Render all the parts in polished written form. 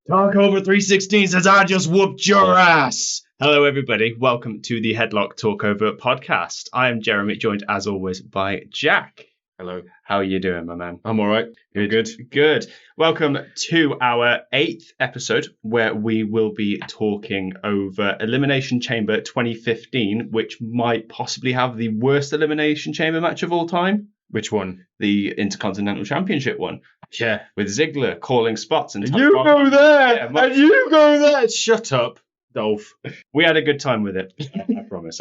Talkover 316 says I just whooped your ass. Hello, everybody. Welcome to the Headlock Talkover podcast. I am Jeremy, joined as always by Jack. Hello. How are you doing, my man? I'm all right. Good. Welcome to our 8th episode, where we will be talking over Elimination Chamber 2015, which might possibly have the worst Elimination Chamber match of all time. Which one? The Intercontinental Championship one. Yeah. With Ziggler calling spots. And you go there! And you go there! Shut up, Dolph. We had a good time with it. I promise.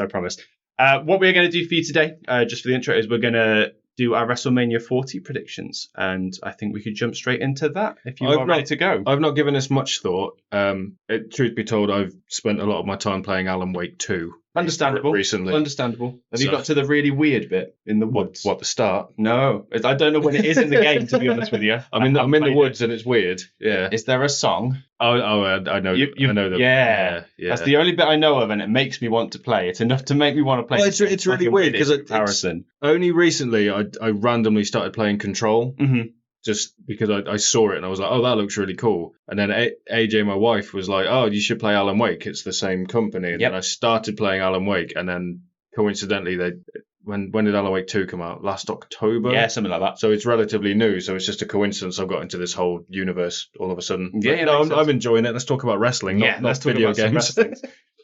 What we're going to do for you today, just for the intro, is we're going to do our WrestleMania 40 predictions. And I think we could jump straight into that if you are ready to go. I've not given this much thought. Truth be told, I've spent a lot of my time playing Alan Wake 2. Understandable. Recently. Understandable. Have you got to the really weird bit in the woods? What, the start? No. I don't know when it is in the game, to be honest with you. I'm in the woods and it's weird. Yeah. Is there a song? I know. I know that. Yeah. That's the only bit I know of, and it makes me want to play. It's enough to make me want to play. Well, it's really weird because only recently I randomly started playing Control. Mm-hmm. Just because I saw it and I was like, oh, that looks really cool. And then AJ, my wife, was like, oh, you should play Alan Wake. It's the same company. And then I started playing Alan Wake. And then coincidentally, when did Alan Wake 2 come out? Last October? Yeah, something like that. So it's relatively new. So it's just a coincidence I've got into this whole universe all of a sudden. Yeah, I'm enjoying it. Let's talk about wrestling, not video games.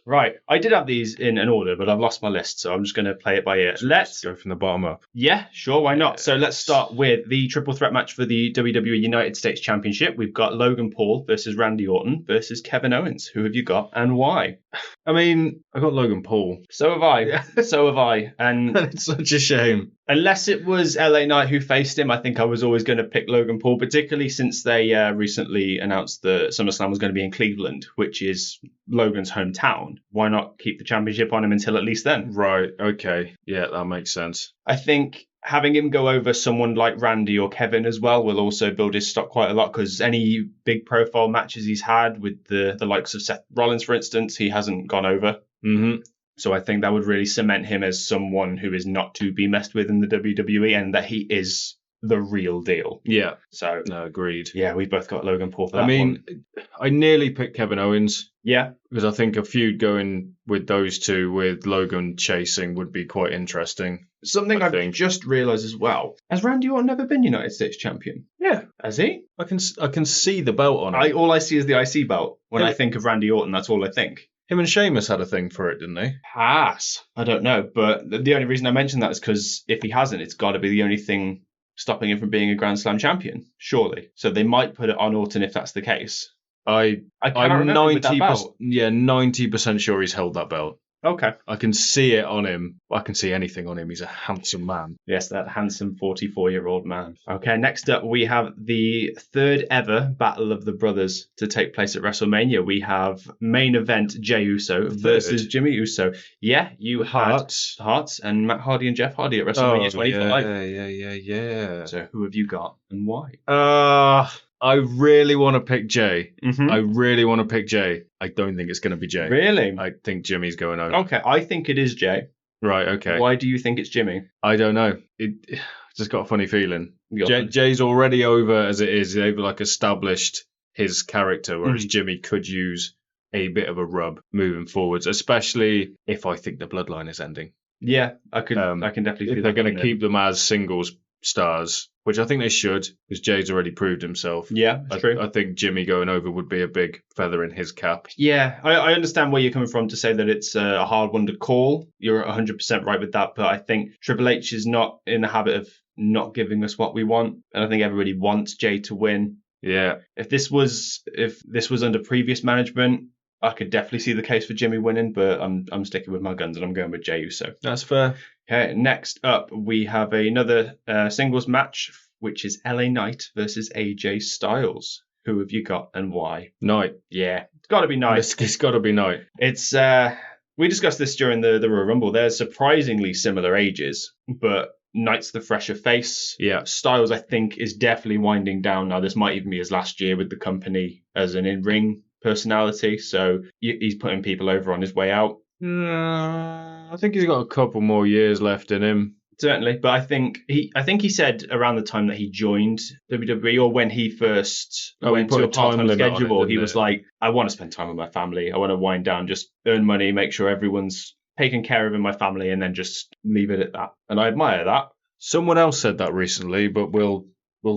Right, I did have these in an order, but I've lost my list, so I'm just going to play it by ear. Let's go from the bottom up. Yeah, sure, why not? So let's start with the triple threat match for the WWE United States Championship. We've got Logan Paul versus Randy Orton versus Kevin Owens. Who have you got and why? I mean, I got Logan Paul. So have I. Yeah. So have I. And it's such a shame. Unless it was LA Knight who faced him, I think I was always going to pick Logan Paul, particularly since they recently announced that SummerSlam was going to be in Cleveland, which is Logan's hometown. Why not keep the championship on him until at least then? Right, okay. Yeah, that makes sense. I think having him go over someone like Randy or Kevin as well will also build his stock quite a lot, because any big profile matches he's had with the likes of Seth Rollins, for instance, he hasn't gone over. Mm-hmm. So I think that would really cement him as someone who is not to be messed with in the WWE, and that he is the real deal. Yeah. So no, agreed. Yeah, we both got Logan Paul for that one. I nearly picked Kevin Owens. Yeah. Because I think a feud going with those two with Logan chasing would be quite interesting. Something I've just realised as well. Has Randy Orton never been United States champion? Yeah. Has he? I can see the belt on him. All I see is the IC belt. When I think of Randy Orton, that's all I think. Him and Sheamus had a thing for it, didn't they? Pass. I don't know. But the only reason I mention that is because if he hasn't, it's got to be the only thing stopping him from being a Grand Slam champion, surely. So they might put it on Orton if that's the case. I'm 90% sure he's held that belt. Okay. I can see it on him. I can see anything on him. He's a handsome man. Yes, that handsome 44-year-old man. Okay, next up we have the third ever Battle of the Brothers to take place at WrestleMania. We have main event Jey Uso versus Jimmy Uso. Yeah, you had Hearts and Matt Hardy and Jeff Hardy at WrestleMania 25. Yeah. So who have you got and why? I really want to pick Jey. Mm-hmm. I really want to pick Jey. I don't think it's going to be Jey. Really? I think Jimmy's going over. Okay, I think it is Jey. Right, okay. Why do you think it's Jimmy? I don't know. It just got a funny feeling. Jay's already over as it is. They've established his character, whereas Jimmy could use a bit of a rub moving forwards, especially if I think the bloodline is ending. Yeah, I can definitely see that. They're going to keep them as singles stars, which I think they should, because Jay's already proved himself. Yeah, that's true. I think Jimmy going over would be a big feather in his cap. Yeah, I understand where you're coming from to say that it's a hard one to call. You're 100% right with that, but I think Triple H is not in the habit of not giving us what we want, and I think everybody wants Jey to win. Yeah. If this was under previous management, I could definitely see the case for Jimmy winning, but I'm sticking with my guns and I'm going with Jey Uso. That's fair. Okay, next up we have another singles match, which is LA Knight versus AJ Styles. Who have you got and why? Knight. Yeah, it's got to be Knight. It's got to be Knight. It's we discussed this during the Royal Rumble. They're surprisingly similar ages, but Knight's the fresher face. Yeah. Styles, I think, is definitely winding down now. This might even be his last year with the company as an in-ring personality, so he's putting people over on his way out. I think he's got a couple more years left in him. Certainly, but I think he said around the time that he joined WWE, or when he first went to a part-time schedule, he was like, I want to spend time with my family. I want to wind down, just earn money, make sure everyone's taken care of in my family, and then just leave it at that. And I admire that. Someone else said that recently, but we'll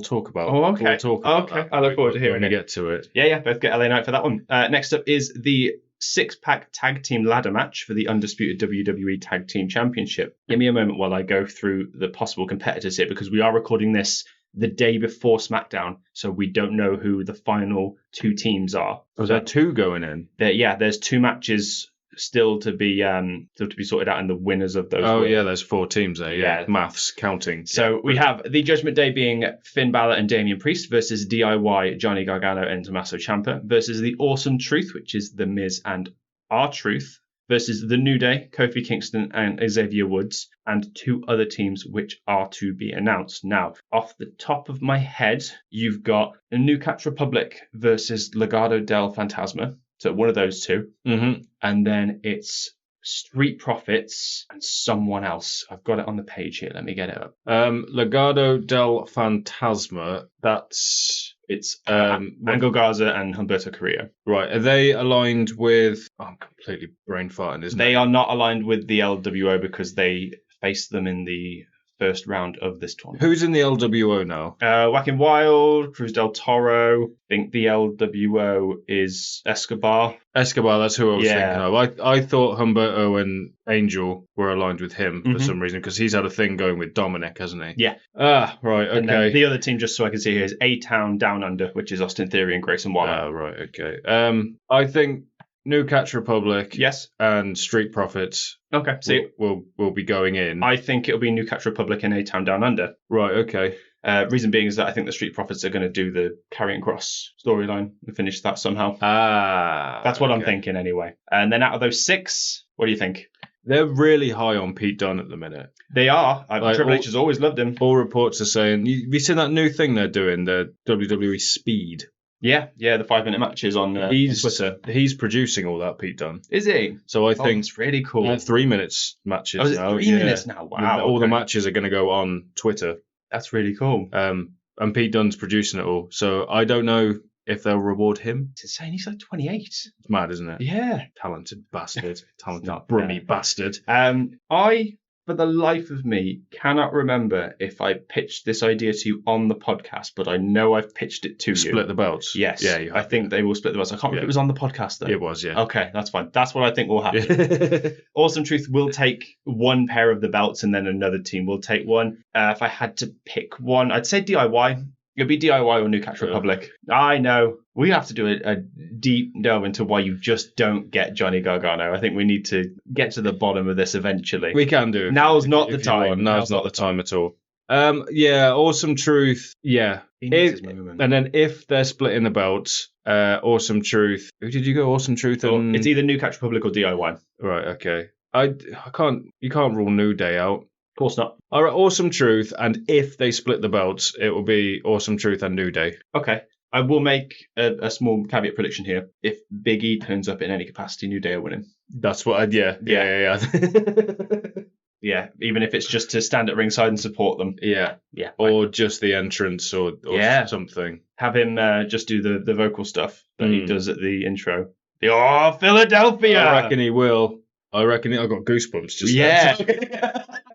talk about. Oh, okay. We'll talk about that I look forward to hearing when we get to it. Yeah. Both get LA Knight for that one. Next up is the 6-pack tag team ladder match for the undisputed WWE Tag Team Championship. Give me a moment while I go through the possible competitors here, because we are recording this the day before SmackDown, so we don't know who the final 2 teams are. Was there 2 going in? There's 2 matches still to be sorted out, and the winners of those. Oh yeah, there's 4 teams there. Yeah, maths counting. So we have the Judgment Day being Finn Balor and Damian Priest versus DIY, Johnny Gargano and Tommaso Ciampa, versus the Awesome Truth, which is The Miz and R-Truth, versus the New Day, Kofi Kingston and Xavier Woods, and 2 other teams which are to be announced. Now, off the top of my head, you've got a New Catch Republic versus Legado del Fantasma. So one of those 2. Mm-hmm. And then it's Street Profits and someone else. I've got it on the page here. Let me get it up. Legado del Fantasma. It's Angel Garza and Humberto Carrillo. Right. Are they aligned with... Oh, I'm completely brain farting, isn't it? They are not aligned with the LWO because they faced them in the first round of this tournament. Who's in the LWO now? Joaquin Wild, Cruz del Toro. I think the LWO is Escobar. Escobar, that's who I was thinking of. I thought Humberto and Angel were aligned with him for some reason, because he's had a thing going with Dominic, hasn't he? Yeah. Ah, right, okay. And then the other team, just so I can see here, is A-Town Down Under, which is Austin Theory and Grayson Waller. Ah, right, okay. I think New Catch Republic, yes, and Street Profits, okay, see, will be going in. I think it'll be New Catch Republic and A-Town Down Under. Right, okay. Reason being is that I think the Street Profits are going to do the Karrion Kross storyline and finish that somehow. That's what I'm thinking anyway. And then out of those 6, what do you think? They're really high on Pete Dunne at the minute. They are. Triple H has always loved him. All reports are saying, have you seen that new thing they're doing, the WWE Speed? Yeah, the 5-minute matches on Twitter. He's producing all that, Pete Dunne. Is he? So I think it's really cool. 3 minutes matches. Oh, is it now. 3 minutes now? Wow. All the matches are going to go on Twitter. That's really cool. And Pete Dunne's producing it all. So I don't know if they'll reward him. It's insane. He's like 28. It's mad, isn't it? Yeah. Talented bastard. Brummy bastard. I, for the life of me, cannot remember if I pitched this idea to you on the podcast, but I know I've pitched it to you. Split the belts? Yes. Yeah, you have. I think they will split the belts. I can't remember if it was on the podcast, though. It was, yeah. Okay, that's fine. That's what I think will happen. Awesome Truth will take one pair of the belts, and then another team will take one. If I had to pick one, I'd say DIY. It'd be DIY or New Catch Republic. I know. We have to do a deep delve into why you just don't get Johnny Gargano. I think we need to get to the bottom of this eventually. We can do. Now's not the time. Now's not the time at all. Awesome Truth. Yeah. And then if they're splitting the belts, Awesome Truth. Who did you go? Awesome Truth and... It's either New Catch Republic or DIY. Right, okay. You can't rule New Day out. Of course not. All right, Awesome Truth, and if they split the belts, it will be Awesome Truth and New Day. Okay. I will make a small caveat prediction here. If Big E turns up in any capacity, New Day are winning. That's what yeah. Yeah, even if it's just to stand at ringside and support them. Yeah. Or just the entrance or something. Have him just do the vocal stuff that he does at the intro. Philadelphia! I reckon he will. I've got goosebumps just then.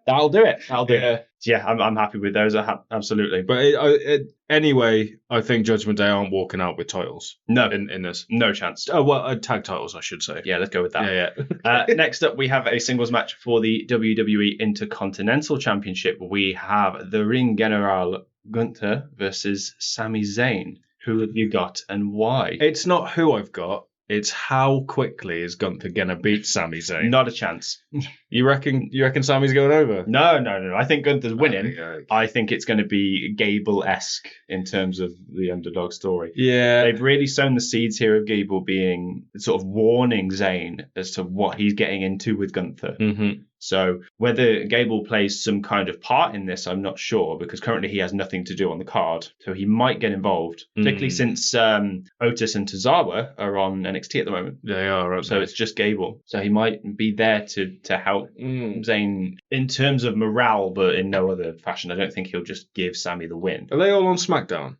That'll do it. Yeah, I'm happy with those. Absolutely. But anyway, I think Judgment Day aren't walking out with titles. No. In this. No chance. Oh, well, tag titles, I should say. Yeah, let's go with that. Yeah. Next up, we have a singles match for the WWE Intercontinental Championship. We have the Ring General Gunther versus Sami Zayn. Who have you got and why? It's not who I've got. It's how quickly is Gunther gonna beat Sami Zayn? Not a chance. You reckon Sami's going over? No. I think Gunther's winning. I think it's going to be Gable-esque in terms of the underdog story. Yeah. They've really sown the seeds here of Gable being sort of warning Zayn as to what he's getting into with Gunther. Mm-hmm. So whether Gable plays some kind of part in this, I'm not sure, because currently he has nothing to do on the card. So he might get involved, particularly since Otis and Tozawa are on NXT at the moment. They are, aren't so they? It's just Gable. So he might be there to help Zayn in terms of morale, but in no other fashion. I don't think he'll just give Sammy the win. Are they all on SmackDown?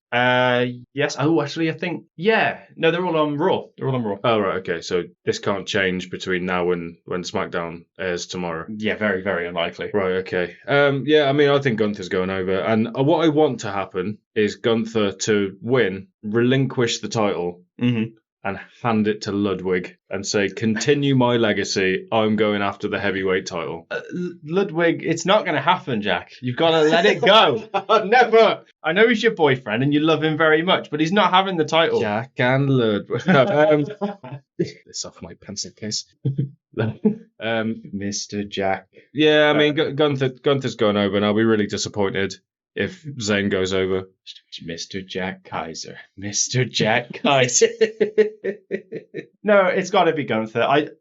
Yes. Oh, actually, I think, yeah. No, they're all on Raw. Oh, right, okay. So this can't change between now and when SmackDown airs tomorrow. Yeah, very, very unlikely. Right, okay. Yeah, I mean, I think Gunther's going over. And what I want to happen is Gunther to win, relinquish the title, and hand it to Ludwig and say, continue my legacy. I'm going after the heavyweight title. Ludwig, it's not going to happen, Jack. You've got to let it go. Never. I know he's your boyfriend and you love him very much, but he's not having the title. Jack and Ludwig. No, this off my pencil case. Mr. Jack. Yeah, I mean, Gunther's going over, and I'll be really disappointed if Zayn goes over. Mr. Jack Kaiser. Mr. Jack Kaiser. No, it's got to be Gunther.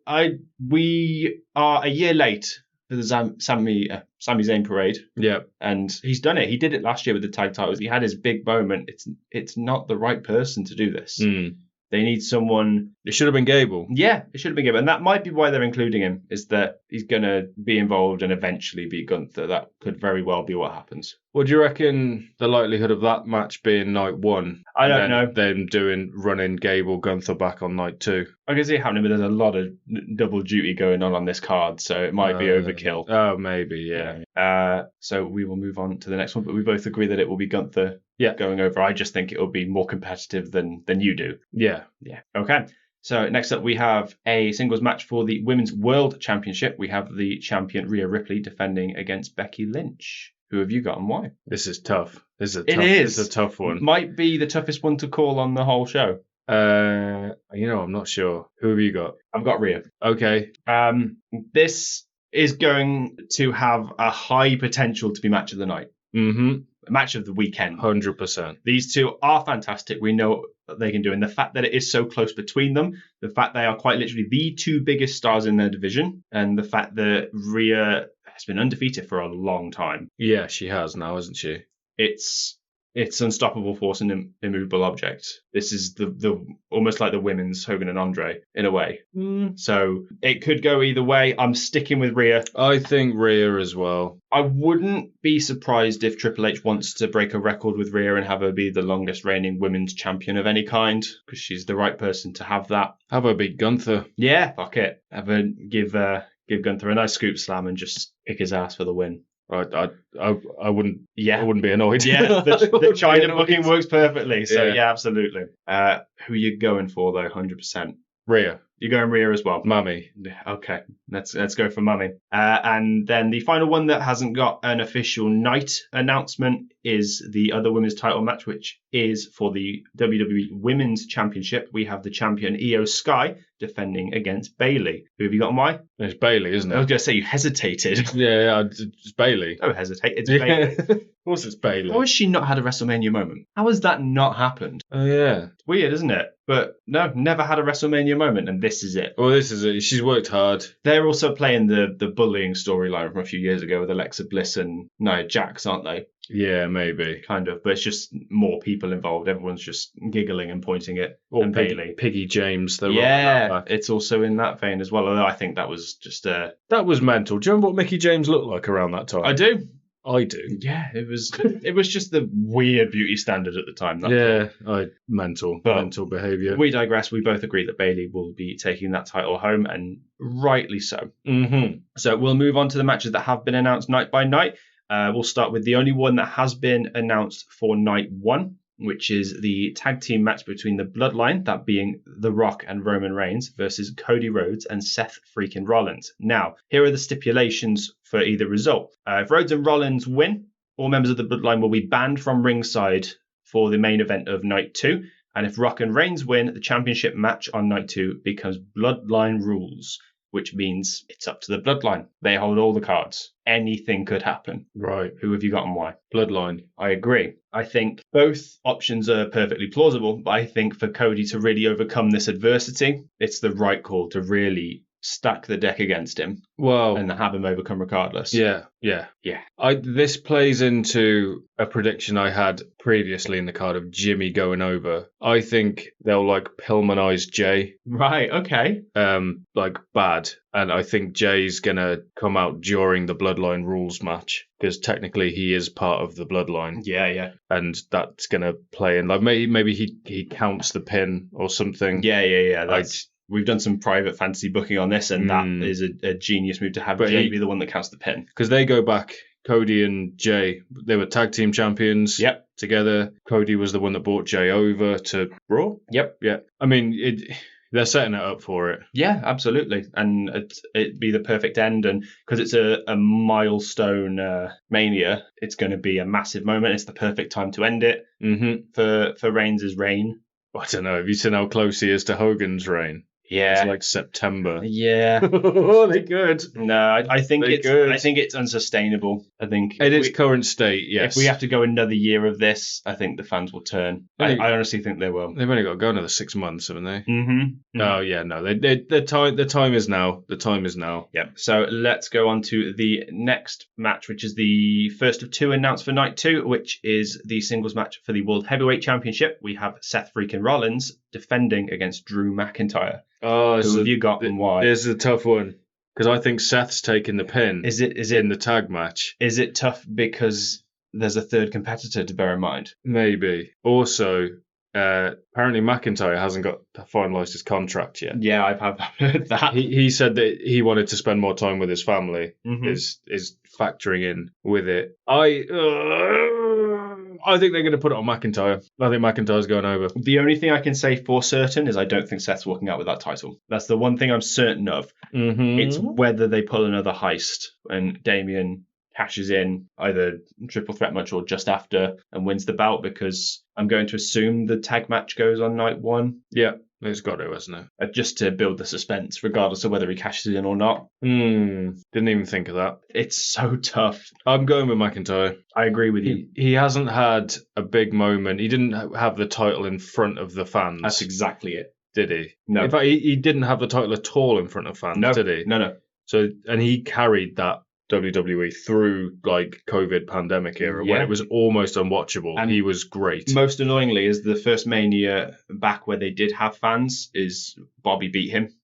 We are a year late for the Sami Zayn parade. Yeah. And he's done it. He did it last year with the tag titles. He had his big moment. It's not the right person to do this. They need someone. It should have been Gable. Yeah, it should have been Gable. And that might be why they're including him, is that he's going to be involved and eventually beat Gunther. That could very well be what happens. What do you reckon the likelihood of that match being night one? I don't know. Them running Gable Gunther back on night two. I can see it happening, but there's a lot of double duty going on this card, so it might be overkill. Oh, maybe, yeah. So we will move on to the next one, but we both agree that it will be Gunther going over. I just think it will be more competitive than you do. Yeah. Yeah. Okay. So next up, we have a singles match for the Women's World Championship. We have the champion Rhea Ripley defending against Becky Lynch. Who have you got and why? This is tough. This is a tough one. Might be the toughest one to call on the whole show. I'm not sure. Who have you got? I've got Rhea. Okay. This is going to have a high potential to be match of the night. Match of the weekend. 100%. These two are fantastic. We know what they can do. And the fact that it is so close between them, the fact they are quite literally the two biggest stars in their division, and the fact that Rhea has been undefeated for a long time. Yeah, she has now, hasn't she? It's unstoppable force and immovable object. This is the almost like the women's Hogan and Andre in a way. So it could go either way. I'm sticking with Rhea. I think Rhea as well. I wouldn't be surprised if Triple H wants to break a record with Rhea and have her be the longest reigning women's champion of any kind, because she's the right person to have that. Have her beat Gunther. Yeah, fuck it. Have her give Gunther a nice scoop slam and just kick his ass for the win. I wouldn't. Yeah, I wouldn't be annoyed. Yeah, the China booking works perfectly. So yeah absolutely. Who are you going for though? 100%. Rhea. You're going Rhea as well. Mummy. Okay, let's go for Mummy. And then the final one that hasn't got an official night announcement is the other women's title match, which is for the WWE Women's Championship. We have the champion Io Sky defending against Bayley. Who have you got and why? It's Bayley, isn't it? I was going to say you hesitated. Yeah, it's Bayley. Don't hesitate. It's Bayley. Of course it's Bayley. How has she not had a WrestleMania moment? How has that not happened? Oh, yeah. It's weird, isn't it? But no, never had a WrestleMania moment, and this is it. Well, this is it. She's worked hard. They're also playing the bullying storyline from a few years ago with Alexa Bliss and Nia Jax, aren't they? Yeah, maybe. Kind of, but it's just more people involved. Everyone's just giggling and pointing at Bayley. Piggy James. Yeah, it's also in that vein as well, although I think that was just... That was mental. Do you remember what Mickey James looked like around that time? I do. I do. Yeah, it was just the weird beauty standard at the time. Mental behaviour. We digress. We both agree that Bayley will be taking that title home, and rightly so. So we'll move on to the matches that have been announced night by night. We'll start with the only one that has been announced for night one, which is the tag team match between the Bloodline, that being The Rock and Roman Reigns, versus Cody Rhodes and Seth freaking Rollins. Now, here are the stipulations for either result. If Rhodes and Rollins win, all members of the Bloodline will be banned from ringside for the main event of night two. And if Rock and Reigns win, the championship match on night two becomes Bloodline rules, which means it's up to the Bloodline. They hold all the cards. Anything could happen. Right. Who have you got and why? Bloodline. I agree. I think both options are perfectly plausible, but I think for Cody to really overcome this adversity, it's the right call to really stack the deck against him Well, and have him overcome regardless. yeah. This plays into a prediction I had previously in the card of Jimmy going over. I think they'll like Pillmanize Jay. Right, okay. Like bad. And I think Jay's gonna come out during the Bloodline rules match because technically he is part of the Bloodline. Yeah. And that's gonna play in. Like maybe he counts the pin or something. Yeah. We've done some private fantasy booking on this, and that is a genius move to have Jay be the one that counts the pin. Because they go back, Cody and Jay, they were tag team champions together. Cody was the one that brought Jay over to Raw. Yep. Yeah. I mean, they're setting it up for it. Yeah, absolutely. And it'd be the perfect end. And because it's a milestone Mania, it's going to be a massive moment. It's the perfect time to end it for Reigns' reign. I don't know. Have you seen how close he is to Hogan's reign? Yeah, it's like September. Yeah, they could. No, I think it's unsustainable. I think in its current state, yes. If we have to go another year of this, I think the fans will turn. I honestly think they will. They've only got to go another 6 months, haven't they? Mm-hmm. Oh yeah, no. The time is now. The time is now. Yep. So let's go on to the next match, which is the first of two announced for night 2, which is the singles match for the World Heavyweight Championship. We have Seth freaking Rollins defending against Drew McIntyre. Oh, who have you got and why? This is a tough one because I think Seth's taking the pin. Is it in the tag match? Is it tough because there's a third competitor to bear in mind? Maybe. Also, apparently McIntyre hasn't got finalised his contract yet. Yeah, I've heard that. He said that he wanted to spend more time with his family. Is factoring in with it. I think they're going to put it on McIntyre. I think McIntyre's going over. The only thing I can say for certain is I don't think Seth's walking out with that title. That's the one thing I'm certain of. It's whether they pull another heist and Damian cashes in either triple threat match or just after and wins the belt, because I'm going to assume the tag match goes on night 1. Yeah. It's got to, hasn't it? Just to build the suspense, regardless of whether he cashes in or not. Didn't even think of that. It's so tough. I'm going with McIntyre. I agree with you. He hasn't had a big moment. He didn't have the title in front of the fans. That's exactly it. Did he? No. In fact, he didn't have the title at all in front of fans, did he? No. So, and he carried that WWE through like COVID pandemic era when it was almost unwatchable. And he was great. Most annoyingly is the first Mania back where they did have fans is Bobby beat him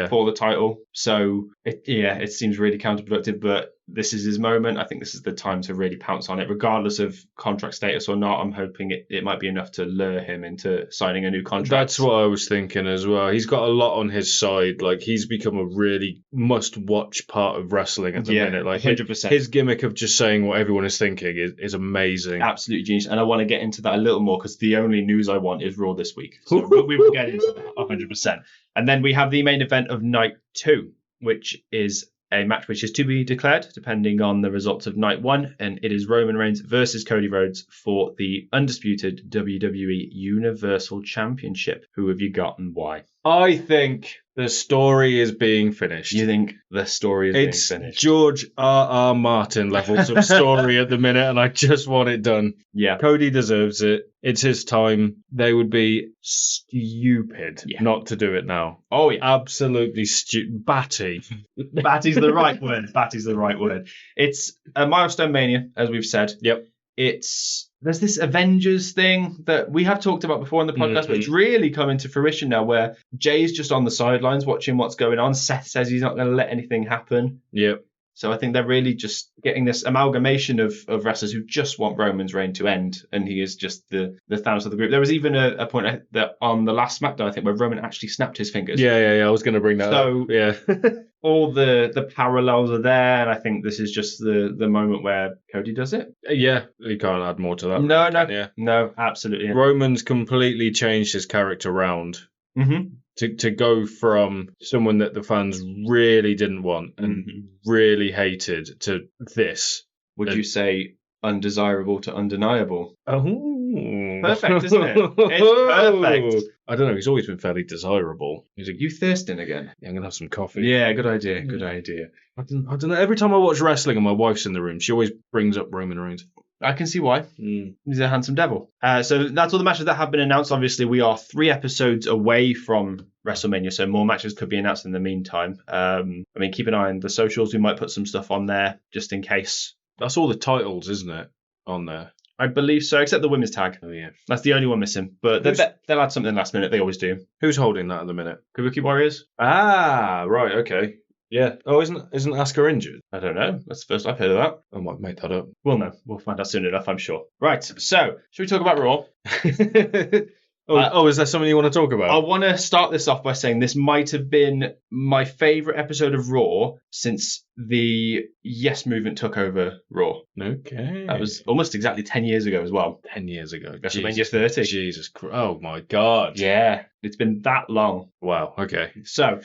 for the title. So it seems really counterproductive, but this is his moment. I think this is the time to really pounce on it, regardless of contract status or not. I'm hoping it might be enough to lure him into signing a new contract. That's what I was thinking as well. He's got a lot on his side. Like, he's become a really must-watch part of wrestling at the minute. Like 100%. His gimmick of just saying what everyone is thinking is amazing. Absolutely genius. And I want to get into that a little more because the only news I want is Raw this week. So we will get into that 100%. And then we have the main event of night 2, which is a match which is to be declared depending on the results of night 1, and it is Roman Reigns versus Cody Rhodes for the undisputed WWE Universal Championship. Who have you got and why? I think the story is being finished. You think the story is being finished? George R.R. Martin levels of story at the minute, and I just want it done. Yeah. Cody deserves it. It's his time. They would be stupid not to do it now. Oh, yeah. Absolutely stupid. Batty. Batty's the right word. Batty's the right word. It's a milestone Mania, as we've said. Yep. There's this Avengers thing that we have talked about before on the podcast, but it's really coming to fruition now, where Jay's just on the sidelines watching what's going on. Seth says he's not going to let anything happen. Yep. So I think they're really just getting this amalgamation of wrestlers who just want Roman's reign to end, and he is just the Thanos of the group. There was even a point that on the last SmackDown, I think, where Roman actually snapped his fingers. Yeah. I was going to bring that up. Yeah. All the parallels are there, and I think this is just the moment where Cody does it. Yeah, you can't add more to that. No, absolutely. Roman's completely changed his character round. To go from someone that the fans really didn't want and really hated to this. Would you say undesirable to undeniable? Oh, perfect, isn't it? It's perfect. I don't know. He's always been fairly desirable. He's like, you thirsting again? Yeah, I'm gonna have some coffee. Yeah, good idea. Good idea. I don't know. Every time I watch wrestling and my wife's in the room, she always brings up Roman Reigns. I can see why. He's a handsome devil. So that's all the matches that have been announced. Obviously, we are 3 episodes away from WrestleMania, so more matches could be announced in the meantime. Keep an eye on the socials. We might put some stuff on there just in case. That's all the titles, isn't it, on there? I believe so, except the women's tag. Oh, yeah. That's the only one missing. But they'll add something last minute. They always do. Who's holding that at the minute? Kabuki Warriors? Ah, right, okay. Yeah. Oh, isn't Asuka injured? I don't know. That's the first I've heard of that. I might make that up. We'll know. We'll find out soon enough, I'm sure. Right, so, should we talk about Raw? Is there something you want to talk about? I want to start this off by saying this might have been my favourite episode of Raw since the Yes Movement took over Raw. Okay. That was almost exactly 10 years ago as well. 10 years ago. WrestleMania 30. Jesus Christ. Oh, my God. Yeah, it's been that long. Wow, okay. So,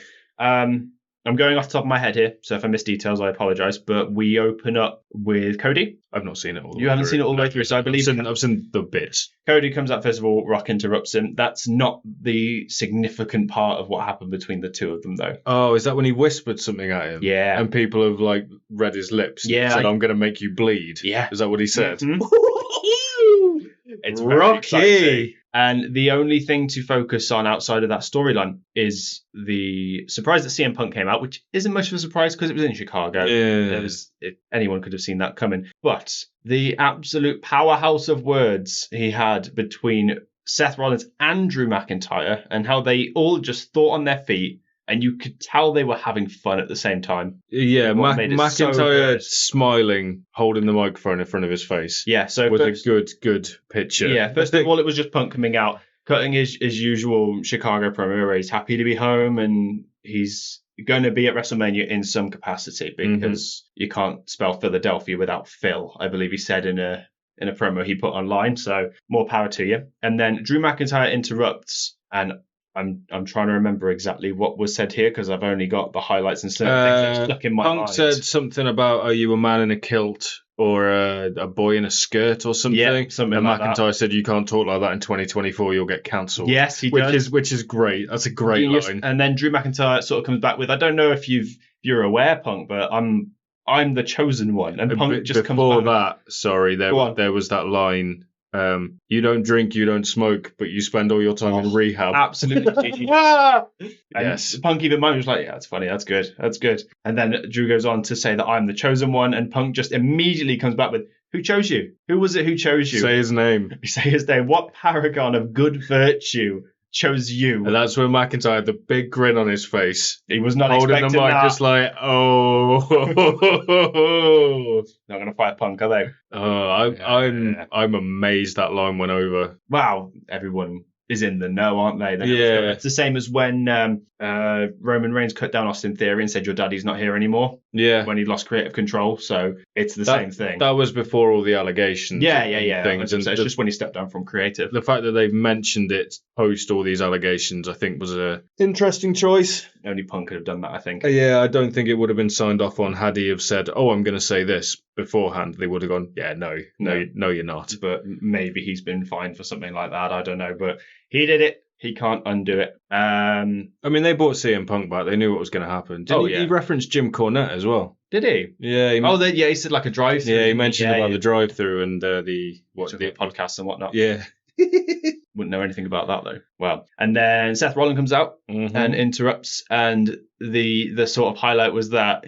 I'm going off the top of my head here, so if I miss details, I apologise. But we open up with Cody. I've not seen it all the way through. You haven't seen it all the way through, so I believe... I've seen the bits. Cody comes out, first of all, Rock interrupts him. That's not the significant part of what happened between the two of them, though. Oh, is that when he whispered something at him? Yeah. And people have, read his lips? Yeah. Said, I'm going to make you bleed? Yeah. Is that what he said? Mm-hmm. It's Rocky! Exciting. And the only thing to focus on outside of that storyline is the surprise that CM Punk came out, which isn't much of a surprise because it was in Chicago. Yeah. Anyone could have seen that coming. But the absolute powerhouse of words he had between Seth Rollins and Drew McIntyre, and how they all just thought on their feet, and you could tell they were having fun at the same time. Yeah, McIntyre smiling, holding the microphone in front of his face. Yeah, so was a good picture. Yeah, first of all, it was just Punk coming out, cutting his usual Chicago promo where he's happy to be home and he's going to be at WrestleMania in some capacity because you can't spell Philadelphia without Phil, I believe he said in a promo he put online. So more power to you. And then Drew McIntyre interrupts, and I'm trying to remember exactly what was said here because I've only got the highlights and certain things that stuck in my mind. Punk said something about, are you a man in a kilt or a boy in a skirt or something? Yeah, something and like McIntyre that. said, you can't talk like that in 2024, you'll get cancelled. Yes, he does. Which is great. That's a great line. And then Drew McIntyre sort of comes back with, I don't know if you're aware, Punk, but I'm the chosen one. And Punk just comes back. Before that, sorry, there was that line. You don't drink, you don't smoke, but you spend all your time in rehab. Absolutely. Yes. Punk even mine was like, yeah, that's funny, that's good. And then Drew goes on to say that I'm the chosen one, and Punk just immediately comes back with, who chose you? Who was it who chose you? Say his name. Say his name. What paragon of good virtue chose you? And that's when McIntyre had the big grin on his face. He was not holding expecting the mic, that. just like, oh. Not going to fight Punk, are they? I'm amazed that line went over. Wow, everyone is in the know, aren't they? Yeah. It's the same as when Roman Reigns cut down Austin Theory and said, your daddy's not here anymore. Yeah. When he lost creative control. So it's the same thing. That was before all the allegations. Yeah. Things. And it's just when he stepped down from creative. The fact that they've mentioned it post all these allegations, I think, was a interesting choice. Only Punk could have done that, I think. Yeah, I don't think it would have been signed off on had he have said, oh, I'm going to say this beforehand. They would have gone, yeah, no, you're not. But maybe he's been fined for something like that. I don't know. But he did it. He can't undo it. I mean, they brought CM Punk back. They knew what was going to happen. He referenced Jim Cornette as well. Did he? Yeah. He said like a drive-through. Yeah, he mentioned about the drive-through and the podcast and whatnot. Yeah. Wouldn't know anything about that though. Well, and then Seth Rollins comes out and interrupts, and the sort of highlight was that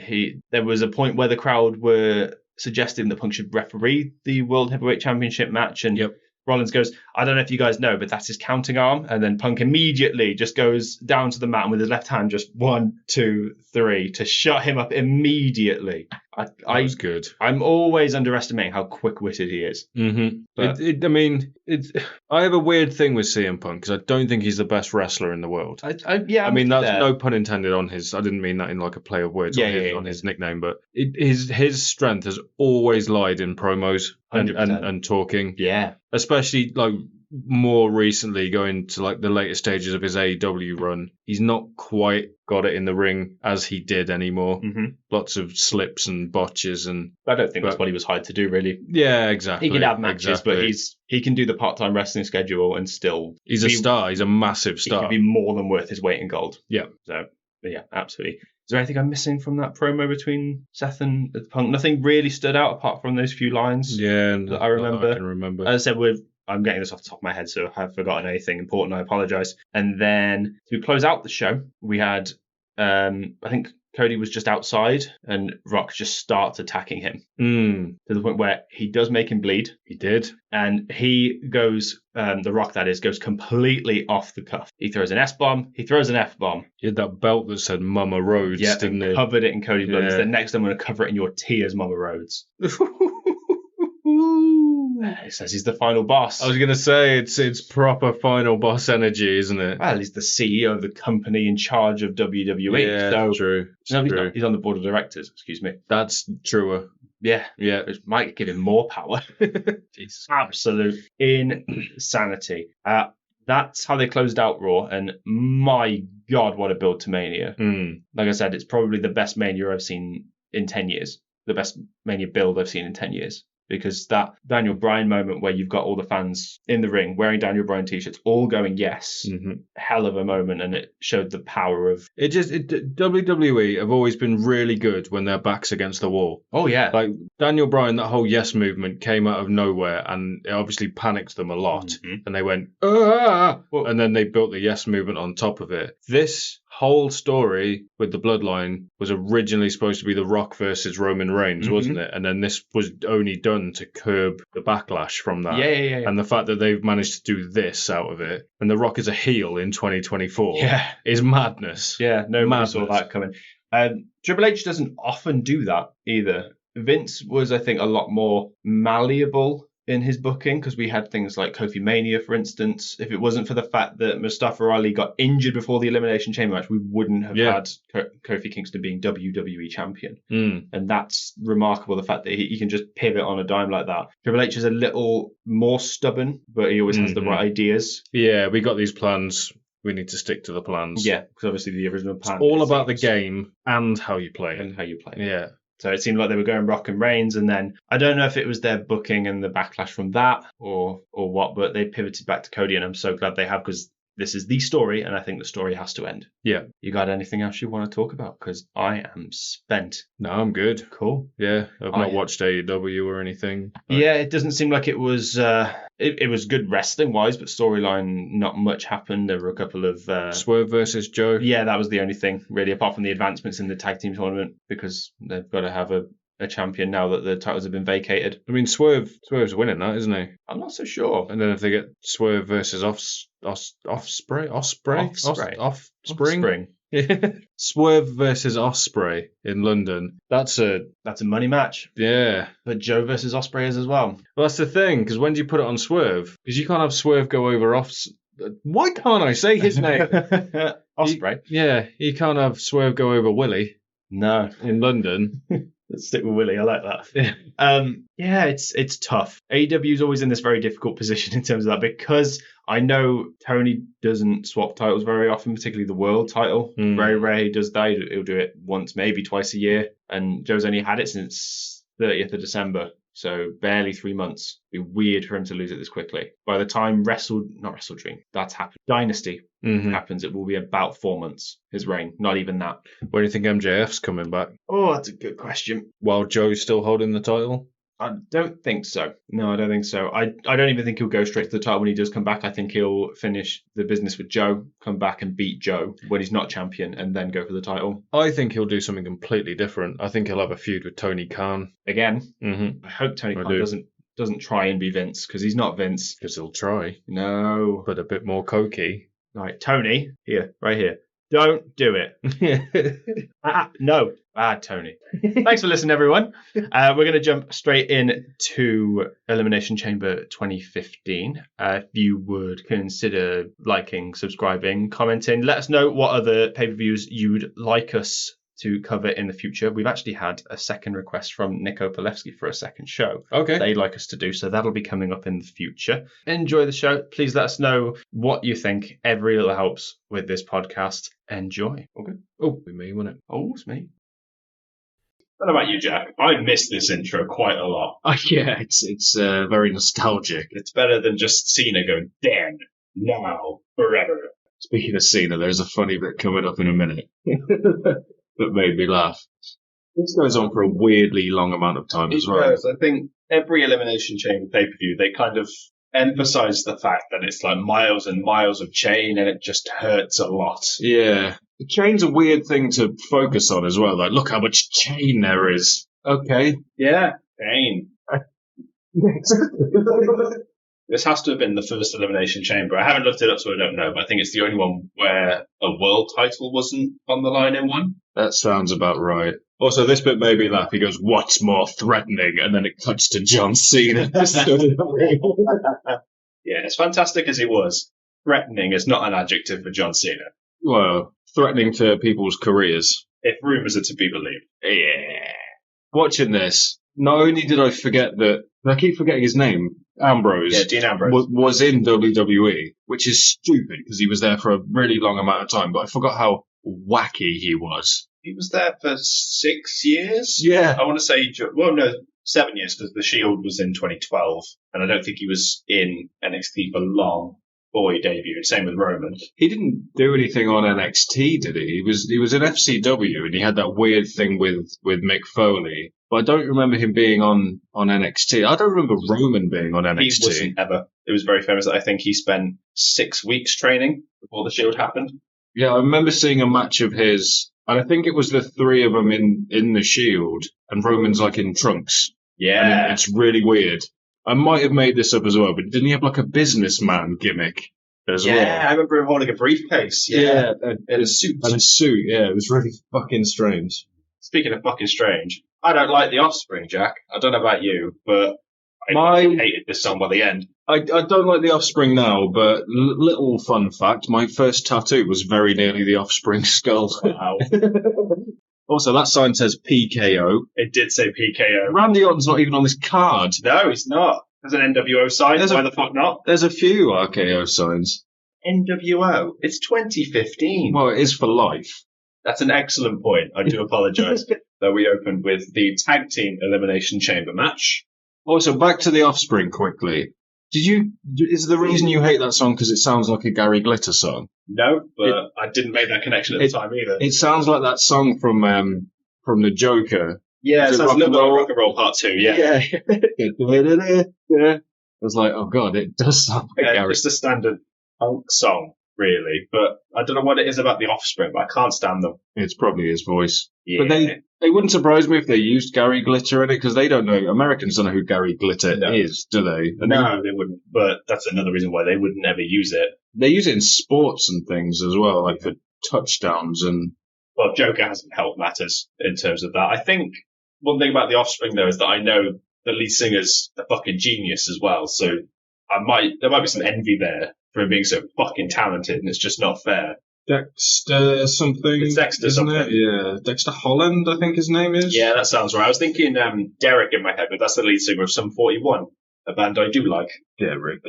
there was a point where the crowd were suggesting that Punk should referee the World Heavyweight Championship match, and Rollins goes, I don't know if you guys know, but that's his counting arm. And then Punk immediately just goes down to the mat and with his left hand just 1, 2, 3 to shut him up immediately. That was good. I'm always underestimating how quick-witted he is. But I have a weird thing with CM Punk because I don't think he's the best wrestler in the world. That's no pun intended on his. I didn't mean that in like a play of words on his nickname, but his strength has always lied in promos and talking. Yeah, especially like more recently going to like the later stages of his AEW run. He's not quite got it in the ring as he did anymore. Lots of slips and botches, and I don't think that's what he was hired to do, really. Yeah, exactly. He can have matches, but he can do the part-time wrestling schedule and still. He's a star. He's a massive star. He can be more than worth his weight in gold. Yeah. So yeah, absolutely. there anything I'm missing from that promo between Seth and Punk? Nothing really stood out apart from those few lines. Yeah, that I remember. I can remember. As I said, I'm getting this off the top of my head, so if I've forgotten anything important, I apologise. And then to close out the show, we had, I think Cody was just outside and Rock just starts attacking him to the point where he does make him bleed. He did. And he goes, the Rock that is, goes completely off the cuff. He throws an S-bomb, he throws an F-bomb. He had that belt that said Mama Rhodes, didn't he? Covered it in Cody blood. Yeah. He said, next I'm going to cover it in your tears, Mama Rhodes. He says he's the final boss. I was going to say, it's proper final boss energy, isn't it? Well, he's the CEO of the company in charge of WWE. Yeah, so true. He's on the board of directors, excuse me. That's truer. Yeah. Yeah. Which might give him more power. Jesus. Absolute insanity. That's how they closed out Raw, and my God, what a build to Mania. Like I said, it's probably the best Mania I've seen in 10 years. The best Mania build I've seen in 10 years. Because that Daniel Bryan moment where you've got all the fans in the ring wearing Daniel Bryan t-shirts, all going yes, hell of a moment, and it showed the power of... WWE have always been really good when their back's against the wall. Oh, yeah. Like, Daniel Bryan, that whole yes movement came out of nowhere, and it obviously panicked them a lot, and they went, ah! And then they built the yes movement on top of it. This whole story with the bloodline was originally supposed to be The Rock versus Roman Reigns, wasn't it? And then this was only done to curb the backlash from that. Yeah. And the fact that they've managed to do this out of it, and The Rock is a heel in 2024, is madness. Yeah, nobody saw that coming. Triple H doesn't often do that either. Vince was, I think, a lot more malleable in his booking, because we had things like Kofi Mania, for instance. If it wasn't for the fact that Mustafa Ali got injured before the Elimination Chamber match, we wouldn't have had Kofi Kingston being WWE champion. And that's remarkable, the fact that he can just pivot on a dime like that. Triple H is a little more stubborn, but he always has the right ideas. Yeah, we got these plans. We need to stick to the plans. Yeah, because obviously the original plan... It's all about the game and how you play it. And how you play it. Yeah. So it seemed like they were going Rock and Reigns, and then I don't know if it was their booking and the backlash from that or what, but they pivoted back to Cody, and I'm so glad they have, because this is the story, and I think the story has to end. Yeah. You got anything else you want to talk about? Because I am spent. No, I'm good. Cool. Yeah, I've not watched AEW or anything. Yeah, it doesn't seem like it was... It was good wrestling-wise, but storyline, not much happened. There were a couple of... Swerve versus Joe. Yeah, that was the only thing, really, apart from the advancements in the tag team tournament, because they've got to have a champion now that the titles have been vacated. I mean, Swerve's winning that, isn't he? I'm not so sure. And then if they get Swerve versus Osprey? Swerve versus Osprey in London. That's a money match. Yeah. But Joe versus Osprey is as well. Well, that's the thing, because when do you put it on Swerve? Because you can't have Swerve go over Why can't I say his name? Osprey. You can't have Swerve go over Willie. No. In London. Let's stick with Willie. I like that. It's tough. AEW is always in this very difficult position in terms of that, because I know Tony doesn't swap titles very often, particularly the world title. Very rare he does that. He'll do it once, maybe twice a year. And Joe's only had it since 30th of December. So barely 3 months. It'd be weird for him to lose it this quickly. By the time not Wrestle Dream, that's happened. Dynasty happens, it will be about 4 months, his reign. Not even that. When do you think MJF's coming back? Oh, that's a good question. While Joe's still holding the title? I don't think so. No, I don't think so. I don't even think he'll go straight to the title when he does come back. I think he'll finish the business with Joe, come back and beat Joe when he's not champion, and then go for the title. I think he'll do something completely different. I think he'll have a feud with Tony Khan. Again? I hope Tony Khan doesn't try and be Vince, because he's not Vince. Because he'll try. No. But a bit more cokey. Right, Tony, right here. Don't do it. No. Tony. Thanks for listening, everyone. We're going to jump straight into Elimination Chamber 2015. If you would consider liking, subscribing, commenting, let us know what other pay-per-views you'd like us to cover in the future. We've actually had a second request from Nico Palevsky for a second show. Okay. They'd like us to do, so that'll be coming up in the future. Enjoy the show. Please let us know what you think. Every little helps with this podcast. Enjoy. Okay. Oh, it'll be me, won't it? Oh, it's me. I don't know about you, Jack. I miss this intro quite a lot. Yeah, it's very nostalgic. It's better than just Cena going, then, now, forever. Speaking of Cena, there's a funny bit coming up in a minute. that made me laugh. This goes on for a weirdly long amount of time as well. I think every Elimination Chamber pay-per-view, they kind of emphasize the fact that it's like miles and miles of chain and it just hurts a lot. Yeah. The chain's a weird thing to focus on as well. Like, look how much chain there is. Okay. Yeah, chain. This has to have been the first Elimination Chamber. I haven't looked it up, so I don't know, but I think it's the only one where a world title wasn't on the line in one. That sounds about right. Also, this bit made me laugh. He goes, "What's more threatening?" And then it cuts to John Cena. Yeah, as fantastic as he was, threatening is not an adjective for John Cena. Well, threatening to people's careers. If rumours are to be believed. Yeah. Watching this, not only did I forget that, I keep forgetting his name, Ambrose. Yeah, Dean Ambrose. Was in WWE, which is stupid because he was there for a really long amount of time, but I forgot how wacky he was. He was there for 6 years? Yeah. I want to say, 7 years, because the Shield was in 2012, and I don't think he was in NXT for long before he debuted. Same with Roman. He didn't do anything on NXT, did he? He was in FCW, and he had that weird thing with Mick Foley. But I don't remember him being on NXT. I don't remember Roman being on NXT. He wasn't ever. It was very famous that I think he spent 6 weeks training before the Shield happened. Yeah, I remember seeing a match of his, and I think it was the three of them in the Shield, and Roman's like in trunks. Yeah. And it's really weird. I might have made this up as well, but didn't he have like a businessman gimmick as well? Yeah, I remember him holding a briefcase. Yeah. And a suit. And a suit, yeah. It was really fucking strange. Speaking of fucking strange, I don't like The Offspring, Jack. I don't know about you, but I hated this song by the end. I don't like The Offspring now, but little fun fact, my first tattoo was very nearly The Offspring skull. Wow. Also, that sign says PKO. It did say PKO. Randy Orton's not even on this card. No, he's not. There's an NWO sign. Why the fuck not? There's a few RKO signs. NWO. It's 2015. Well, it is for life. That's an excellent point. I do apologise. So we opened with the Tag Team Elimination Chamber match. Also, back to The Offspring quickly. Is the reason you hate that song because it sounds like a Gary Glitter song? No, but I didn't make that connection at the time either. It sounds like that song from the Joker. Yeah, it sounds a little bit like Rock and Roll Part 2, yeah. I was like, oh god, it does sound like Gary. It's a standard punk song, really. But I don't know what it is about The Offspring, but I can't stand them. It's probably his voice. Yeah. But they wouldn't surprise me if they used Gary Glitter in it, because they don't know, Americans don't know who Gary Glitter is, do they? No, they wouldn't. But that's another reason why they would never use it. They use it in sports and things as well, like for touchdowns and... Well, Joker hasn't helped matters in terms of that. I think one thing about The Offspring, though, is that I know the lead singer's a fucking genius as well, so there might be some envy there for him being so fucking talented, and it's just not fair. Dexter something, it's Dexter isn't something. It? Yeah, Dexter Holland, I think his name is. Yeah, that sounds right. I was thinking Derek in my head, but that's the lead singer of Sum 41, a band I do like. Derek.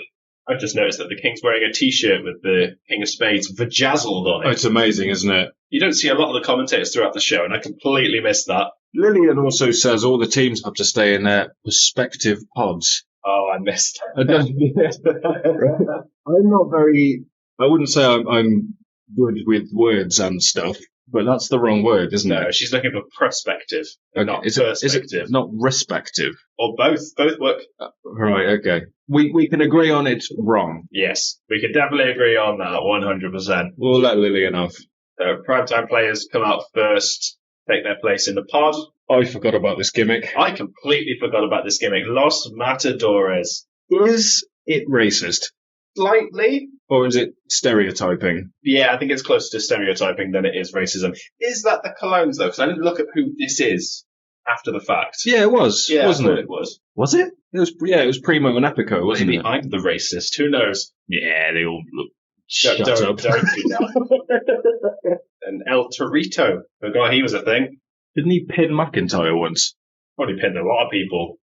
I just noticed that the King's wearing a T-shirt with the King of Spades vajazzled on it. Oh, it's amazing, isn't it? You don't see a lot of the commentators throughout the show, and I completely missed that. Lillian also says all the teams have to stay in their respective pods. Oh, I missed that. I'm not very... I wouldn't say I'm good with words and stuff, but that's the wrong word, isn't it? No, she's looking for prospective, not perspective. Is it not respective? Or both. Both work. Right, okay. We can agree on it's wrong. Yes, we can definitely agree on that, 100%. We'll let Lillian off. Primetime players come out first, take their place in the pod. I forgot about this gimmick. I completely forgot about this gimmick. Los Matadores. Is it racist? Slightly. Or is it stereotyping? Yeah, I think it's closer to stereotyping than it is racism. Is that the Colognes, though? Because I didn't look at who this is after the fact. Yeah, it was. Yeah, wasn't it? It was. Was it? It was Primo and Epico, wasn't Maybe it? I'm the racist. Who knows? Yeah, they all look... Shut up. Don't do that. And El Torito. Forgot he was a thing. Didn't he pin McIntyre once? Probably pinned a lot of people.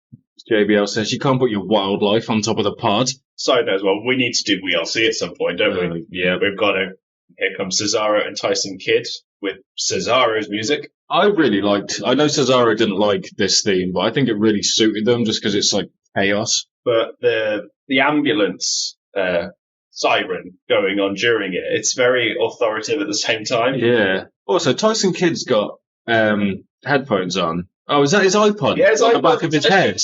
JBL says you can't put your wildlife on top of the pod. Side note as well, we need to do WLC at some point, don't we? Yeah. We've got to. Here comes Cesaro and Tyson Kidd with Cesaro's music. I really liked... I know Cesaro didn't like this theme, but I think it really suited them just because it's like chaos. But the ambulance siren going on during it, it's very authoritative at the same time. Yeah. Also, Tyson Kidd's got headphones on. Oh, is that his iPod? Yeah, it's on iPod. the back of his head.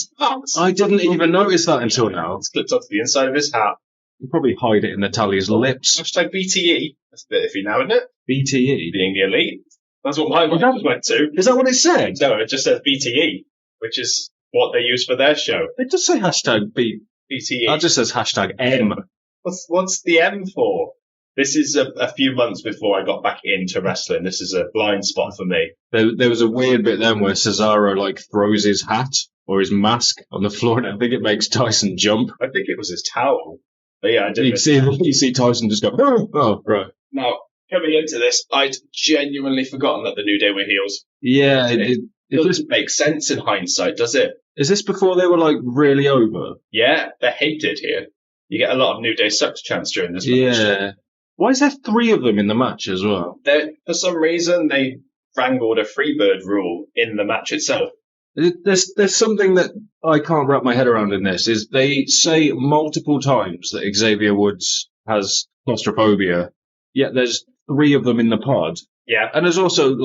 I didn't even notice that until now. It's clipped onto the inside of his hat. You probably hide it in Natalia's lips. Hashtag BTE. That's a bit iffy now, isn't it? BTE. Being the elite. That's what my mind went to. Is that what it said? No, it just says BTE, which is what they use for their show. It does say hashtag BTE. That just says hashtag M. What's the M for? This is a few months before I got back into wrestling. This is a blind spot for me. There was a weird bit then where Cesaro throws his hat or his mask on the floor, and I think it makes Tyson jump. I think it was his towel. But yeah, I did. You see Tyson just go, oh, right. Now, coming into this, I'd genuinely forgotten that the New Day were heels. Yeah, it doesn't make sense in hindsight, does it? Is this before they were really over? Yeah, they're hated here. You get a lot of New Day sucks chants during this match. Yeah. Why is there 3 of them in the match as well? For some reason, they wrangled a Freebird rule in the match itself. There's something that I can't wrap my head around in this, is they say multiple times that Xavier Woods has claustrophobia, yet there's 3 of them in the pod. Yeah. And there's also,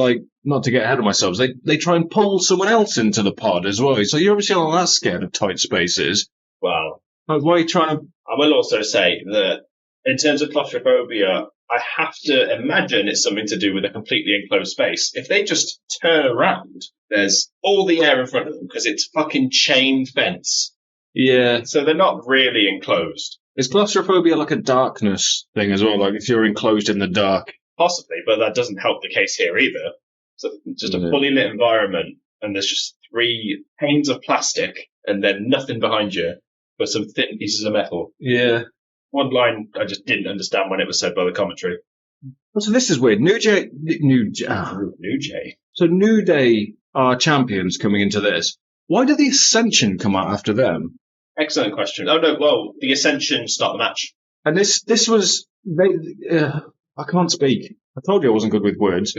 not to get ahead of myself, they try and pull someone else into the pod as well. So you're obviously not that scared of tight spaces. Well, why are you trying to... I will also say that in terms of claustrophobia, I have to imagine it's something to do with a completely enclosed space. If they just turn around, there's all the air in front of them because it's fucking chain fence. Yeah. So they're not really enclosed. Is claustrophobia like a darkness thing as well? Like if you're enclosed in the dark? Possibly, but that doesn't help the case here either. So just a fully lit environment, and there's just 3 panes of plastic, and then nothing behind you but some thin pieces of metal. Yeah. One line I just didn't understand when it was said by the commentary. So this is weird. New Day. So New Day are champions coming into this. Why did the Ascension come out after them? Excellent question. Oh no, well, the Ascension start the match. And this was I can't speak. I told you I wasn't good with words.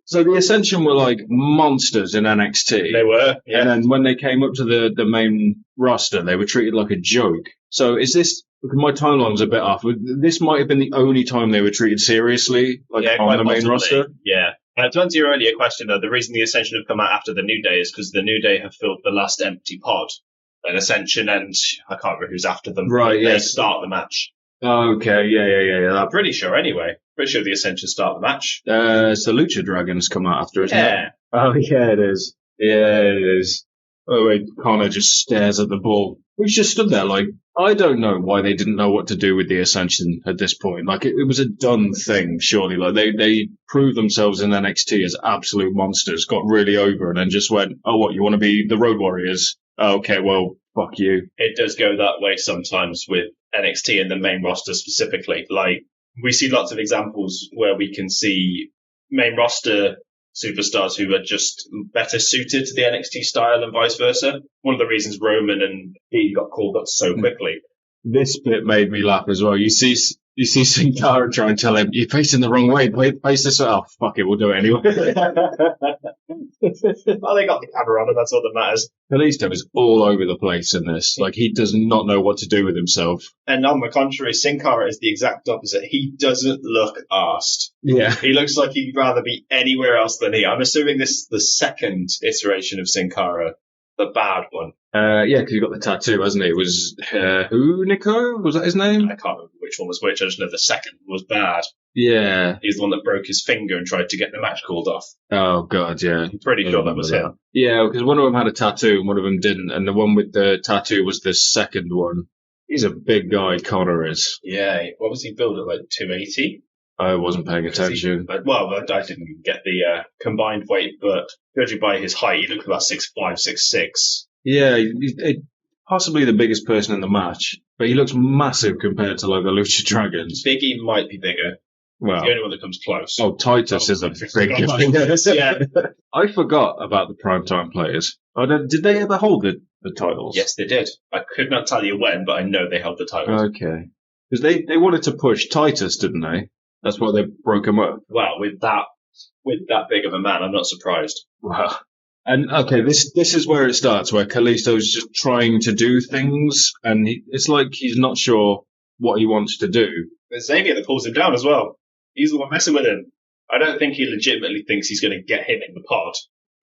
So the Ascension were monsters in NXT. They were, yeah. And then when they came up to the main roster, they were treated like a joke. So is this... My timeline's a bit off. This might have been the only time they were treated seriously, on the main roster. Yeah. To answer your earlier question, though, the reason the Ascension have come out after the New Day is because the New Day have filled the last empty pod. An Ascension and I can't remember who's after them. Right, They start the match. Okay, yeah. I'm pretty sure anyway. Pretty sure the Ascension start the match. It's the Lucha Dragons come out after, isn't it? Yeah. Oh, yeah, it is. Yeah, it is. Oh, wait, Connor just stares at the ball. We just stood there I don't know why they didn't know what to do with the Ascension at this point. It was a done thing, surely. They proved themselves in NXT as absolute monsters, got really over, and then just went, oh, what, you want to be the Road Warriors? Oh, okay, well, fuck you. It does go that way sometimes with NXT and the main roster specifically. We see lots of examples where we can see main roster superstars who are just better suited to the NXT style and vice versa. One of the reasons Roman and Dean got called up so quickly. This bit made me laugh as well. You see Sin Cara try and tell him, you're facing the wrong way, face this way. Oh, fuck it, we'll do it anyway. Well, they got the camera on and that's all that matters. Kalisto is all over the place in this. He does not know what to do with himself. And on the contrary, Sin Cara is the exact opposite. He doesn't look arsed. Yeah. He looks like he'd rather be anywhere else than here. I'm assuming this is the second iteration of Sin Cara, the bad one. Yeah, because he got the tattoo, hasn't he? It was, who, Nico? Was that his name? I can't remember which one was which. I just know the second was bad. Yeah. He's the one that broke his finger and tried to get the match called off. Oh, God, yeah. I'm pretty sure that was him. Yeah, because one of them had a tattoo and one of them didn't, and the one with the tattoo was the second one. He's a big guy, Connor is. Yeah, what was he billed at, 280? I wasn't paying attention. I didn't even get the combined weight, but judging by his height, he looked about 6'5", 6'6". Yeah, possibly the biggest person in the match, but he looks massive compared to the Lucha Dragons. Biggie might be bigger. Well, he's the only one that comes close. Oh, Titus is a big difference. Yeah. I forgot about the primetime players. Did they ever hold the titles? Yes, they did. I could not tell you when, but I know they held the titles. Okay. Because they wanted to push Titus, didn't they? That's why they broke him up. Well, with that big of a man, I'm not surprised. Wow. And okay, this is where it starts, where Kalisto's just trying to do things, and it's like he's not sure what he wants to do. There's Xavier that pulls him down as well. He's the one messing with him. I don't think he legitimately thinks he's going to get him in the pod.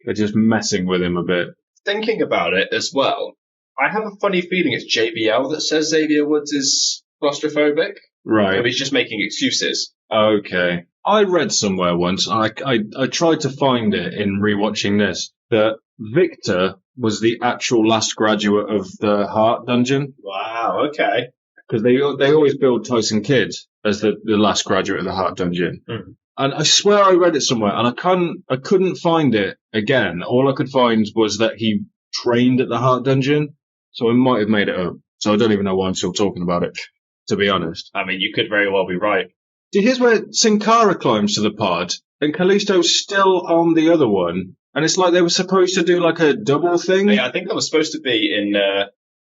They're just messing with him a bit. Thinking about it as well, I have a funny feeling it's JBL that says Xavier Woods is claustrophobic. Right. So he's just making excuses. Okay. I read somewhere once, and I tried to find it in rewatching this, that Victor was the actual last graduate of the Heart Dungeon. Wow, okay. Because they always build Tyson Kidd as the last graduate of the Heart Dungeon. Mm. And I swear I read it somewhere, and I couldn't find it again. All I could find was that he trained at the Heart Dungeon, so I might have made it up. So I don't even know why I'm still talking about it, to be honest. I mean, you could very well be right. See, here's where Sin Cara climbs to the pod, and Kalisto's still on the other one, and it's like they were supposed to do like a double thing. Yeah, I think that was supposed to be in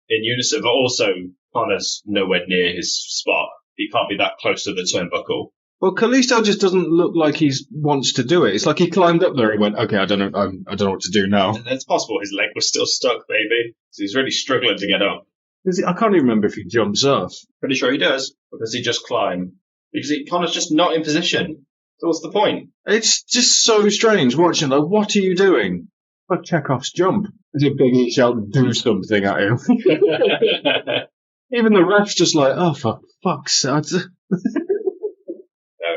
unison, but also Connor's nowhere near his spot. He can't be that close to the turnbuckle. Well, Kalisto just doesn't look like he wants to do it. It's like he climbed up there and went, okay, I don't know what to do now. It's possible his leg was still stuck, maybe. So he's really struggling to get up. I can't even remember if he jumps off. Pretty sure he does, because he just climbed. Because Connor's just not in position. So what's the point? It's just so strange watching, like, what are you doing? Like Chekhov's jump. As if Big E shall do something at him. Even the ref's just like, oh, for fuck's sake.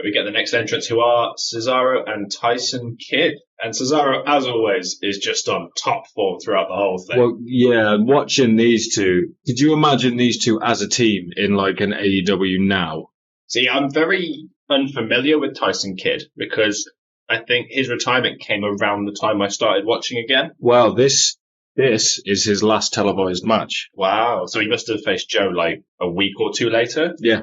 We get the next entrants, who are Cesaro and Tyson Kidd. And Cesaro, as always, is just on top form throughout the whole thing. Well, yeah, watching these two, could you imagine these two as a team in like an AEW now? See, I'm very unfamiliar with Tyson Kidd because I think his retirement came around the time I started watching again. Well, this is his last televised match. Wow. So he must have faced Joe like a week or two later? Yeah.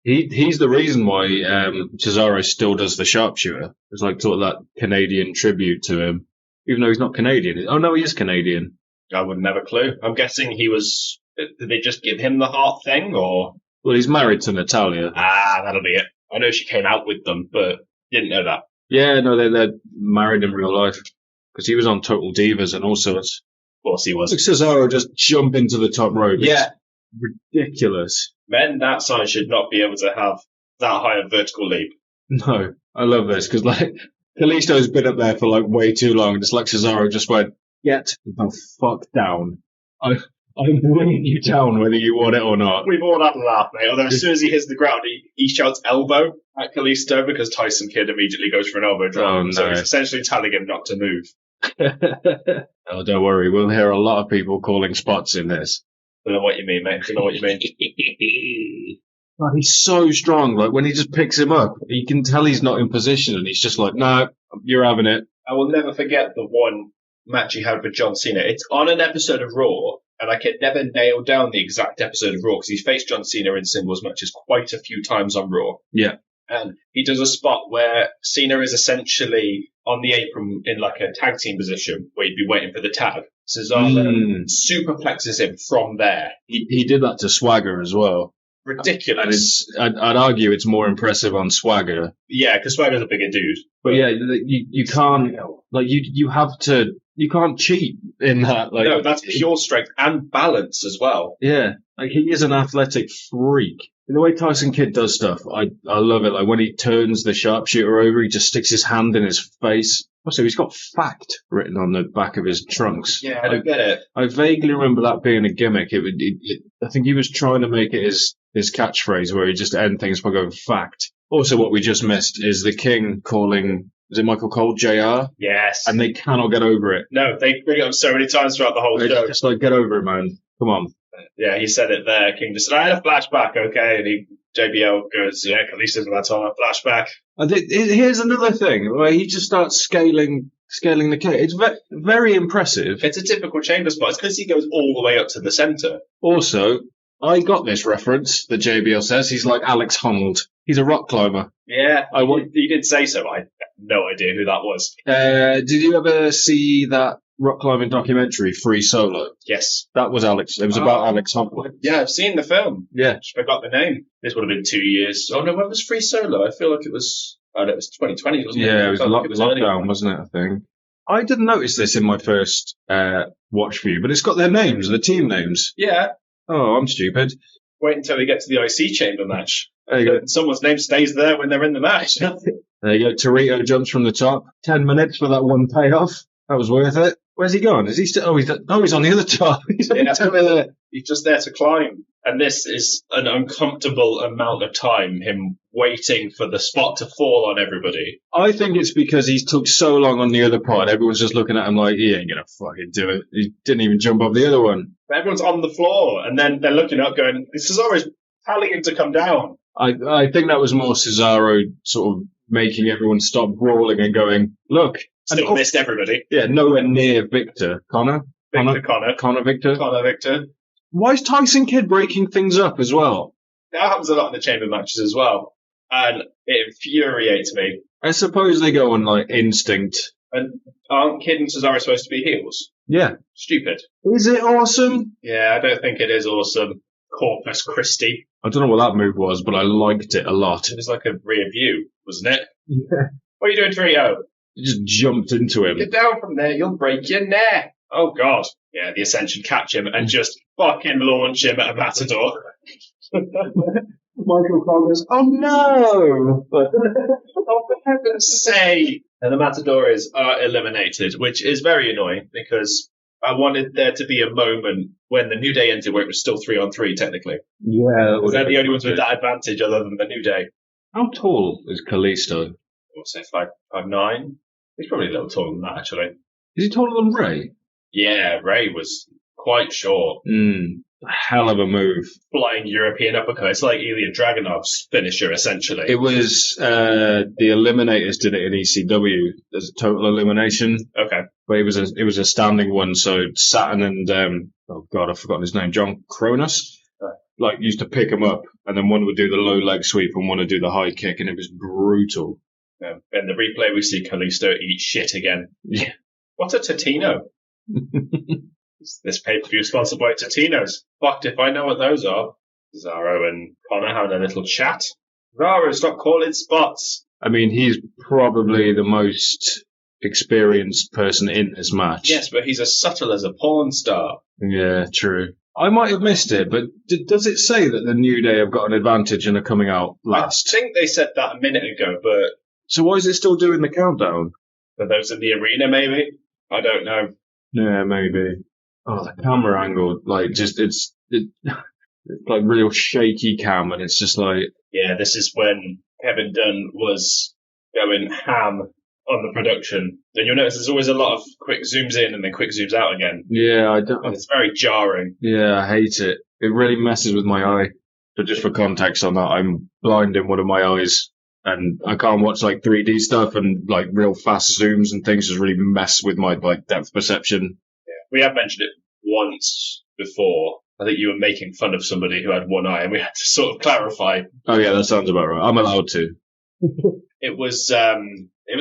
He's the reason why Cesaro still does the sharpshooter. It's like sort of that Canadian tribute to him, even though he's not Canadian. Oh no, he is Canadian. I wouldn't have a clue. I'm guessing he was. Did they just give him the heart thing, or? Well, he's married to Natalia. Ah, that'll be it. I know she came out with them, but didn't know that. Yeah, no, they're married in real life because he was on Total Divas and all sorts. Of course he was. Like Cesaro just jump into the top rope. Yeah. Ridiculous. Men that size should not be able to have that high a vertical leap. No, I love this because like Kalisto's been up there for like way too long, and it's like Cesaro just went, "Get the fuck down! I'm bringing you down whether you want it or not." We've all had a laugh, mate. Although as soon as he hits the ground, he shouts elbow at Kalisto because Tyson Kidd immediately goes for an elbow drop. Oh, no. So he's essentially telling him not to move. Oh, don't worry, we'll hear a lot of people calling spots in this. Don't know what you mean, mate. Don't know what you mean. God, he's so strong. Like when he just picks him up, you can tell he's not in position, and he's just like, "No, you're having it." I will never forget the one match he had with John Cena. It's on an episode of Raw, and I can never nail down the exact episode of Raw because he's faced John Cena in singles matches quite a few times on Raw. Yeah. And he does a spot where Cena is essentially on the apron in like a tag team position where he'd be waiting for the tag. Cesaro superplexes him from there. He did that to Swagger as well. Ridiculous. And I'd argue it's more impressive on Swagger. Yeah, because Swagger's a bigger dude. But yeah, you can't, like, you have to, you can't cheat in that. Like, no, that's pure strength and balance as well. Yeah, like he is an athletic freak. The way Tyson Kidd does stuff, I love it. Like when he turns the sharpshooter over, he just sticks his hand in his face. Also, he's got fact written on the back of his trunks. Yeah, I don't get it. I vaguely remember that being a gimmick. I think he was trying to make it his catchphrase where he just end things by going fact. Also, what we just missed is the King calling, is it Michael Cole, JR? Yes. And they cannot get over it. No, they bring it up so many times throughout the whole show. Just like, get over it, man. Come on. Yeah, he said it there. King just said, I had a flashback, okay? And JBL goes, yeah, at least that's on a flashback. Here's another thing where he just starts scaling the cake. It's very impressive. It's a typical chamber spot. It's because he goes all the way up to the center. Also, I got this reference that JBL says. He's like Alex Honnold. He's a rock climber. Yeah, he did say so. I have no idea who that was. Did you ever see that rock climbing documentary, Free Solo? Yes. That was Alex. It was about Alex Honnold. Yeah, I've seen the film. Yeah. Just forgot the name. This would have been 2 years. Oh, no, when was Free Solo? I feel like it was... Oh, no, it was 2020, wasn't it? Yeah, it was lockdown, early. wasn't it, I think? I didn't notice this in my first watch view, but it's got their names, the team names. Yeah. Oh, I'm stupid. Wait until we get to the IC Chamber match. There you go. Someone's name stays there when they're in the match. There you go. Torito jumps from the top. 10 minutes for that one payoff. That was worth it. Where's he gone? Is he still? Oh, he's on the other top. He's He's just there to climb. And this is an uncomfortable amount of time, him waiting for the spot to fall on everybody. I think it's because he's took so long on the other part. Everyone's just looking at him like, he ain't going to fucking do it. He didn't even jump off the other one. But everyone's on the floor, and then they're looking up going, Cesaro's telling him to come down. I think that was more Cesaro sort of making everyone stop brawling and going, look. Still missed everybody. Yeah, nowhere near Victor. Connor. Victor. Why is Tyson Kidd breaking things up as well? That happens a lot in the chamber matches as well. And it infuriates me. I suppose they go on like instinct. And aren't Kidd and Cesaro supposed to be heels? Yeah. Stupid. Is it awesome? Yeah, I don't think it is awesome. Corpus Christi. I don't know what that move was, but I liked it a lot. It was like a rear view, wasn't it? Yeah. What are you doing, Torito? You just jumped into him. Get down from there, you'll break your neck. Oh, God. Yeah, the Ascension catch him and just fucking launch him at a matador. Michael Cole goes, oh no! Oh, for heaven's sake! And the matadors are eliminated, which is very annoying because I wanted there to be a moment when the New Day entered where it was still 3-on-3, technically. Yeah. They're the only ones with that advantage other than the New Day. How tall is Kalisto? What's it, 5'9"? He's probably a little taller than that, actually. Is he taller than Ray? Yeah, Ray was quite short. Hell of a move. Flying European uppercut. It's like Ilya Dragunov's finisher, essentially. It was, the Eliminators did it in ECW as a total elimination. Okay. But it was a standing one, so Saturn and, oh god, I've forgotten his name, John Cronus, like, used to pick him up, and then one would do the low leg sweep and one would do the high kick, and it was brutal. Yeah. In the replay, we see Kalisto eat shit again. Yeah. What a Totino. This pay-per-view is sponsored by Totino's. Fucked if I know what those are. Cesaro and Connor having a little chat. Cesaro, stop calling spots. I mean, he's probably the most experienced person in this match. Yes, but he's as subtle as a porn star. Yeah, true. I might have missed it, but does it say that the New Day have got an advantage and are coming out last? I think they said that a minute ago, but... So why is it still doing the countdown? For those in the arena, maybe? I don't know. Yeah, maybe. Oh, the camera angle, like, just, it's like real shaky cam, and it's just like... Yeah, this is when Kevin Dunn was going ham on the production. And you'll notice there's always a lot of quick zooms in and then quick zooms out again. Yeah, I don't... And it's very jarring. Yeah, I hate it. It really messes with my eye. But just for context on that, I'm blind in one of my eyes, and I can't watch, like, 3D stuff, and, like, real fast zooms and things just really mess with my, like, depth perception. We have mentioned it once before. I think you were making fun of somebody who had one eye, and we had to sort of clarify. Oh yeah, that sounds about right. I'm allowed to. It was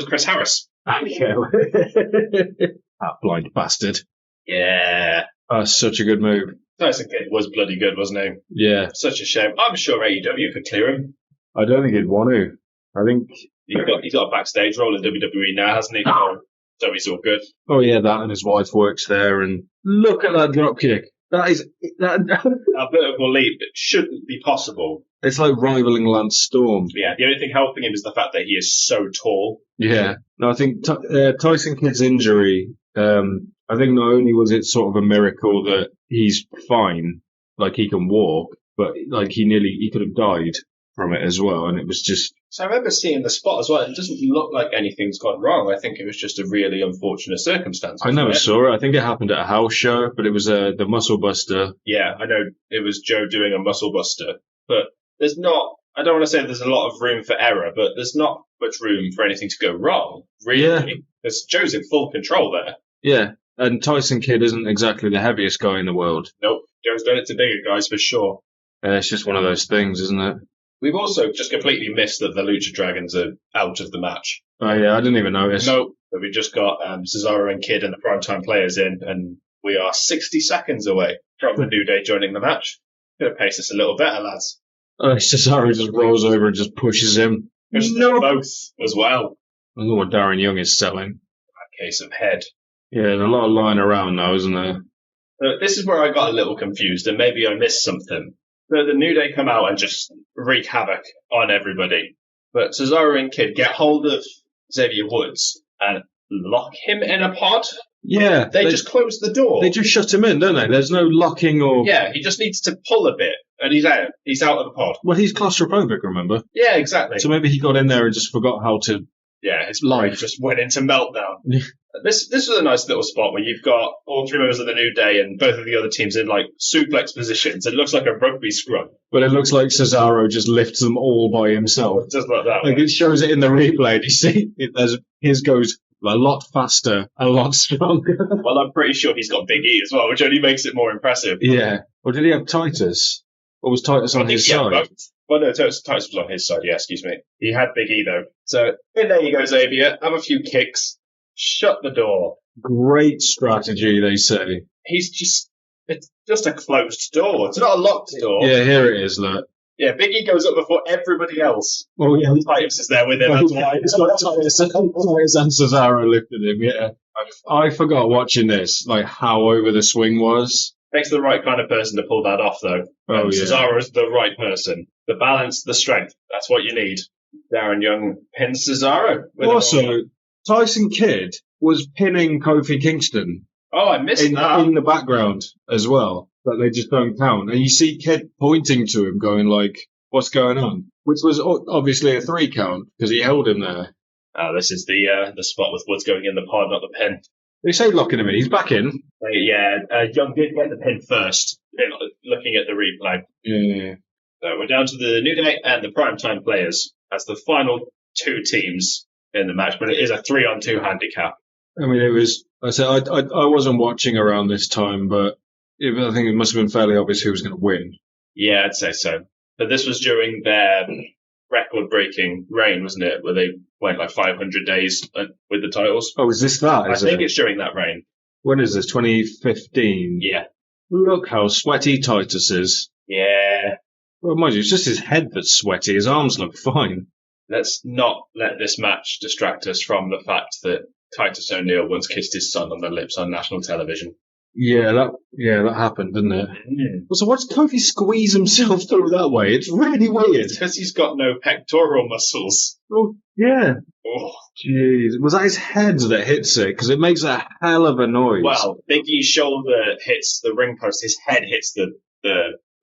Chris Harris. Yeah. That blind bastard. Yeah. That's such a good move. Tyson Kidd was bloody good, wasn't he? Yeah. Such a shame. I'm sure AEW could clear him. I don't think he'd want to. I think he's got a backstage role in WWE now, hasn't he? So he's all good. Oh yeah, that and his wife works there, and look at that dropkick. That is that a vertical leap. It shouldn't be possible. It's like rivaling Lance Storm. Yeah, the only thing helping him is the fact that he is so tall. Yeah. No, I think Tyson Kidd's injury, I think not only was it sort of a miracle that he's fine, like he can walk, but like he could have died from it as well, and it was just... So I remember seeing the spot as well. It doesn't look like anything's gone wrong. I think it was just a really unfortunate circumstance. I never saw it. I think it happened at a house show, but it was the Muscle Buster. Yeah, I know it was Joe doing a Muscle Buster, but there's not... I don't want to say there's a lot of room for error, but there's not much room for anything to go wrong, really. Yeah. Because Joe's in full control there. Yeah, and Tyson Kidd isn't exactly the heaviest guy in the world. Nope, Joe's done it to bigger guys for sure. It's just one of those things, isn't it? We've also just completely missed that the Lucha Dragons are out of the match. Oh, yeah, I didn't even notice. No, but we just got Cesaro and Kidd and the primetime players in, and we are 60 seconds away from the New Day joining the match. Gonna pace us a little better, lads. Cesaro just rolls over and just pushes him. Pushes them both as well. I don't know what Darren Young is selling. That case of head. Yeah, there's a lot of lying around now, isn't there? This is where I got a little confused, and maybe I missed something. The New Day come out and just wreak havoc on everybody. But Cesaro and Kidd get hold of Xavier Woods and lock him in a pod. Yeah. They just close the door. They just shut him in, don't they? There's no locking or... Yeah, he just needs to pull a bit, and he's out. He's out of the pod. Well, he's claustrophobic, remember? Yeah, exactly. So maybe he got in there and just forgot how to... Yeah, his life just went into meltdown. This was a nice little spot where you've got all three members of the New Day and both of the other teams in like suplex positions. It looks like a rugby scrum. But it looks like Cesaro just lifts them all by himself. Just like that. Like it shows it in the replay. And you see, his goes a lot faster, a lot stronger. Well, I'm pretty sure he's got Big E as well, which only makes it more impressive. Yeah. Or did he have Titus? Or was Titus on his side? Both. Well, no, Titus was on his side, yeah, excuse me. He had Big E, though. So, in there you go, Xavier. Have a few kicks. Shut the door. Great strategy, they say. It's just a closed door. It's not a locked door. Yeah, here it is, look. Yeah, Big E goes up before everybody else. Oh, yeah. Titus is there with him. That's why. It's got Titus and Cesaro lifted him, yeah. I forgot watching this, like how over the swing was. Takes the right kind of person to pull that off, though. Oh, yeah. Cesaro is the right person. The balance, the strength. That's what you need. Darren Young pins Cesaro. Also, Tyson Kidd was pinning Kofi Kingston. Oh, I missed that. In the background as well. But they just don't count. And you see Kidd pointing to him going like, what's going on? Which was obviously a 3 count because he held him there. This is the spot with Woods going in the pod, not the pin. They say locking him in. He's back in. Young did get the pin first, looking at the replay. Yeah. So we're down to the New Day and the Primetime Players as the final 2 teams in the match, but it is a 3-on-2 handicap. I mean, it was. I wasn't watching around this time, but I think it must have been fairly obvious who was going to win. Yeah, I'd say so. But this was during their record-breaking reign, wasn't it? Where they went like 500 days with the titles. Oh, is this that? I think it's during that reign. When is this? 2015? Yeah. Look how sweaty Titus is. Yeah. Well, mind you, it's just his head that's sweaty. His arms look fine. Let's not let this match distract us from the fact that Titus O'Neil once kissed his son on the lips on national television. Yeah, that happened, didn't it? Mm. So why does Kofi squeeze himself through that way? It's really weird. Because he's got no pectoral muscles. Oh, yeah. Oh. Jeez. Was that his head that hits it? Because it makes a hell of a noise. Well, Big E's shoulder hits the ring post. His head hits the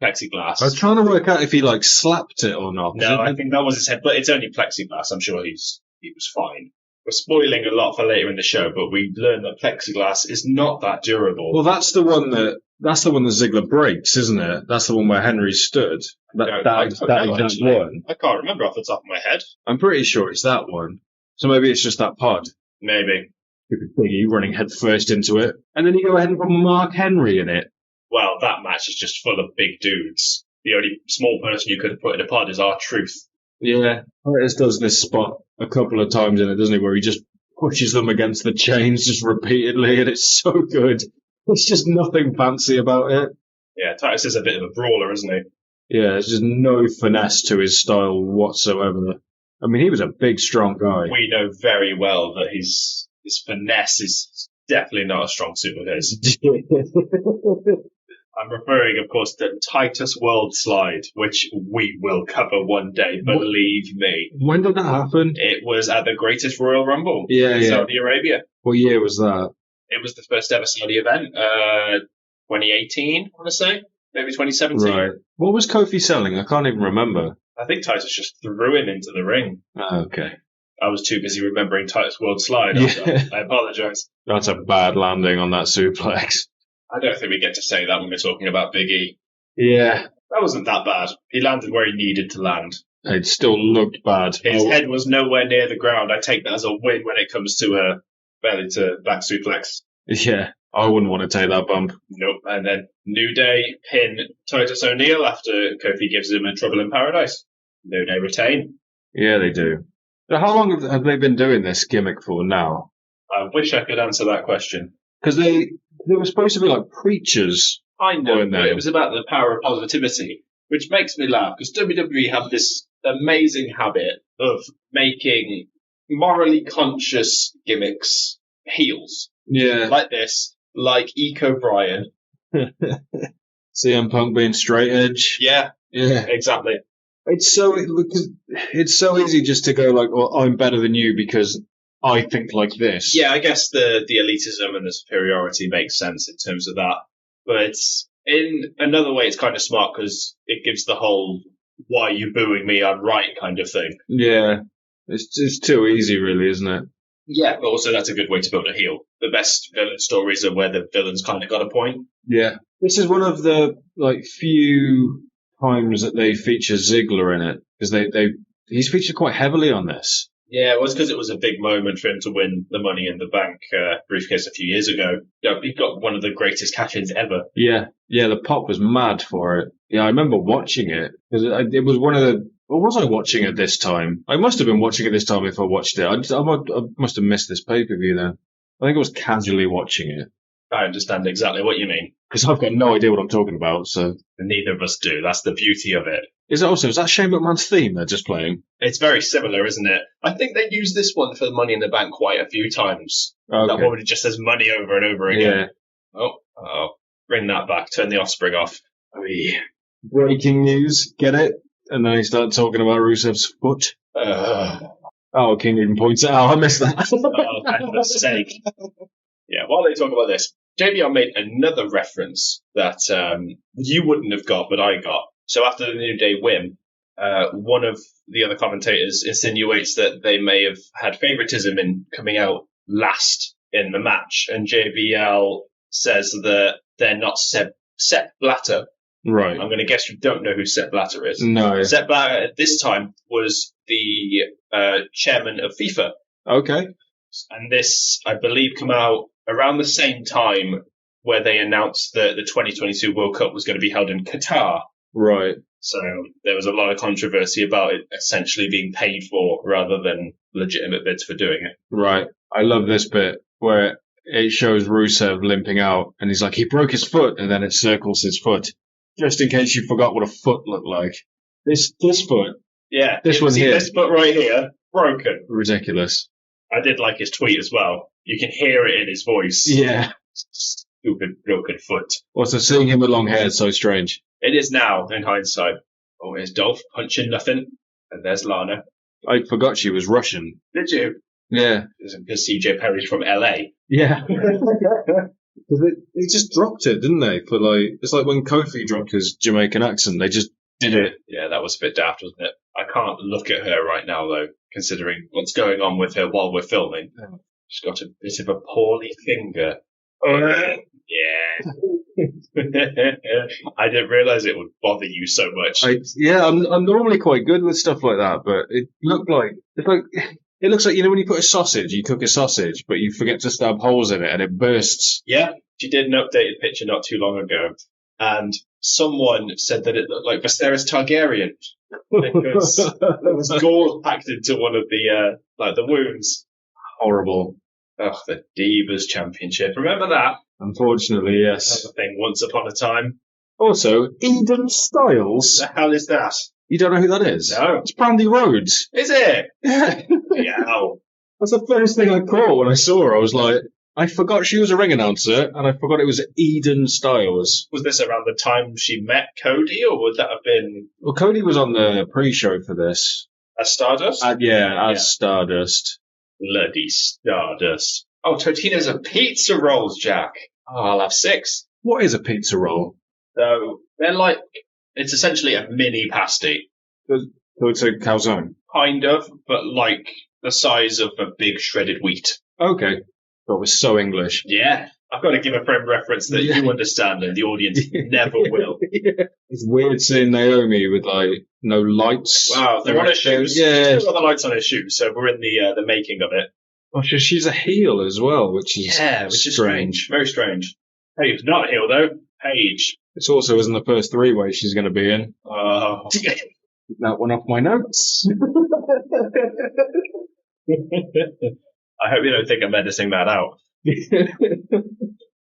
plexiglass. I was trying to work out if he, slapped it or not. No, I think that was his head. But it's only plexiglass. I'm sure he was fine. We're spoiling a lot for later in the show, but we learned that plexiglass is not that durable. Well, that's the one that Ziggler breaks, isn't it? That's the one where Henry stood. That exact one. I can't remember off the top of my head. I'm pretty sure it's that one. So maybe it's just that pod. Maybe. Stupid Biggie running head first into it. And then you go ahead and put Mark Henry in it. Well, that match is just full of big dudes. The only small person you could have put in a pod is R-Truth. Yeah, Titus does this spot a couple of times in it, doesn't he, where he just pushes them against the chains just repeatedly, and it's so good. There's just nothing fancy about it. Yeah, Titus is a bit of a brawler, isn't he? Yeah, there's just no finesse to his style whatsoever. I mean, he was a big, strong guy. We know very well that his finesse is definitely not a strong suit of his. I'm referring, of course, to Titus World Slide, which we will cover one day, believe me. When did that happen? It was at the Greatest Royal Rumble in Saudi Arabia. What year was that? It was the first ever Saudi event, 2018, I want to say. Maybe 2017. Right. What was Kofi selling? I can't even remember. I think Titus just threw him into the ring. Oh, okay. I was too busy remembering Titus World Slide. Yeah. I apologise. That's a bad landing on that suplex. I don't think we get to say that when we're talking about Big E. Yeah. That wasn't that bad. He landed where he needed to land. It still looked bad. His head was nowhere near the ground. I take that as a win when it comes to a belly to back suplex. Yeah. I wouldn't want to take that bump. Nope. And then New Day pin Titus O'Neil after Kofi gives him a Trouble in Paradise. New Day retain. Yeah, they do. How long have they been doing this gimmick for now? I wish I could answer that question. Because they were supposed to be like preachers. I know, but it was about the power of positivity, which makes me laugh, because WWE have this amazing habit of making morally conscious gimmicks heels. Yeah. Like this, like Eco Bryan. CM Punk being straight edge. Yeah, Yeah. exactly. It's so easy just to go like, well, I'm better than you because I think like this. Yeah, I guess the elitism and the superiority makes sense in terms of that. But in another way, it's kind of smart because it gives the whole "why are you booing me? I'm right" kind of thing. Yeah, it's too easy, really, isn't it? Yeah, but also that's a good way to build a heel. The best villain stories are where the villain's kind of got a point. Yeah, this is one of the few times that they feature Ziggler in it because he's featured quite heavily on this. Yeah, it was because it was a big moment for him to win the Money in the Bank briefcase a few years ago. Yeah, he got one of the greatest cash-ins ever. Yeah, the pop was mad for it. Yeah, I remember watching it because it was one of the. Or was I watching it this time? I must have been watching it this time if I watched it. I must have missed this pay-per-view then. I think I was casually watching it. I understand exactly what you mean. Because I've got no idea what I'm talking about, so. Neither of us do. That's the beauty of it. Is that Shane McMahon's theme they're just playing? It's very similar, isn't it? I think they used this one for Money in the Bank quite a few times. Okay. That one just says money over and over again. Yeah. Oh, bring that back. Turn the offspring off. Oh, yeah. Breaking news, get it? And then he started talking about Rusev's foot. King even points it out. I missed that. Oh, for heaven's sake. Yeah, while they talk about this, JBL made another reference that you wouldn't have got, but I got. So after the New Day win, one of the other commentators insinuates that they may have had favoritism in coming out last in the match, and JBL says that they're not Sepp Blatter. Right. I'm going to guess you don't know who Sepp Blatter is. No. Sepp Blatter at this time was the chairman of FIFA. Okay. And this, I believe, came out around the same time where they announced that the 2022 World Cup was going to be held in Qatar. Right. So there was a lot of controversy about it essentially being paid for rather than legitimate bids for doing it. Right. I love this bit where it shows Rusev limping out and he's like, he broke his foot, and then it circles his foot. Just in case you forgot what a foot looked like. This foot. Yeah. This one here. This foot right here, broken. Ridiculous. I did like his tweet as well. You can hear it in his voice. Yeah. Stupid broken foot. Also, seeing him with long hair is so strange. It is now, in hindsight. Oh, here's Dolph punching nothing. And there's Lana. I forgot she was Russian. Did you? Yeah. Because CJ Perry's from LA. Yeah. Because they just dropped it, didn't they? It's like when Kofi dropped his Jamaican accent. They just did it. Yeah, that was a bit daft, wasn't it? I can't look at her right now, though, considering what's going on with her while we're filming. She's got a bit of a poorly finger. Yeah. I didn't realise it would bother you so much. I'm normally quite good with stuff like that, but it looks like when you put a sausage, you cook a sausage, but you forget to stab holes in it and it bursts. Yeah, she did an updated picture not too long ago, and someone said that it looked like Viserys Targaryen because there was gore packed into one of the wounds. Horrible. Oh, the Divas Championship. Remember that? Unfortunately, yes. That thing once upon a time. Also, Eden Styles. What the hell is that? You don't know who that is? No. It's Brandy Rhodes. Is it? Yeah. Yeah. That's the first thing I caught when I saw her. I was like, I forgot she was a ring announcer, and I forgot it was Eden Styles. Was this around the time she met Cody, or would that have been... Well, Cody was on the pre-show for this. As Stardust? Stardust. Bloody Stardust. Oh, Totino's a pizza rolls, Jack. Oh, I'll have 6. What is a pizza roll? So, they're like... It's essentially a mini pasty. So it's a calzone? Kind of, but like the size of a big shredded wheat. Okay. That was so English. Yeah. I've got to give a frame reference that you understand and the audience never will. Yeah. It's weird seeing Naomi with no lights. Wow, they're on her shoes. Yeah. She's got the lights on her shoes, so we're in the making of it. Oh, she's a heel as well, which is strange. Very strange. Paige, not a heel though. Paige. This also isn't the first 3-way she's going to be in. Oh. Keep that one off my notes. I hope you don't think I'm editing that out.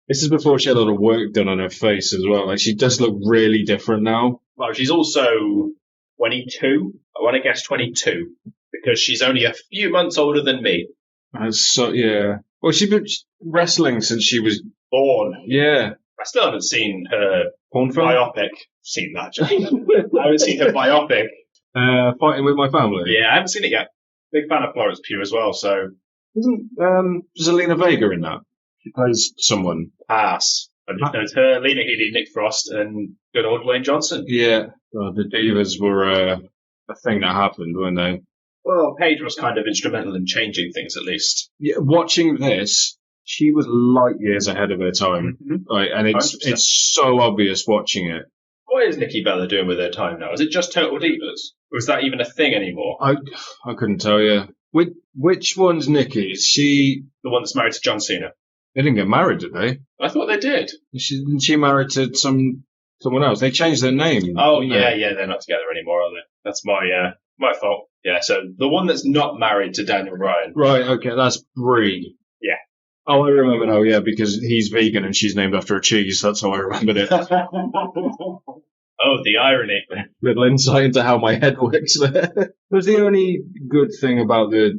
This is before she had a lot of work done on her face as well. Like, she does look really different now. Well, she's also 22. I want to guess 22 because she's only a few months older than me. Yeah. Well, she's been wrestling since she was born. Yeah. I still haven't seen her porn film? Biopic. Seen that, Jack. I haven't seen her biopic. Fighting with my family. Yeah, I haven't seen it yet. Big fan of Florence Pugh as well, so... Isn't Zelina Vega in that? She plays someone. Pass. I just know it's her, Lena Headey, Nick Frost, and good old Dwayne Johnson. Yeah. The Divas were a thing that happened, weren't they? Well, Paige was kind of instrumental in changing things, at least. Yeah, watching this, she was light years ahead of her time. Mm-hmm. Right, and it's so obvious watching it. What is Nikki Bella doing with her time now? Is it just Total Divas? Or is that even a thing anymore? I couldn't tell you. Which one's Nikki? Is she... The one that's married to John Cena. They didn't get married, did they? I thought they did. She married to someone else. They changed their name. Oh, yeah, they're not together anymore, are they? That's my fault. Yeah, so the one that's not married to Daniel Bryan. Right, okay, that's Brie. Yeah. Oh, I remember now, yeah, because he's vegan and she's named after a cheese. That's how I remembered it. Oh, the irony. Little insight into how my head works there. But the only good thing about the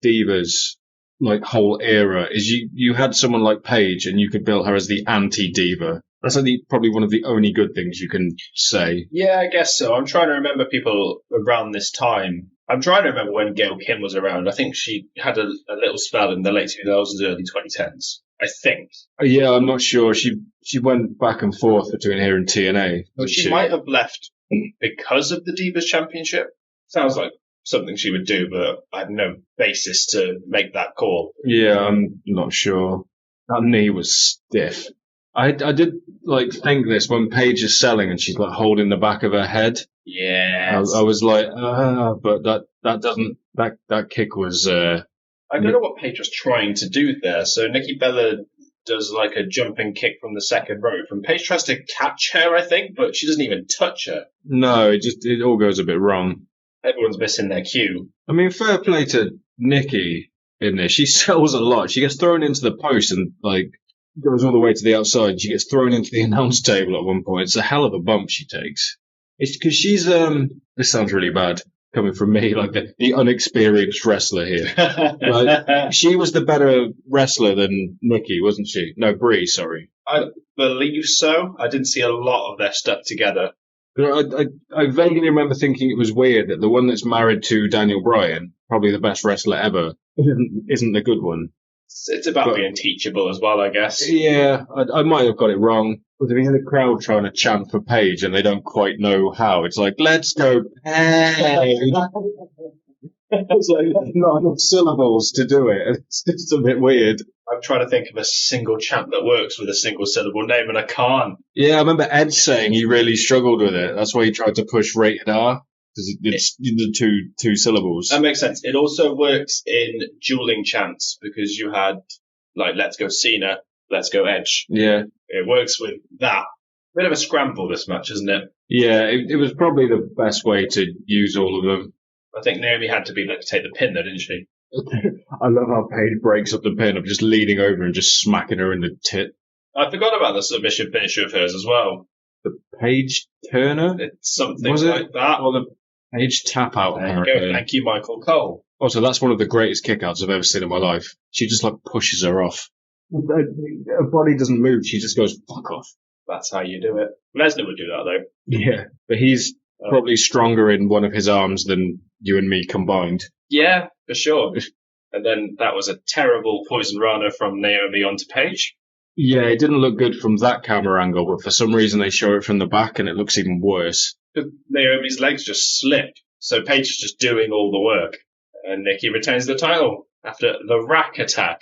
Divas, like, whole era is you had someone like Paige and you could bill her as the anti-diva. That's probably one of the only good things you can say. Yeah, I guess so. I'm trying to remember people around this time. I'm trying to remember when Gail Kim was around. I think she had a little spell in the late 2000s, early 2010s. I think. Yeah, I'm not sure. She went back and forth between here and TNA. But she might have left because of the Divas Championship. Sounds like something she would do, but I have no basis to make that call. Yeah, I'm not sure. That knee was stiff. I did think this when Paige is selling and she's holding the back of her head. Yeah. I was like, but that kick was. I don't know what Paige was trying to do there. So Nikki Bella does a jumping kick from the second rope. And Paige tries to catch her, I think, but she doesn't even touch her. No, it all goes a bit wrong. Everyone's missing their cue. I mean, fair play to Nikki in this. She sells a lot. She gets thrown into the post and goes all the way to the outside. She gets thrown into the announce table at one point. It's a hell of a bump she takes. It's because she's this sounds really bad coming from me, the unexperienced wrestler here. She was the better wrestler than Nikki, wasn't she? No, Brie, sorry. I believe so. I didn't see a lot of their stuff together. I vaguely remember thinking it was weird that the one that's married to Daniel Bryan, probably the best wrestler ever, isn't the good one. It's about being teachable as well, I guess. Yeah, I might have got it wrong. But if you hear the crowd trying to chant for Paige and they don't quite know how, it's like, let's go Paige. It's not enough syllables to do it. It's just a bit weird. I'm trying to think of a single chant that works with a single syllable name, and I can't. Yeah, I remember Ed saying he really struggled with it. That's why he tried to push rated R. Because it's the two syllables. That makes sense. It also works in dueling chants because you had, let's go Cena, let's go Edge. Yeah. It works with that. Bit of a scramble, this match, isn't it? Yeah, it was probably the best way to use all of them. I think Naomi had to be to take the pin, though, didn't she? I love how Paige breaks up the pin of just leaning over and just smacking her in the tit. I forgot about the submission finisher of hers as well. The Paige Turner? It's something like that. Or the Paige tap out. There you go. Thank you, Michael Cole. Also, that's one of the greatest kickouts I've ever seen in my life. She just pushes her off. Her body doesn't move. She just goes, fuck off. That's how you do it. Lesnar would do that, though. Yeah, but he's probably stronger in one of his arms than you and me combined. Yeah, for sure. And then that was a terrible poison rana from Naomi onto Paige. Yeah, it didn't look good from that camera angle, but for some reason they show it from the back and it looks even worse. Naomi's legs just slipped, so Paige is just doing all the work. And Nikki retains the title after the Rack Attack.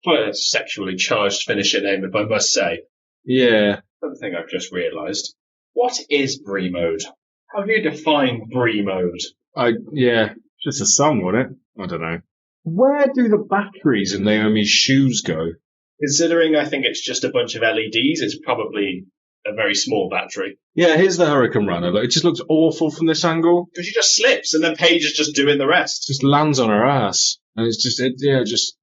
Quite a sexually charged finisher name, if I must say. Yeah. Another thing I've just realised. What is Brie mode? How do you define Brie mode? Yeah, just a song, wasn't it? I don't know. Where do the batteries in Naomi's shoes go? Considering I think it's just a bunch of LEDs, it's probably a very small battery. Yeah, here's the Hurricane Runner. It just looks awful from this angle. Because she just slips, and then Paige is just doing the rest. Just lands on her ass. And it's just.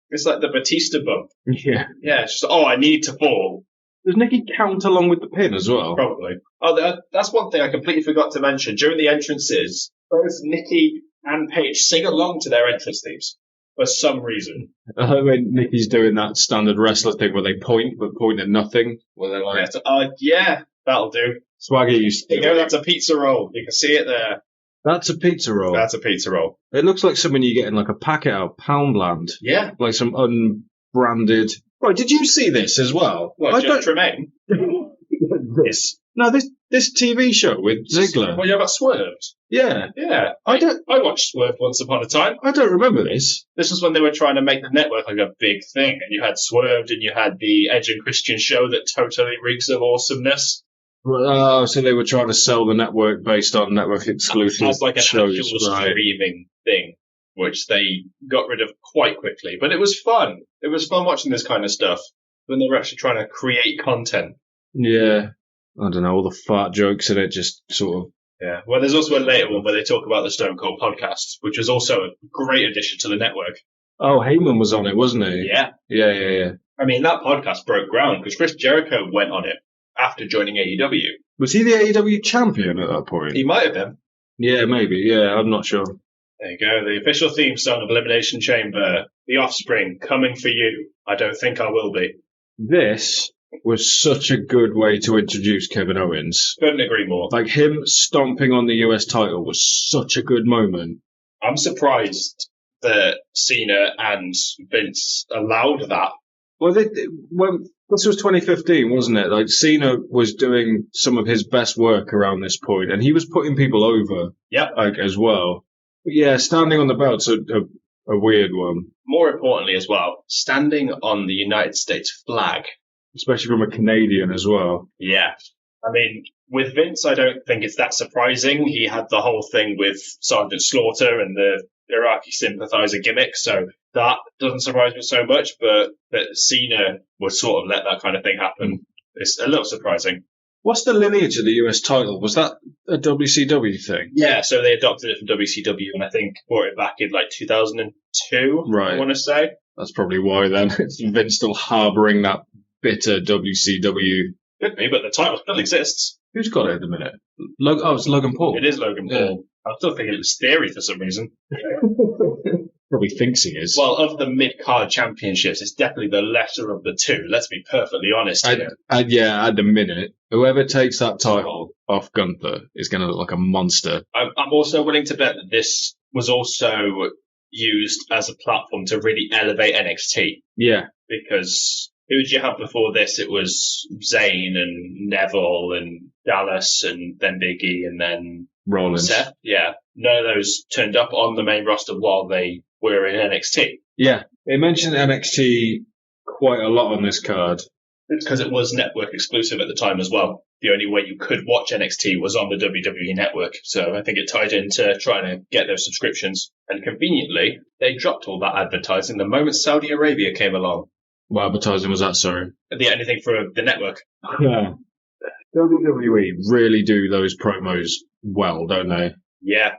It's like the Batista bump. Yeah. Yeah, it's just, I need to fall. Does Nikki count along with the pin as well? Probably. Oh, that's one thing I completely forgot to mention. During the entrances, both Nikki and Paige sing along to their entrance themes. For some reason. I mean, Nikki's doing that standard wrestler thing where they point, but point at nothing. Where they're like, yeah, that'll do. Swagger used to. There you go, that's a pizza roll. You can see it there. That's a pizza roll. That's a pizza roll. It looks like something you get in like a packet out, Poundland. Yeah. Like some unbranded. Right, did you see this as well? What, Judge Tremaine? This. No, this TV show with Ziggler. Well, yeah, about Swerved. Yeah. Yeah. I watched Swerved once upon a time. I don't remember this. This was when they were trying to make the network like a big thing, and you had Swerved and you had the Edge and Christian show that totally reeks of awesomeness. Oh, so they were trying to sell the network based on network exclusive as like an shows, actual right? streaming thing, which they got rid of quite quickly. But it was fun. It was fun watching this kind of stuff when they were actually trying to create content. Yeah. I don't know, all the fart jokes in it just sort of... Yeah. Well, there's also a later one where they talk about the Stone Cold podcast, which was also a great addition to the network. Oh, Heyman was on it, wasn't he? Yeah. Yeah. I mean, that podcast broke ground because Chris Jericho went on it after joining AEW. Was he the AEW champion at that point? He might have been. Yeah, maybe. Yeah, I'm not sure. There you go. The official theme song of Elimination Chamber. The Offspring, coming for you. I don't think I will be. This was such a good way to introduce Kevin Owens. Couldn't agree more. Like, him stomping on the US title was such a good moment. I'm surprised that Cena and Vince allowed that. Well, this was 2015, wasn't it? Like, Cena was doing some of his best work around this point, and he was putting people over. Yep. Like, as well. But yeah, standing on the belt's a weird one. More importantly as well, standing on the United States flag. Especially from a Canadian as well. Yeah. I mean, with Vince, I don't think it's that surprising. He had the whole thing with Sergeant Slaughter and the Iraqi sympathizer gimmick, so that doesn't surprise me so much, but that Cena would sort of let that kind of thing happen. It's a little surprising. What's the lineage of the US title? Was that a WCW thing? Yeah, so they adopted it from WCW and I think brought it back in like 2002, right. I want to say. That's probably why then. Vince still harbouring that bitter WCW. Could be, but the title still exists. Who's got it at the minute? It's Logan Paul. It is Logan Paul. I still think it was Theory for some reason. Probably thinks he is. Well, of the mid-card championships, it's definitely the lesser of the two. Let's be perfectly honest here. Yeah, at the minute, whoever takes that title off Gunther is going to look like a monster. I'm also willing to bet that this was also used as a platform to really elevate NXT. Yeah. Because who did you have before this? It was Zayn and Neville and Dallas and then Big E and then Rollins. Seth. Yeah. None of those turned up on the main roster while they were in NXT. Yeah. They mentioned NXT quite a lot on this card. It's because it was network exclusive at the time as well. The only way you could watch NXT was on the WWE network. So I think it tied into trying to get those subscriptions. And conveniently, they dropped all that advertising the moment Saudi Arabia came along. What advertising was that, sorry? Anything for the network. Yeah. WWE really do those promos well, don't they? Yeah.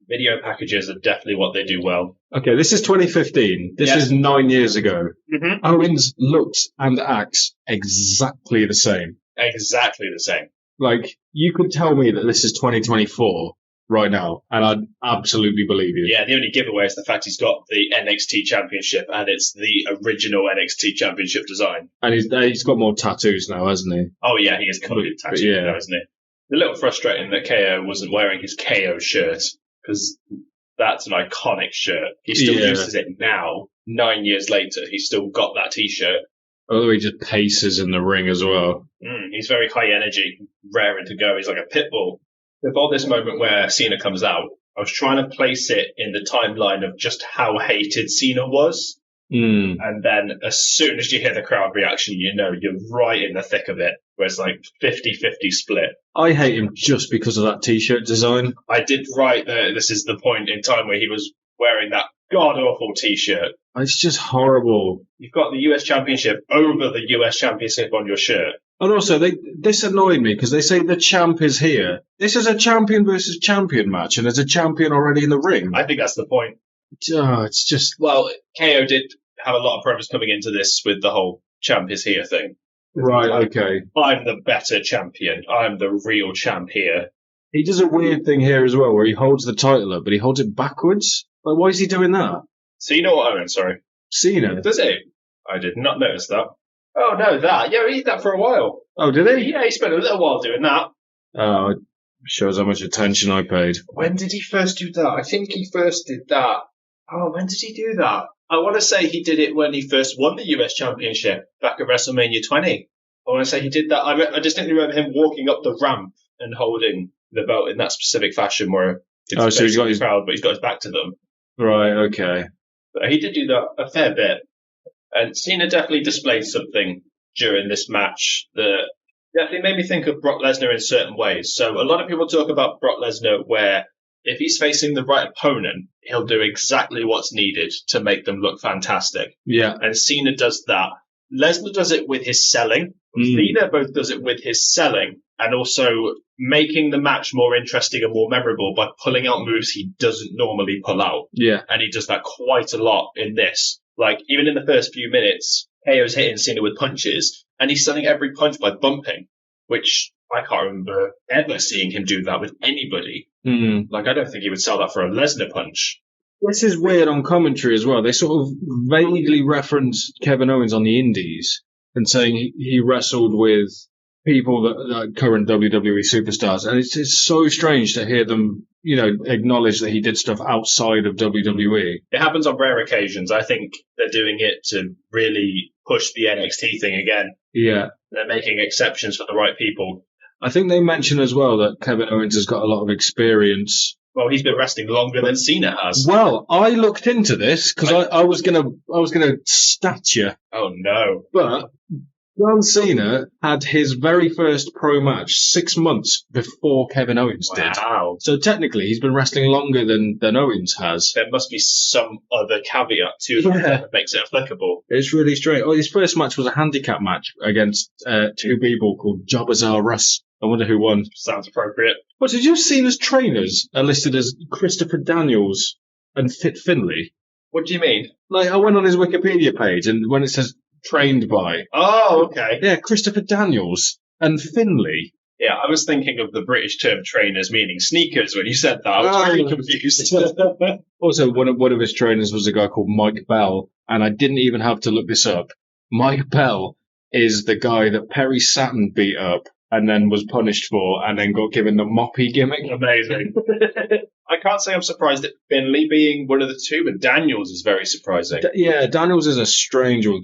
Video packages are definitely what they do well. Okay, this is 2015. This is 9 years ago. Mm-hmm. Owens looks and acts exactly the same. Exactly the same. Like, you could tell me that this is 2024 right now, and I'd absolutely believe you. Yeah, the only giveaway is the fact he's got the NXT Championship, and it's the original NXT Championship design. And he's got more tattoos now, hasn't he? Oh, yeah, he is covered in tattoos now, isn't he? A little frustrating that KO wasn't wearing his KO shirt, because that's an iconic shirt. He still uses it now, 9 years later. He's still got that T-shirt. Although he just paces in the ring as well. He's very high energy, raring to go. He's like a pit bull. Before this moment where Cena comes out, I was trying to place it in the timeline of just how hated Cena was. And then as soon as you hear the crowd reaction, you know you're right in the thick of it, where it's like 50-50 split. I hate him just because of that T-shirt design. I did write that this is the point in time where he was wearing that god-awful T-shirt. It's just horrible. You've got the US Championship over the US Championship on your shirt. And also, this annoyed me because they say the champ is here. This is a champion versus champion match, and there's a champion already in the ring. I think that's the point. It's just... Well, KO did have a lot of problems coming into this with the whole champ is here thing. Right, okay. I'm the better champion. I'm the real champ here. He does a weird thing here as well, where he holds the title up, but he holds it backwards. Like, why is he doing that? Cena or Owens, sorry? Cena. Does he? I did not notice that. Oh, no, that. Yeah, he did that for a while. Oh, did he? Yeah, he spent a little while doing that. Oh, Shows how much attention I paid. When did he first do that? I think he first did that. Oh, when did he do that? I want to say he did it when he first won the US Championship back at WrestleMania 20. I want to say he did that. I distinctly remember him walking up the ramp and holding the belt in that specific fashion where it's so he's got his crowd, but he's got his back to them. Right, okay. But he did do that a fair bit. And Cena definitely displayed something during this match that definitely made me think of Brock Lesnar in certain ways. So a lot of people talk about Brock Lesnar where if he's facing the right opponent, he'll do exactly what's needed to make them look fantastic. Yeah. And Cena does that. Lesnar does it with his selling. Cena both does it with his selling and also making the match more interesting and more memorable by pulling out moves he doesn't normally pull out. Yeah. And he does that quite a lot in this. Like, even in the first few minutes, KO's hitting Cena with punches, and he's selling every punch by bumping, which I can't remember ever seeing him do that with anybody. Like, I don't think he would sell that for a Lesnar punch. This is weird on commentary as well. They sort of vaguely reference Kevin Owens on the Indies and saying he wrestled with people that current WWE superstars. And it's so strange to hear them, acknowledge that he did stuff outside of WWE. It happens on rare occasions. I think they're doing it to really push the NXT thing again. Yeah. They're making exceptions for the right people. I think they mention as well that Kevin Owens has got a lot of experience. Well, he's been wrestling longer than Cena has. Well, I looked into this because I was gonna stat you. Oh no! But John Cena had his very first pro match 6 months before Kevin Owens did. Wow! So technically, he's been wrestling longer than Owens has. There must be some other caveat to that makes it applicable. It's really strange. Oh, his first match was a handicap match against two people called Jobbers R Us. I wonder who won. Sounds appropriate. What, did you see as trainers are listed as Christopher Daniels and Fit Finlay? What do you mean? Like, I went on his Wikipedia page, and when it says trained by... Oh, okay. Yeah, Christopher Daniels and Finlay. Yeah, I was thinking of the British term trainers meaning sneakers when you said that. I was very confused. Also, one of his trainers was a guy called Mike Bell, and I didn't even have to look this up. Mike Bell is the guy that Perry Saturn beat up and then was punished for, and then got given the moppy gimmick. Amazing. I can't say I'm surprised at Finlay being one of the two, but Daniels is very surprising. Yeah, Daniels is a strange one.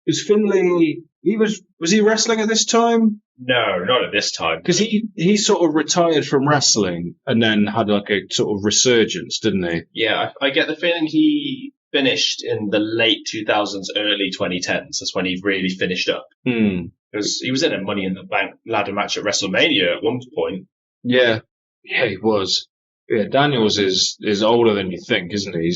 Is Finlay... Was he wrestling at this time? No, not at this time. Because he sort of retired from wrestling and then had like a sort of resurgence, didn't he? Yeah, I get the feeling he finished in the late 2000s, early 2010s. That's when he really finished up. Because he was in a Money in the Bank ladder match at WrestleMania at one point. Yeah, he was. Yeah, Daniels is older than you think, isn't he?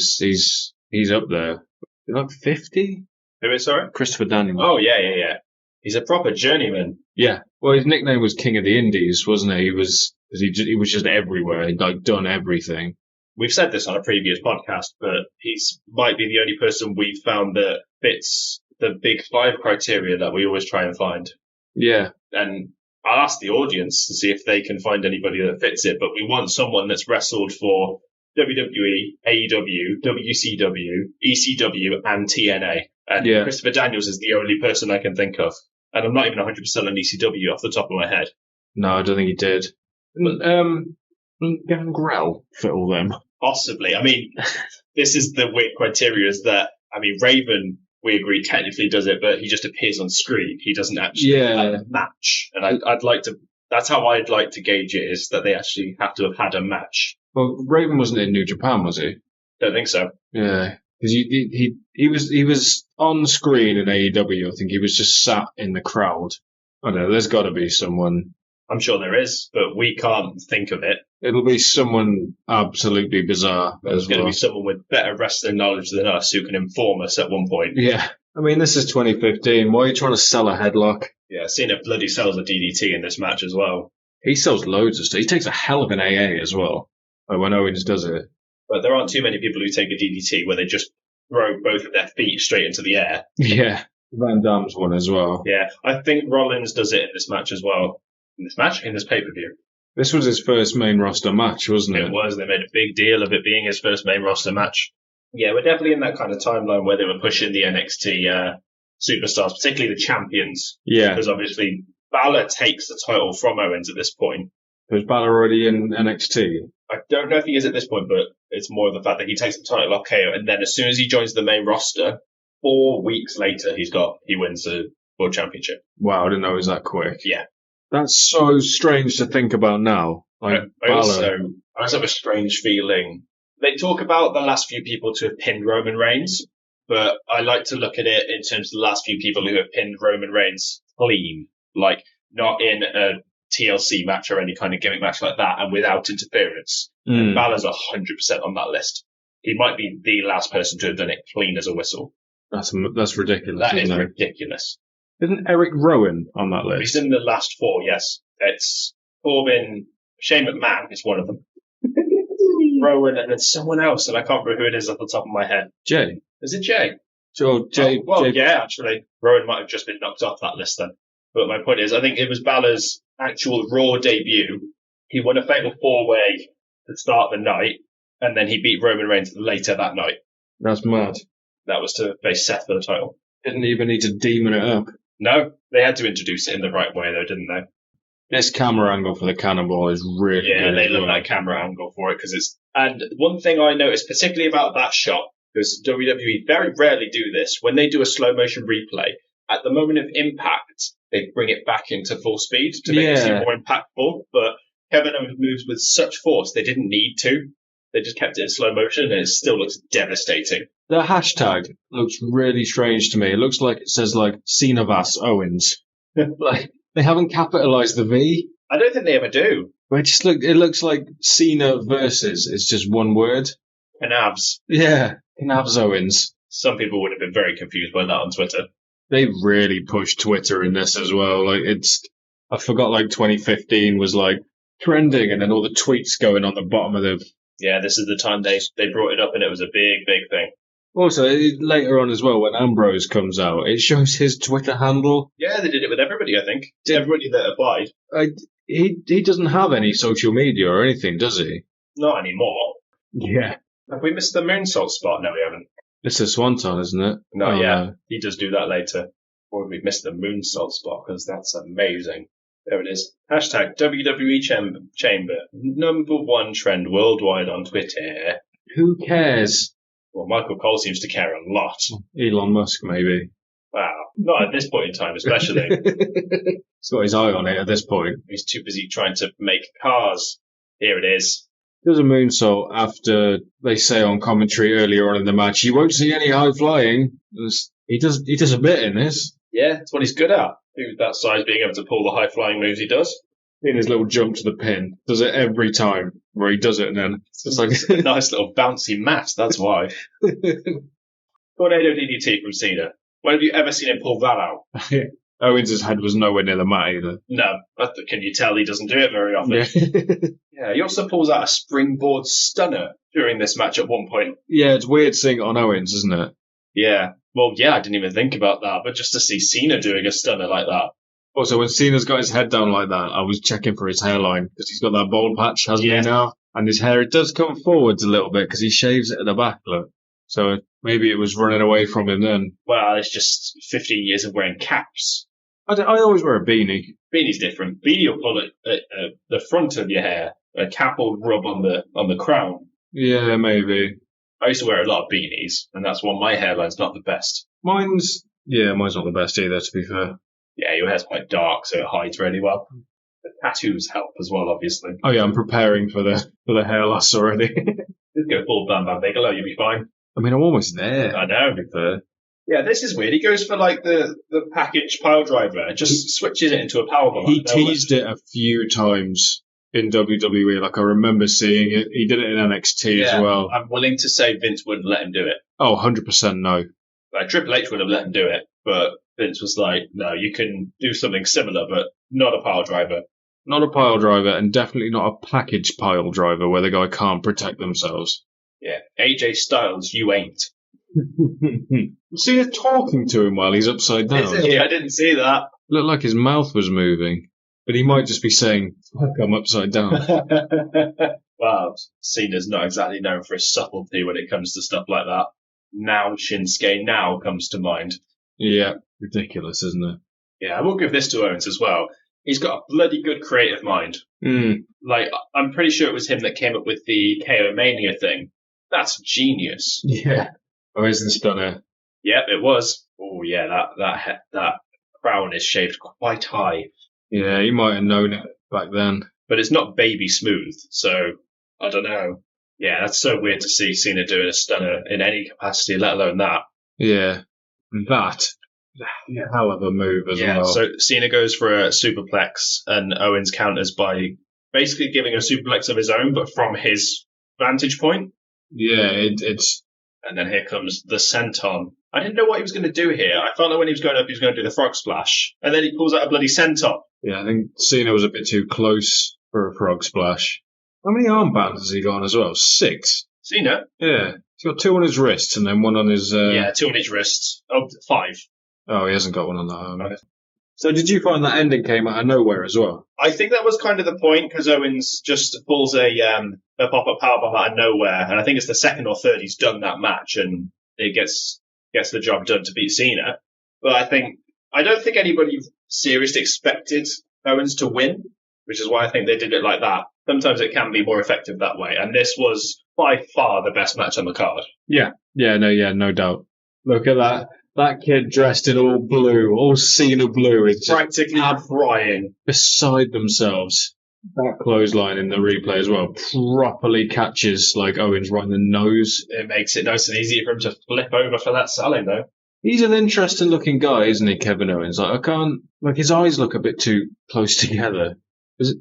He's up there. Like 50? Who is, sorry? Christopher Daniels. Oh, yeah. He's a proper journeyman. Yeah. Well, his nickname was King of the Indies, wasn't he? He was just everywhere. He'd like done everything. We've said this on a previous podcast, but he's might be the only person we've found that fits the big five criteria that we always try and find. Yeah. And I'll ask the audience to see if they can find anybody that fits it, but we want someone that's wrestled for WWE, AEW, WCW, ECW, and TNA. And Christopher Daniels is the only person I can think of. And I'm not even 100% on ECW off the top of my head. No, I don't think he did. Gangrel fit all them. Possibly. I mean, this is the weird criteria is that, I mean, Raven, we agree, technically does it, but he just appears on screen. He doesn't actually have a match. And I'd like to, that's how I'd like to gauge it, is that they actually have to have had a match. Well, Raven wasn't in New Japan, was he? Don't think so. Yeah. Because he was on screen in AEW. I think he was just sat in the crowd. I don't know, there's got to be someone. I'm sure there is, but we can't think of it. It'll be someone absolutely bizarre. There's going to be someone with better wrestling knowledge than us who can inform us at one point. Yeah. I mean, this is 2015. Why are you trying to sell a headlock? Yeah, Cena bloody sells a DDT in this match as well. He sells loads of stuff. He takes a hell of an AA as well, like when Owens does it. But there aren't too many people who take a DDT where they just throw both of their feet straight into the air. Yeah. Van Damme's one as well. Yeah, I think Rollins does it in this match as well. In this pay-per-view. This was his first main roster match, wasn't it? It was. They made a big deal of it being his first main roster match. Yeah, we're definitely in that kind of timeline where they were pushing the NXT superstars, particularly the champions. Yeah. Because obviously Balor takes the title from Owens at this point. Was Balor already in NXT? I don't know if he is at this point, but it's more of the fact that he takes the title off KO, and then as soon as he joins the main roster, 4 weeks later, he wins the World Championship. Wow, I didn't know it was that quick. Yeah. That's so strange to think about now. Like, I also have a strange feeling. They talk about the last few people to have pinned Roman Reigns, but I like to look at it in terms of the last few people who have pinned Roman Reigns clean, like not in a TLC match or any kind of gimmick match like that, and without interference. And Balor's 100% on that list. He might be the last person to have done it clean as a whistle. That's ridiculous. That is ridiculous. Isn't Eric Rowan on that list? He's in the last 4, yes. It's Corbin, Shane McMahon is one of them. Rowan, and then someone else, and I can't remember who it is off the top of my head. Jay. Is it Jay? Jay. Actually. Rowan might have just been knocked off that list then. But my point is, I think it was Balor's actual Raw debut. He won a fatal 4-way to start the night, and then he beat Roman Reigns later that night. That's mad. That was to face Seth for the title. Didn't even need to demon it up. No, they had to introduce it in the right way, though, didn't they? This camera angle for the cannonball is really good. Yeah, they love that camera angle for it because it's. And one thing I noticed particularly about that shot, because WWE very rarely do this, when they do a slow motion replay, at the moment of impact, they bring it back into full speed to make it seem more impactful. But Kevin Owens moves with such force they didn't need to. They just kept it in slow motion, and it still looks devastating. The hashtag looks really strange to me. It looks like it says like Cenavas Owens. Like they haven't capitalized the V. I don't think they ever do. But it looks like Cena versus. It's just one word. Canavs. Yeah, Canavs Owens. Some people would have been very confused by that on Twitter. They really pushed Twitter in this as well. Like I forgot like 2015 was like trending, and then all the tweets going on the bottom of the. Yeah, this is the time they brought it up, and it was a big, big thing. Also, later on as well, when Ambrose comes out, it shows his Twitter handle. Yeah, they did it with everybody, I think. Everybody that applied. He doesn't have any social media or anything, does he? Not anymore. Yeah. Have we missed the moonsault spot? No, we haven't. It's a swanton, isn't it? No, no. He does do that later. Or we missed the moonsault spot, because that's amazing. There it is. Hashtag WWE Chamber. #1 trend worldwide on Twitter. Who cares? Well, Michael Cole seems to care a lot. Elon Musk, maybe. Wow. Not at this point in time, especially. He's got his eye on it at this point. He's too busy trying to make cars. Here it is. There's a moonsault after they say on commentary earlier on in the match, you won't see any high flying. He does a bit in this. Yeah, it's what he's good at. Who's that size being able to pull the high flying moves he does? In his little jump to the pin. Does it every time where he does it and then it's like a nice little bouncy mat, that's why. Tornado DDT from Cena. When have you ever seen him pull that out? Owens' head was nowhere near the mat either. No, but can you tell he doesn't do it very often? Yeah, he also pulls out a springboard stunner during this match at one point. Yeah, it's weird seeing it on Owens, isn't it? Yeah. Well, yeah, I didn't even think about that, but just to see Cena doing a stunner like that. Also, when Cena's got his head down like that, I was checking for his hairline, because he's got that bald patch, hasn't he now? And his hair, it does come forwards a little bit, because he shaves it at the back, look. So maybe it was running away from him then. Well, it's just 15 years of wearing caps. I always wear a beanie. Beanie's different. Beanie will pull it the front of your hair. A cap will rub on the crown. Yeah, maybe. I used to wear a lot of beanies, and that's why my hairline's not the best. Mine's not the best either, to be fair. Yeah, your hair's quite dark, so it hides really well. The tattoos help as well, obviously. Oh yeah, I'm preparing for the hair loss already. Just go full Bam Bam Bigelow, you'll be fine. I mean, I'm almost there. I know. To be fair. Yeah, this is weird. He goes for like the package pile driver and just switches it into a powerbomb. He teased it a few times in WWE. Like I remember seeing it. He did it in NXT as well. I'm willing to say Vince wouldn't let him do it. Oh, 100% no. Like Triple H would have let him do it, but Vince was like, no, you can do something similar, but not a pile driver. Not a pile driver, and definitely not a package pile driver where the guy can't protect themselves. Yeah, AJ Styles, you ain't. See, you're talking to him while he's upside down. I didn't see that. Looked like his mouth was moving, but he might just be saying, fuck, I'm upside down. Wow, Cena's not exactly known for his subtlety when it comes to stuff like that. Now Shinsuke now comes to mind. Yeah, ridiculous, isn't it? Yeah, I will give this to Owens as well. He's got a bloody good creative mind. Like, I'm pretty sure it was him that came up with the KO Mania thing. That's genius. Yeah. Oh, isn't stunner? Yep, it was. Oh, yeah, that crown is shaved quite high. Yeah, he might have known it back then. But it's not baby smooth, so I don't know. Yeah, that's so weird to see Cena doing a stunner in any capacity, let alone that. Yeah. That. Hell of a move as well. So Cena goes for a superplex, and Owens counters by basically giving a superplex of his own, but from his vantage point. Yeah, it's... And then here comes the senton. I didn't know what he was going to do here. I felt like when he was going up, he was going to do the frog splash. And then he pulls out a bloody senton. Yeah, I think Cena was a bit too close for a frog splash. How many armbands has he got on as well? 6? Cena? Yeah. He's got 2 on his wrists and then 1 on his... 2 on his wrists. Oh, 5. Oh, he hasn't got 1 on that arm. Right. So did you find that ending came out of nowhere as well? I think that was kind of the point, because Owens just pulls a pop-up powerbomb out of nowhere, and I think it's the second or third he's done that match, and it gets the job done to beat Cena. But I don't think anybody seriously expected Owens to win, which is why I think they did it like that. Sometimes it can be more effective that way, and this was by far the best match on the card. Yeah, no doubt. Look at that. That kid dressed in all blue, all Cena blue, is practically crying, beside themselves. That clothesline in the replay as well properly catches like Owens right in the nose. It makes it nice and easy for him to flip over for that selling, though. He's an interesting looking guy, isn't he, Kevin Owens? His eyes look a bit too close together.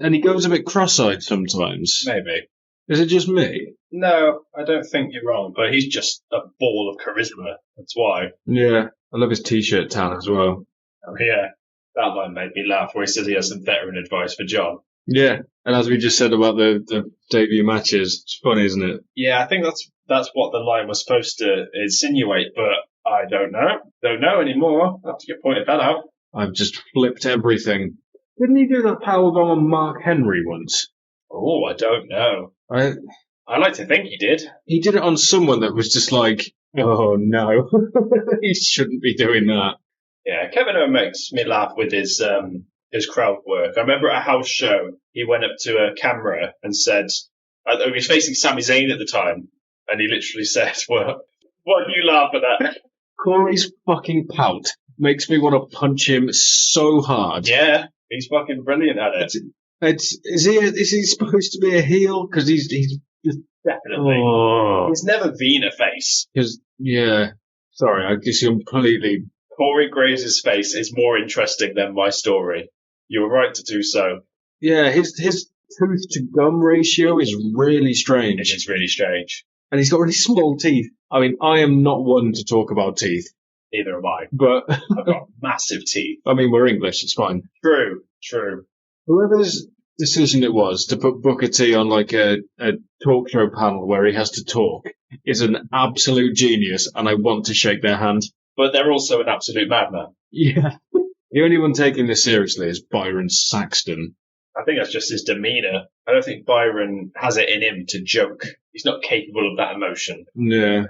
And he goes a bit cross-eyed sometimes. Maybe. Is it just me? No, I don't think you're wrong, but he's just a ball of charisma. That's why. Yeah, I love his t-shirt tan as well. Oh, yeah. That line made me laugh, where he says he has some veteran advice for John. Yeah, and as we just said about the debut matches, it's funny, isn't it? Yeah, I think that's what the line was supposed to insinuate, but I don't know. Don't know anymore. I'll have to get pointed that out. I've just flipped everything. Didn't he do that powerbomb on Mark Henry once? Oh, I don't know. I like to think he did. He did it on someone that was just like, oh no, he shouldn't be doing that. Yeah, Kevin Owens makes me laugh with his crowd work. I remember at a house show, he went up to a camera and said, he was facing Sami Zayn at the time, and he literally said, well, why do you laugh at that? Corey's fucking pout makes me want to punch him so hard. Yeah, he's fucking brilliant at it. Is he supposed to be a heel? Because he's just definitely. Oh. He's never been a face. Sorry, I just completely. Corey Graves' face is more interesting than my story. You were right to do so. Yeah, his tooth to gum ratio is really strange. It is really strange. And he's got really small teeth. I mean, I am not one to talk about teeth. Neither am I. But I've got massive teeth. I mean, we're English, it's fine. True. Whoever's decision it was to put Booker T on like a talk show panel where he has to talk is an absolute genius, and I want to shake their hand. But they're also an absolute madman. Yeah. The only one taking this seriously is Byron Saxton. I think that's just his demeanour. I don't think Byron has it in him to joke. He's not capable of that emotion. Yeah.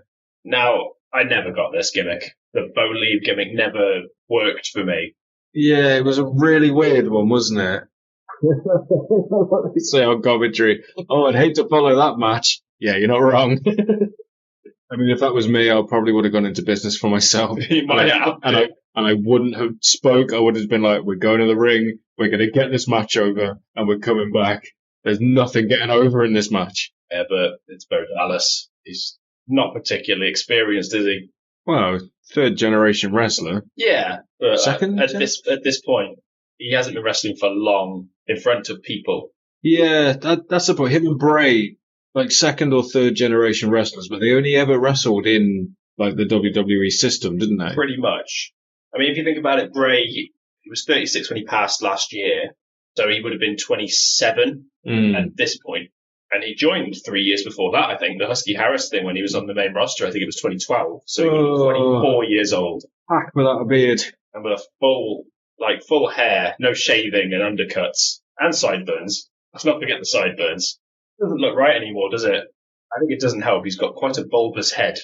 Now, I never got this gimmick. The Bo Leave gimmick never worked for me. Yeah, it was a really weird one, wasn't it? They say on commentary, I'd hate to follow that match. Yeah, you're not wrong. I mean, if that was me, I probably would have gone into business for myself. You might have. And I wouldn't have spoke. I would have been like, we're going to the ring, we're going to get this match over, and we're coming back. There's nothing getting over in this match. Yeah, but it's Bo Dallas. He's not particularly experienced, is he? Well, third generation wrestler. Yeah, but second at this point, he hasn't been wrestling for long in front of people. Yeah, that's the point. Him and Bray, like second or third generation wrestlers, but they only ever wrestled in like the WWE system, didn't they? Pretty much. I mean, if you think about it, Bray, he was 36 when he passed last year, so he would have been 27 at this point. And he joined 3 years before that, I think, the Husky Harris thing when he was on the main roster. I think it was 2012. So he was 24 years old. Hack without a beard. And with a full hair, no shaving and undercuts and sideburns. Let's not forget the sideburns. Doesn't look right anymore, does it? I think it doesn't help. He's got quite a bulbous head.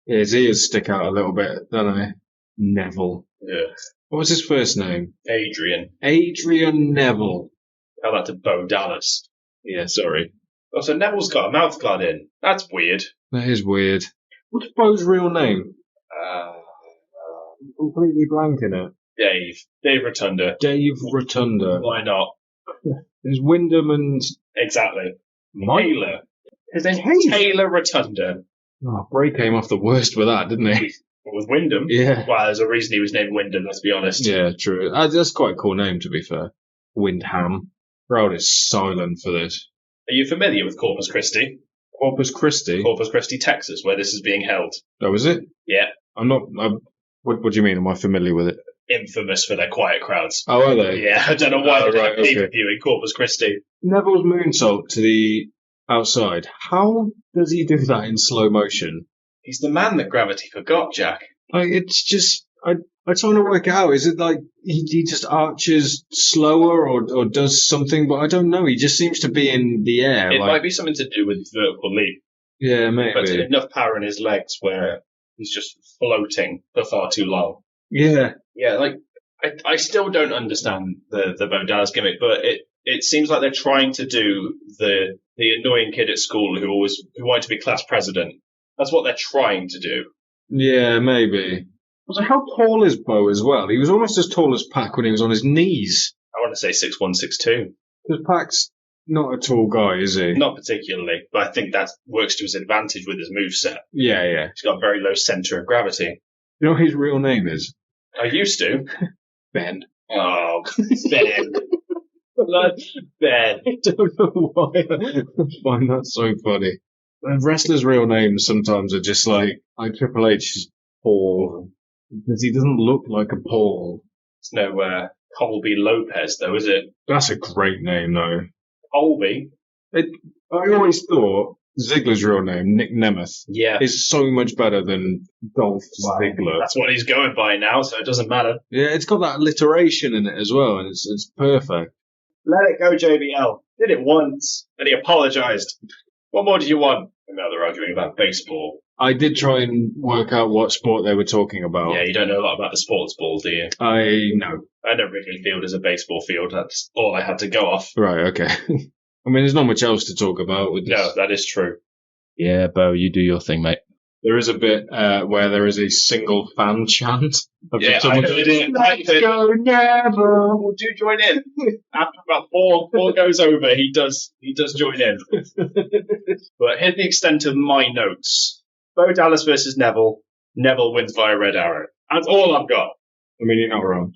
Yeah, his ears stick out a little bit, don't they? Neville. Yeah. What was his first name? Adrian. Adrian Neville. Tell that to Bo Dallas. Yeah, sorry. Oh, so Neville's got a mouth guard in. That's weird. That is weird. What's Bo's real name? I'm completely blanking it. Dave Rotunda. Dave Rotunda. Why not? There's Wyndham and... Exactly. Mike? Taylor. His name's Taylor Rotunda. Oh, Bray came off the worst with that, didn't he? With Wyndham? Yeah. Well, there's a reason he was named Wyndham, let's be honest. Yeah, true. That's quite a cool name, to be fair. Windham. Crowd is silent for this. Are you familiar with Corpus Christi? Corpus Christi? Corpus Christi, Texas, where this is being held. Oh, is it? Yeah. I'm not... What do you mean? Am I familiar with it? Infamous for their quiet crowds. Oh, are they? Yeah, I don't know why they're right, okay. pay-per-view in Corpus Christi. Neville's moonsault to the outside. How does he do that in slow motion? He's the man that gravity forgot, Jack. It's just... I'm trying to work it out. Is it like he just arches slower or does something? But I don't know. He just seems to be in the air. It might be something to do with vertical leap. Yeah, maybe. But enough power in his legs where he's just floating for far too long. Yeah. Yeah, like, I still don't understand the Bo Dallas gimmick, but it seems like they're trying to do the annoying kid at school who wanted to be class president. That's what they're trying to do. Yeah, maybe. So how tall is Bo as well? He was almost as tall as Pac when he was on his knees. I want to say 6'1", 6'2". Because Pac's not a tall guy, is he? Not particularly, but I think that works to his advantage with his moveset. Yeah. He's got a very low centre of gravity. You know what his real name is? I used to. Ben. Oh, Ben. Ben. I don't know why. I find that so funny. Wrestlers' real names sometimes are just like Triple H is Paul. Because he doesn't look like a Paul. It's no Colby Lopez, though, is it? That's a great name, though. Colby? I always thought Ziggler's real name, Nick Nemeth, is so much better than Dolph Ziggler. That's what he's going by now, so it doesn't matter. Yeah, it's got that alliteration in it as well, and it's perfect. Let it go, JBL. Did it once, and he apologised. What more do you want? And now they're arguing about baseball. I did try and work out what sport they were talking about. Yeah, you don't know a lot about the sports ball, do you? I know. I know Wrigley Field is a baseball field. That's all I had to go off. Right, okay. I mean, there's not much else to talk about with this. No, that is true. Yeah, Bo, you do your thing, mate. There is a bit where there is a single fan chant. Yeah, I heard it. Let's go, Neville. Do join in. After about four goes over, he does join in. But here's the extent of my notes. Bo Dallas versus Neville. Neville wins via red arrow. That's all I've got. I mean, you're not wrong.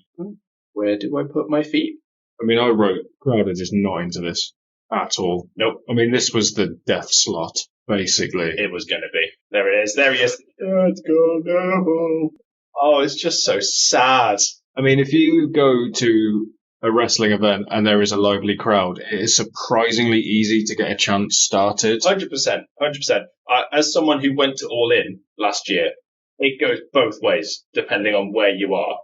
Where do I put my feet? I mean, I wrote Crowder just not into this at all. Nope. I mean, this was the death slot, basically. It was going to be. There it is. There he is. Let's go, Neville. Oh, it's just so sad. I mean, if you go to a wrestling event and there is a lively crowd, it is surprisingly easy to get a chant started. 100%. As someone who went to All In last year, it goes both ways, depending on where you are.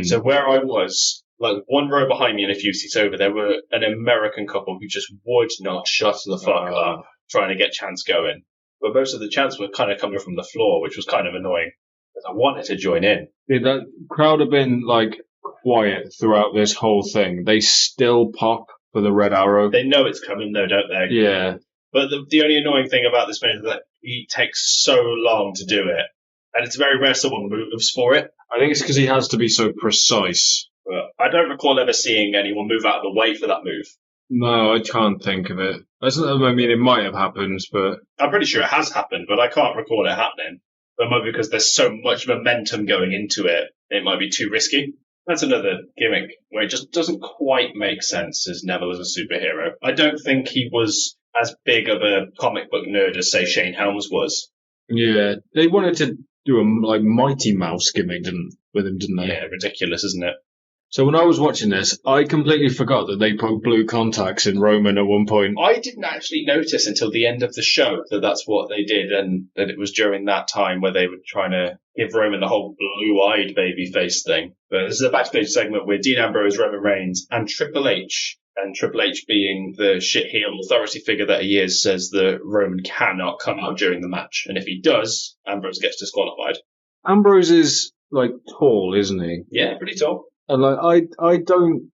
So where I was, like one row behind me and a few seats over, there were an American couple who just would not shut the fuck up trying to get chants going. But most of the chants were kind of coming from the floor, which was kind of annoying because I wanted to join in. Yeah, that crowd have been like quiet throughout this whole thing. They still pop for the red arrow. They know it's coming though, don't they? Yeah. But the only annoying thing about this man is that he takes so long to do it. And it's very rare someone moves for it. I think it's because he has to be so precise. But I don't recall ever seeing anyone move out of the way for that move. No, I can't think of it. I mean, it might have happened, but... I'm pretty sure it has happened, but I can't recall it happening. But maybe because there's so much momentum going into it, it might be too risky. That's another gimmick where it just doesn't quite make sense as Neville as a superhero. I don't think he was as big of a comic book nerd as, say, Shane Helms was. Yeah, they wanted to do a Mighty Mouse gimmick with him, didn't they? Yeah, ridiculous, isn't it? So when I was watching this, I completely forgot that they put blue contacts in Roman at one point. I didn't actually notice until the end of the show that that's what they did, and that it was during that time where they were trying to give Roman the whole blue-eyed baby face thing. But this is a backstage segment with Dean Ambrose, Roman Reigns, and Triple H. And Triple H, being the shit-heel authority figure that he is, says that Roman cannot come out during the match. And if he does, Ambrose gets disqualified. Ambrose is like tall, isn't he? Yeah, pretty tall. And like I don't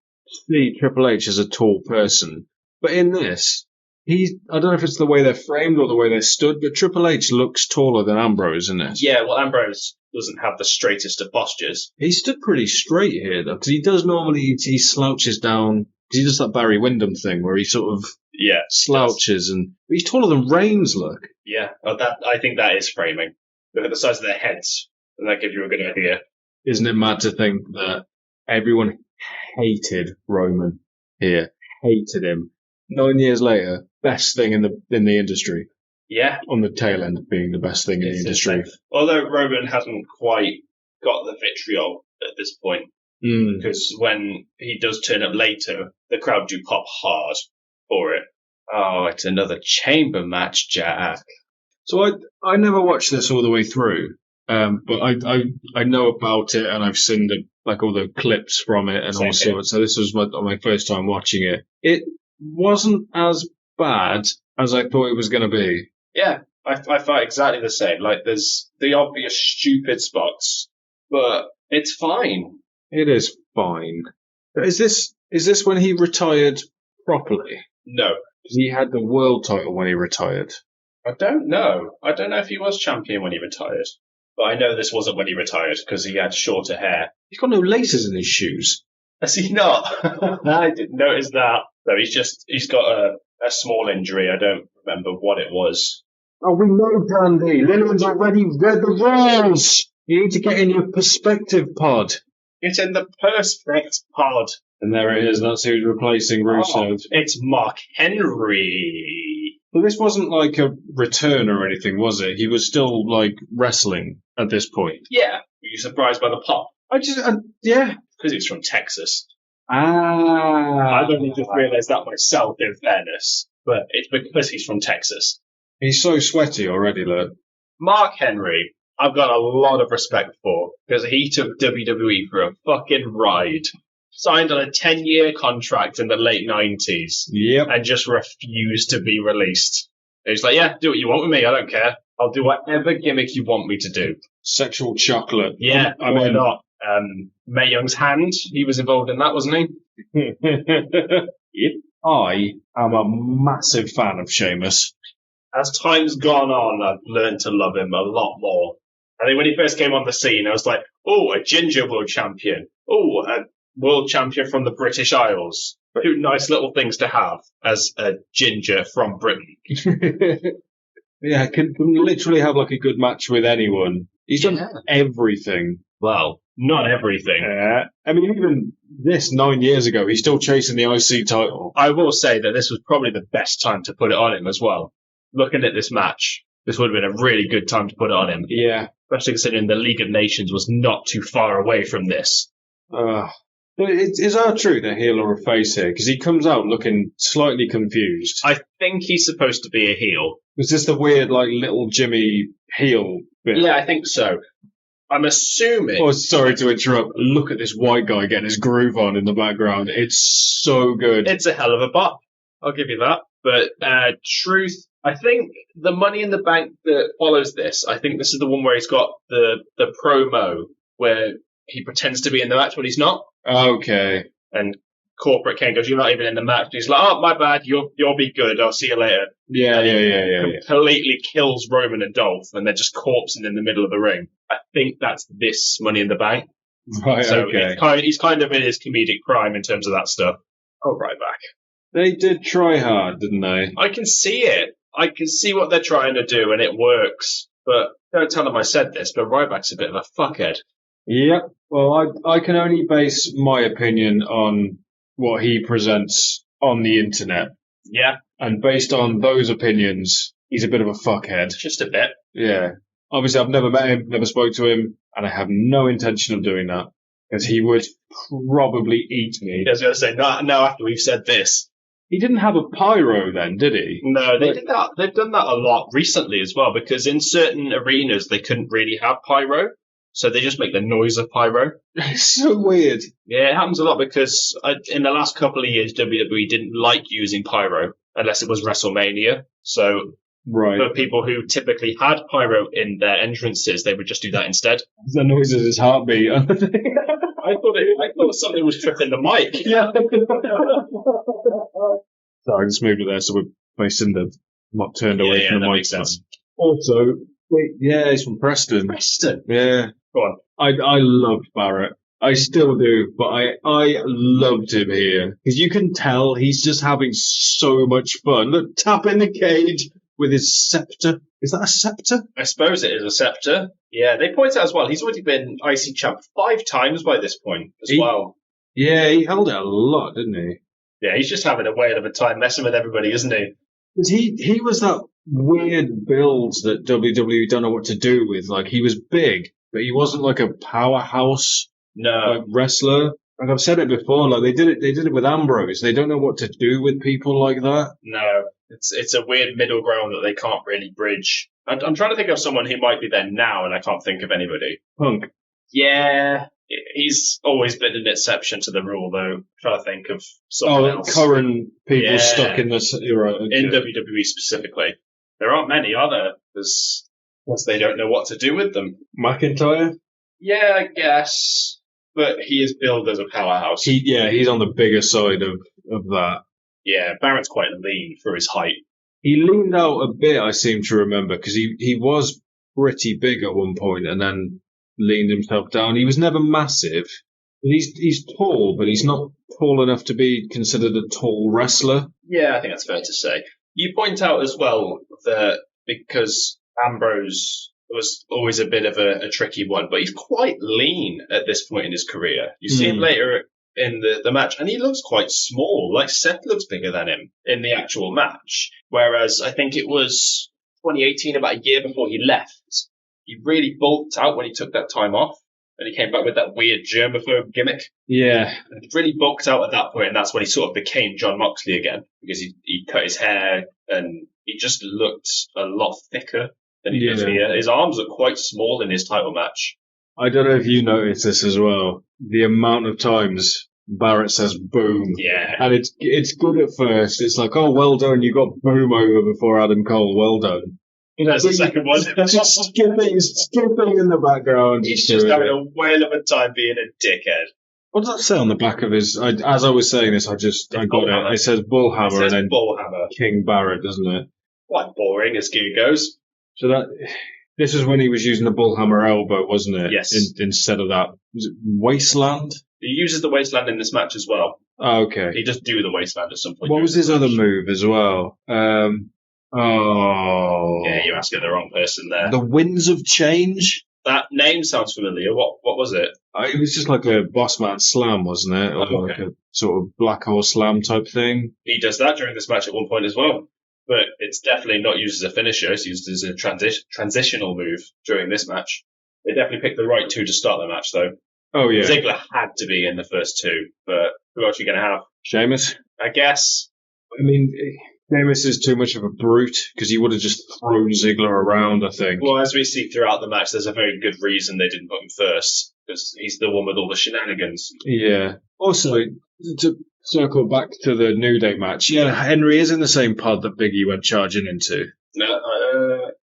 see Triple H as a tall person, but in this, I don't know if it's the way they're framed or the way they're stood, but Triple H looks taller than Ambrose in this. Yeah, well, Ambrose doesn't have the straightest of postures. He stood pretty straight here though, because he does normally he slouches down. Because he does that Barry Windham thing where he sort of slouches, and he's taller than Reigns. Look. Yeah, well, I think that is framing. Look at the size of their heads, and that gives you a good idea. Isn't it mad to think that everyone hated Roman here, hated him. 9 years later, best thing in the industry. Yeah, on the tail end of being the best thing in the industry. Although Roman hasn't quite got the vitriol at this point, because when he does turn up later, the crowd do pop hard for it. Oh, it's another chamber match, Jack. So I never watched this all the way through, but I know about it, and I've seen all the clips from it and all sorts. So this was my first time watching it. It wasn't as bad as I thought it was going to be. Yeah, I felt exactly the same. Like, there's the obvious stupid spots, but it's fine. It is fine. Is this when he retired properly? No. Because he had the world title when he retired. I don't know. I don't know if he was champion when he retired. But I know this wasn't when he retired, because he had shorter hair. He's got no laces in his shoes. Has he not? I didn't notice that. No, he's got a small injury. I don't remember what it was. Oh, we know, Dandy. Linneman's already read the rules. You need to get in your perspective pod. It's in the Perspect pod. And there it is. That's who's replacing Rusev. It's Mark Henry. But this wasn't like a return or anything, was it? He was still, like, wrestling at this point. Yeah. Were you surprised by the pop? Yeah. Because he's from Texas. Ah. I've only just realised that myself, in fairness. But it's because he's from Texas. He's so sweaty already, look. Mark Henry, I've got a lot of respect for, because he took WWE for a fucking ride. Signed on a 10-year contract in the late 90s. Yep. And just refused to be released. He's like, yeah, do what you want with me, I don't care. I'll do whatever gimmick you want me to do. Sexual chocolate. Yeah, why not? Mae Young's hand, he was involved in that, wasn't he? Yep. I am a massive fan of Sheamus. As time's gone on, I've learned to love him a lot more. I think when he first came on the scene, I was like, oh, a ginger world champion. Oh, a world champion from the British Isles. Two nice little things to have as a ginger from Britain. Yeah, can literally have like a good match with anyone. He's done everything. Well, not everything. I mean, even this 9 years ago, he's still chasing the IC title. I will say that this was probably the best time to put it on him as well. Looking at this match, this would have been a really good time to put it on him. Yeah. Especially considering the League of Nations was not too far away from this. Is that true, the heel or a face here? Because he comes out looking slightly confused. I think he's supposed to be a heel. Was this the weird, like, little Jimmy heel bit? Yeah, I think so. I'm assuming... Oh, sorry to interrupt. Look at this white guy getting his groove on in the background. It's so good. It's a hell of a bop. I'll give you that. But truth, I think the Money in the Bank that follows this, I think this is the one where he's got the promo where he pretends to be in the match when he's not. Okay. And Corporate Kane goes, you're not even in the match. And he's like, oh, my bad, you'll be good, I'll see you later. Yeah. Completely kills Roman and Dolph, and they're just corpsing in the middle of the ring. I think that's this Money in the Bank. Right, so okay. He's kind of in his comedic prime in terms of that stuff. Oh, right back. They did try hard, didn't they? I can see it. I can see what they're trying to do, and it works. But don't tell them I said this, but Ryback's a bit of a fuckhead. Yep. Well, I can only base my opinion on what he presents on the internet. Yeah. And based on those opinions, he's a bit of a fuckhead. Just a bit. Yeah. Obviously, I've never met him, never spoke to him, and I have no intention of doing that. Because he would probably eat me. I was going to say, no, after we've said this. He didn't have a pyro then, did he? No, they did that. They've done that a lot recently as well, because in certain arenas, they couldn't really have pyro. So they just make the noise of pyro. It's so weird. Yeah, it happens a lot because in the last couple of years, WWE didn't like using pyro unless it was WrestleMania. So Right. For people who typically had pyro in their entrances, they would just do that instead. The noise of his heartbeat. I thought something was tripping the mic. Yeah. Sorry, I just moved it there so we're facing not turned away from the mic. Makes sense. Also, he's from Preston. Preston? Yeah. Go on. I loved Barrett. I still do, but I loved him here. Because you can tell he's just having so much fun. Look, tapping the cage with his scepter. Is that a scepter? I suppose it is a scepter. Yeah, they point out as well, he's already been IC champ 5 times by this point as well. Yeah, he held it a lot, didn't he? Yeah, he's just having a whale of a time messing with everybody, isn't he? Because he was that weird build that WWE don't know what to do with. Like, he was big, but he wasn't like a powerhouse wrestler. Like I've said it before, like they did it with Ambrose. They don't know what to do with people like that. No, it's a weird middle ground that they can't really bridge. I'm trying to think of someone who might be there now, and I can't think of anybody. Punk. Yeah, he's always been an exception to the rule, though. I'm trying to think of someone else. Current people stuck in this era. Okay. In WWE specifically. There aren't many, are there? Because they don't know what to do with them. McIntyre? Yeah, I guess. But he is billed as a powerhouse. He's on the bigger side of that. Yeah, Barrett's quite lean for his height. He leaned out a bit, I seem to remember, because he was pretty big at one point and then leaned himself down. He was never massive. He's tall, but he's not tall enough to be considered a tall wrestler. Yeah, I think that's fair to say. You point out as well that because Ambrose was always a bit of a tricky one, but he's quite lean at this point in his career. You see him later in the match, and he looks quite small. Like, Seth looks bigger than him in the actual match. Whereas I think it was 2018, about a year before he left, he really bulked out when he took that time off, and he came back with that weird germaphobe gimmick. Yeah. And he really bulked out at that point, and that's when he sort of became John Moxley again, because he cut his hair, and he just looked a lot thicker than he does here. His arms are quite small in his title match. I don't know if you noticed this as well. The amount of times Barrett says boom. Yeah. And it's good at first. It's like, oh, well done. You got boom over before Adam Cole. Well done. That's the second one. Just skipping in the background. He's just having a whale of a time being a dickhead. What does that say on the back of his... as I was saying this, I got it. It says Bullhammer and then Bullhammer. King Barrett, doesn't it? Quite boring as gear goes. So this is when he was using the Bullhammer elbow, wasn't it? Yes. Instead of that. Was it Wasteland? He uses the Wasteland in this match as well. Oh, okay. He just do the Wasteland at some point. What was his other move as well? Yeah, you're asking the wrong person there. The Winds of Change? That name sounds familiar. What was it? It was just like a Bossman slam, wasn't it? Or like a sort of Black Hole Slam type thing. He does that during this match at one point as well. But it's definitely not used as a finisher. It's used as a transitional move during this match. They definitely picked the right two to start the match, though. Oh, yeah. Ziggler had to be in the first two, but who else are you going to have? Sheamus? I guess. I mean, Sheamus is too much of a brute, because he would have just thrown Ziggler around, I think. Well, as we see throughout the match, there's a very good reason they didn't put him first, because he's the one with all the shenanigans. Yeah. Also, to circle back to the New Day match, yeah, Henry is in the same pod that Big E went charging into. No,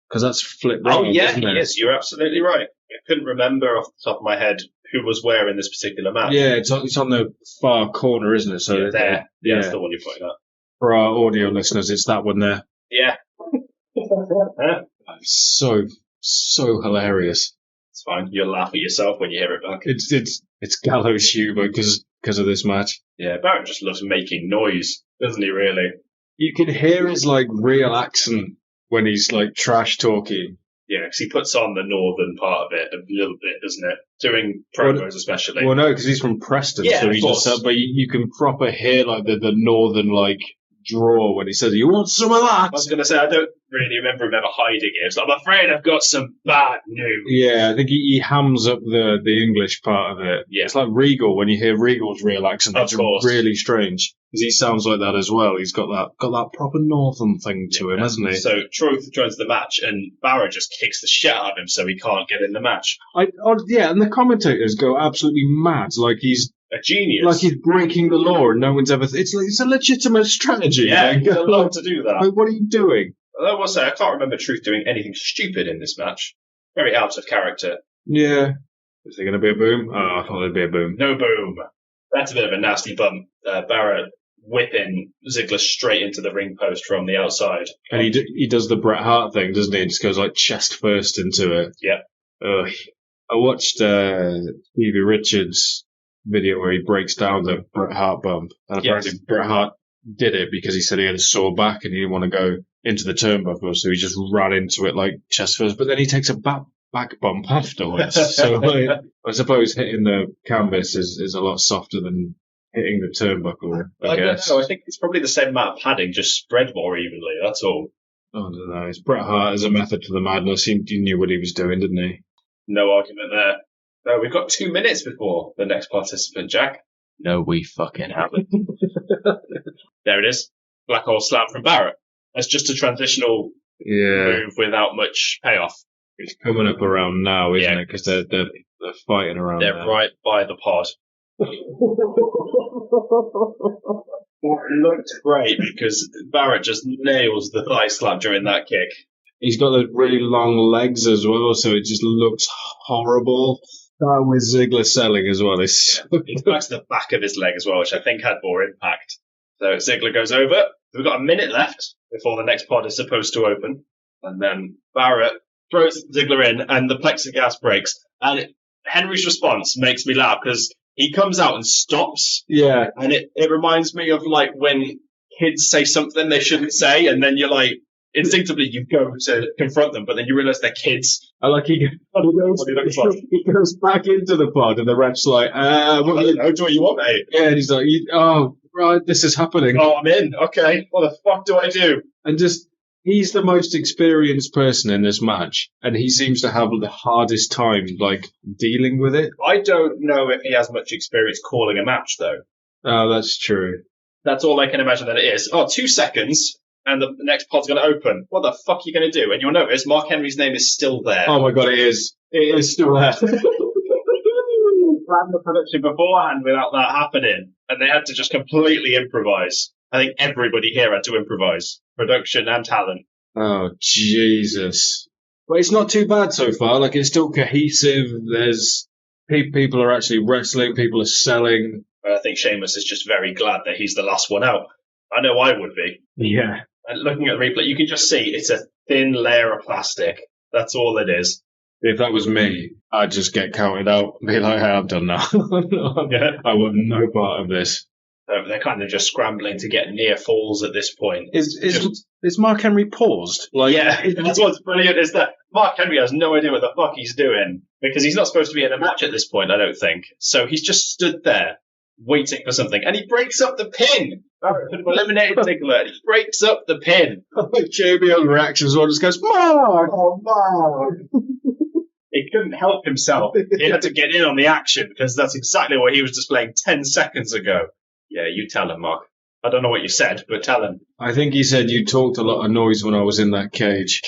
because that's flipped round, isn't it? Yes, you're absolutely right. I couldn't remember off the top of my head who was where in this particular match. Yeah, it's on the far corner, isn't it? So there. Yeah, that's the one you're pointing at. For our audio listeners, it's that one there. Yeah. So hilarious. It's fine. You'll laugh at yourself when you hear it back. It's gallows humour because of this match. Yeah, Barrett just loves making noise, doesn't he, really? You can hear his, like, real accent when he's, like, trash talking. Yeah, because he puts on the northern part of it a little bit, doesn't it? Doing promos especially. Well, no, because he's from Preston, so he just but you can proper hear, like, the northern, like, draw when he says, "You want some of that?" I was going to say, I don't really remember him ever hiding it. It's like, I'm afraid I've got some bad news. Yeah, I think he hams up the English part of it. Yeah. It's like Regal, when you hear Regal's real accent, it's really strange. Because he sounds like that as well. He's got that proper northern thing to him, hasn't he? So Truth joins the match, and Barrett just kicks the shit out of him so he can't get in the match. Yeah, and the commentators go absolutely mad, like he's a genius. Like he's breaking the law and no one's ever... It's a legitimate strategy. Yeah, he's allowed to do that. Like, what are you doing? I will say, I can't remember Truth doing anything stupid in this match. Very out of character. Yeah. Is there going to be a boom? Oh, I thought there'd be a boom. No boom. That's a bit of a nasty bump. Barrett whipping Ziggler straight into the ring post from the outside. And he does the Bret Hart thing, doesn't he? He just goes like chest first into it. Yeah. I watched Stevie Richards' video where he breaks down the Bret Hart bump. And apparently Bret Hart did it because he said he had a sore back and he didn't want to go into the turnbuckle, so he just ran into it like chest first. But then he takes a back bump afterwards. So I suppose hitting the canvas is a lot softer than hitting the turnbuckle, I guess. Don't know. I think it's probably the same amount of padding, just spread more evenly, that's all. I don't know. It's Bret Hart as a method to the madness. He knew what he was doing, didn't he? No argument there. No, we've got 2 minutes before the next participant, Jack. No, we fucking haven't. There it is. Black hole slam from Barrett. That's just a transitional move without much payoff. It's coming up around now, isn't it? Because they're fighting around. They're there. right by the pod. It looked great because Barrett just nails the thigh slap during that kick. He's got the really long legs as well, so it just looks horrible. With Ziggler selling as well. It's back to the back of his leg as well, which I think had more impact. So Ziggler goes over. We've got a minute left before the next pod is supposed to open. And then Barrett throws Ziggler in and the plexiglass breaks. And Henry's response makes me laugh because he comes out and stops. Yeah. And it reminds me of like when kids say something they shouldn't say and then you're like, instinctively you go to confront them, but then you realise they're kids. I like he goes back into the pod and the ref's like, what do you want, mate? Yeah, and he's like, oh, right, this is happening. Oh, I'm in. Okay, what the fuck do I do? And just, he's the most experienced person in this match, and he seems to have the hardest time, like, dealing with it. I don't know if he has much experience calling a match, though. Oh, that's true. That's all I can imagine that it is. 2 seconds. And the next pod's going to open. What the fuck are you going to do? And you'll notice Mark Henry's name is still there. Oh my god, it is. It is still there. Planned the production beforehand without that happening. And they had to just completely improvise. I think everybody here had to improvise. Production and talent. Oh, Jesus. But it's not too bad so far. Like, it's still cohesive. There's people are actually wrestling. People are selling. I think Sheamus is just very glad that he's the last one out. I know I would be. Yeah. And looking at the replay, you can just see it's a thin layer of plastic. That's all it is. If that was me, I'd just get counted out and be like, hey, I'm done now. I want no part of this. They're kind of just scrambling to get near falls at this point. Is Mark Henry paused? That's what's brilliant is that Mark Henry has no idea what the fuck he's doing because he's not supposed to be in a match at this point, I don't think. So he's just stood there waiting for something, and he breaks up the pin. Could have eliminated Ziggler, and he breaks up the pin. JBL's reaction as well just goes, Mark! Oh, Mark! He couldn't help himself. He had to get in on the action because that's exactly what he was displaying 10 seconds ago. Yeah, you tell him, Mark. I don't know what you said, but tell him. I think he said you talked a lot of noise when I was in that cage.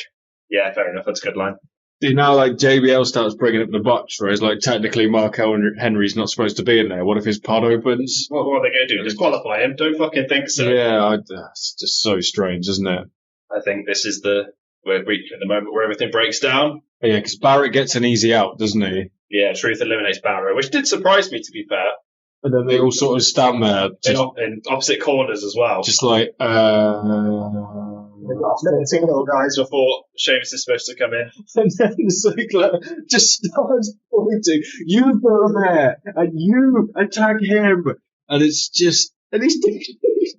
Yeah, fair enough. That's a good line. See, now, like, JBL starts bringing up the botch, whereas, like, technically Mark Henry's not supposed to be in there. What if his pod opens? What are they going to do? Disqualify him? Don't fucking think so. Yeah, it's just so strange, isn't it? I think this is we're reaching the moment where everything breaks down. Yeah, because Barrett gets an easy out, doesn't he? Yeah, Truth eliminates Barrett, which did surprise me, to be fair. And then they all sort of stand there. In opposite corners as well. Just like, Single guys before Sheamus is supposed to come in. And then Ziggler just starts pointing, you go there, and you attack him. And it's just, and he's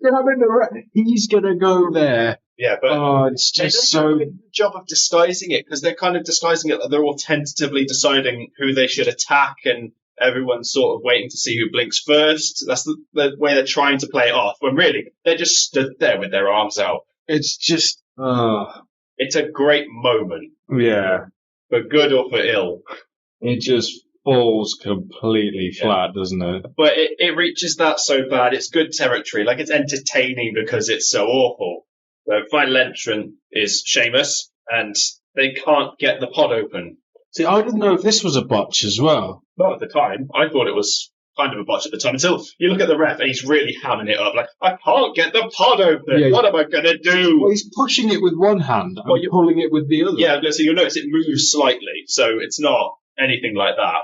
grabbing he's gonna go there. Yeah, but it's just so do a good job of disguising it, because they're kind of disguising it. They're all tentatively deciding who they should attack, and everyone's sort of waiting to see who blinks first. That's the way they're trying to play it off, when really, they just stood there with their arms out. It's just, it's a great moment. Yeah. For good or for ill. It just falls completely flat, doesn't it? But it reaches that so bad, it's good territory. Like, it's entertaining because it's so awful. The final entrant is Sheamus, and they can't get the pod open. See, I didn't know if this was a botch as well. Not at the time. I thought it was kind of a botch at the time until you look at the ref and he's really hamming it up. Like, I can't get the pod open. What am I going to do? Well, he's pushing it with one hand and pulling it with the other. Yeah, so you'll notice it moves slightly. So it's not anything like that.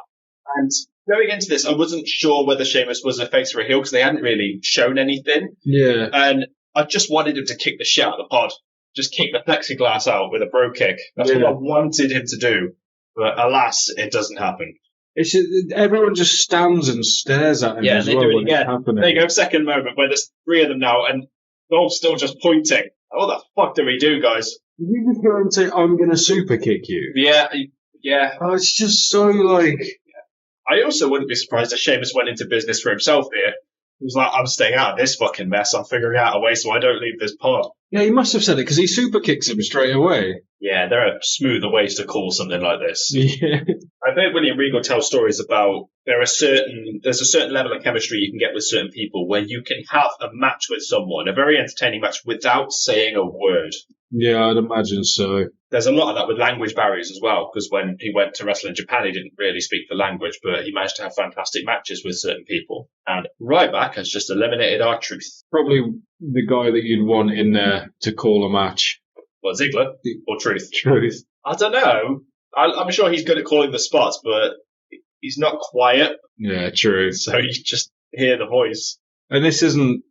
And going into this, I wasn't sure whether Sheamus was a face or a heel because they hadn't really shown anything. Yeah. And I just wanted him to kick the shit out of the pod. Just kick the plexiglass out with a bro kick. That's what I wanted him to do. But alas, it doesn't happen. Everyone just stands and stares at him as well when it's happening. There you go, second moment where there's three of them now and Dolph's still just pointing. What the fuck do we do, guys? Did you just go and say, I'm going to super kick you? Yeah. Oh, it's just so like... I also wouldn't be surprised if Sheamus went into business for himself here. He was like, I'm staying out of this fucking mess. I'm figuring out a way so I don't leave this pod. Yeah, he must have said it because he super kicks him straight away. Yeah, there are smoother ways to call something like this. Yeah. I've heard William Regal tell stories about there's a certain level of chemistry you can get with certain people where you can have a match with someone, a very entertaining match, without saying a word. Yeah, I'd imagine so. There's a lot of that with language barriers as well, because when he went to wrestle in Japan, he didn't really speak the language, but he managed to have fantastic matches with certain people. And Ryback has just eliminated our truth. Probably the guy that you'd want in there to call a match. Well, Ziggler or Truth? Truth. I don't know. I'm sure he's good at calling the spots, but he's not quiet. Yeah, true. So you just hear the voice. And this isn't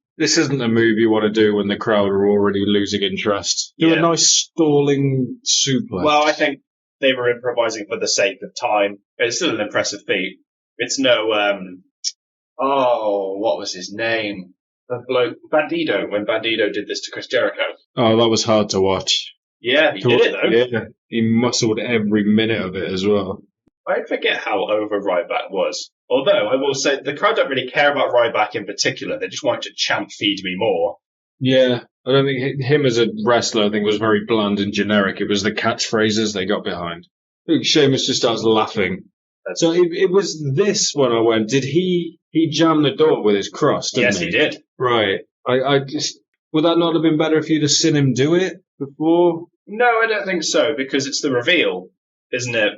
a move you want to do when the crowd are already losing interest. Do a nice stalling suplex. Well, I think they were improvising for the sake of time. It's still an impressive feat. It's no, what was his name? The bloke, Bandido, when Bandido did this to Chris Jericho. Oh, that was hard to watch. Yeah, he did it though. Yeah, he muscled every minute of it as well. I forget how over Ryback was. Although, I will say, the crowd don't really care about Ryback in particular. They just want to chant, feed me more. Yeah, I don't think him as a wrestler, I think, was very bland and generic. It was the catchphrases they got behind. I think Sheamus just starts laughing. So it was this when I went, did he jammed the door with his cross, didn't he? Yes, he did. Right. I just, would that not have been better if you'd have seen him do it before? No, I don't think so, because it's the reveal, isn't it?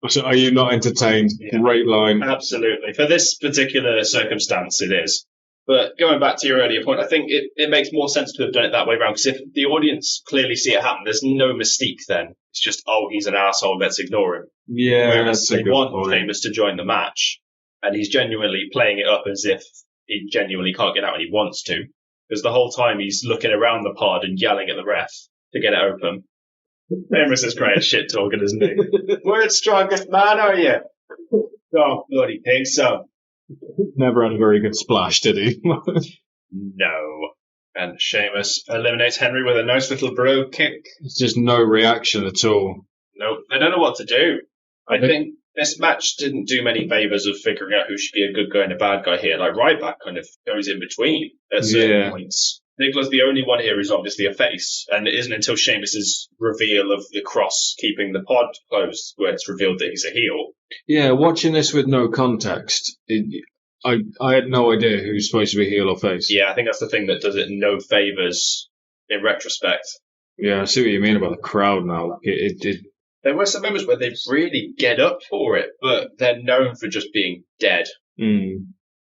So are you not entertained? Yeah. Great line. Absolutely. For this particular circumstance, it is. But going back to your earlier point, I think it makes more sense to have done it that way around, because if the audience clearly see it happen, there's no mystique then. It's just, he's an asshole, let's ignore him. Yeah, whereas they want Sheamus to join the match, and he's genuinely playing it up as if he genuinely can't get out and he wants to, because the whole time he's looking around the pod and yelling at the ref to get it open. Sheamus is great at shit talking, isn't he? World's strongest man, are you? Oh, bloody pig, so. Never had a very good splash, did he? No. And Sheamus eliminates Henry with a nice little bro kick. It's just no reaction at all. Nope, they don't know what to do. I think this match didn't do many favours of figuring out who should be a good guy and a bad guy here. Like, Ryback kind of goes in between at certain points. Ziggler's the only one here who's obviously a face, and it isn't until Sheamus's reveal of the cross keeping the pod closed where it's revealed that he's a heel. Yeah, watching this with no context, I had no idea who's supposed to be heel or face. Yeah, I think that's the thing that does it no favours in retrospect. Yeah, I see what you mean about the crowd now. There were some moments where they really get up for it, but they're known for just being dead.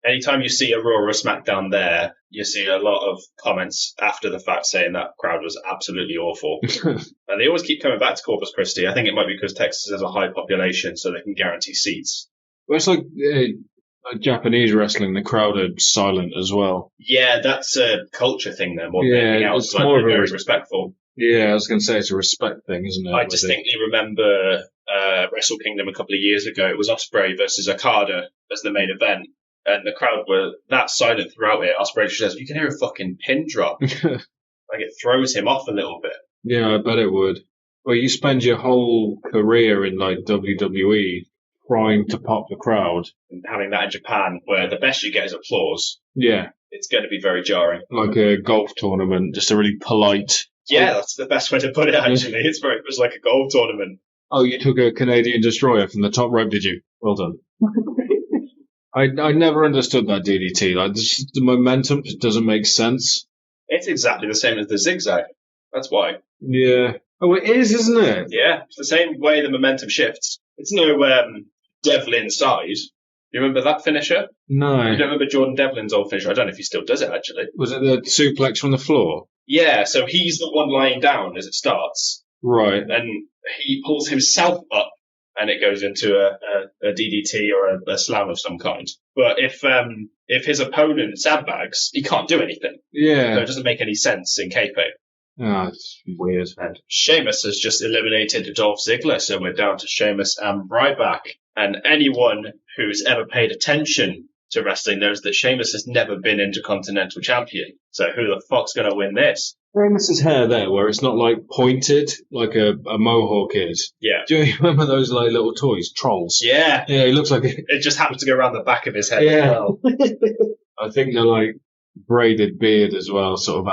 Anytime you see a Raw or a SmackDown there, you see a lot of comments after the fact saying that crowd was absolutely awful. And they always keep coming back to Corpus Christi. I think it might be because Texas has a high population, so they can guarantee seats. Well, it's like Japanese wrestling, the crowd are silent as well. Yeah, that's a culture thing there more than anything else. It's more very respectful. Yeah, I was going to say it's a respect thing, isn't it? I distinctly remember Wrestle Kingdom a couple of years ago. It was Ospreay versus Okada as the main event. And the crowd were that silent throughout it. Ospreay says, you can hear a fucking pin drop. Like, it throws him off a little bit. Yeah, I bet it would. Well, you spend your whole career in, like, WWE trying to pop the crowd. And having that in Japan, where the best you get is applause. Yeah. It's going to be very jarring. Like a golf tournament, just a really polite... Yeah, that's the best way to put it, actually. It was like a golf tournament. Oh, you took a Canadian destroyer from the top rope, did you? Well done. I never understood that DDT. Like, the momentum just doesn't make sense. It's exactly the same as the zigzag. That's why. Yeah. Oh, it is, isn't it? Yeah, it's the same way the momentum shifts. It's no devil inside. You remember that finisher? No. You don't remember Jordan Devlin's old finisher? I don't know if he still does it, actually. Was it the suplex from the floor? Yeah, so he's the one lying down as it starts. Right. And he pulls himself up, and it goes into a DDT or a slam of some kind. But if his opponent sandbags, he can't do anything. Yeah. So it doesn't make any sense in kayfabe. Oh, it's weird. And Sheamus has just eliminated Dolph Ziggler, so we're down to Sheamus and Ryback. And anyone who's ever paid attention to wrestling knows that Sheamus has never been Intercontinental Champion. So who the fuck's going to win this? Sheamus's hair there, where it's not like pointed like a mohawk is. Yeah. Do you remember those like little toys, trolls? Yeah. Yeah, he looks like it just happens to go around the back of his head as well. I think the like braided beard as well sort of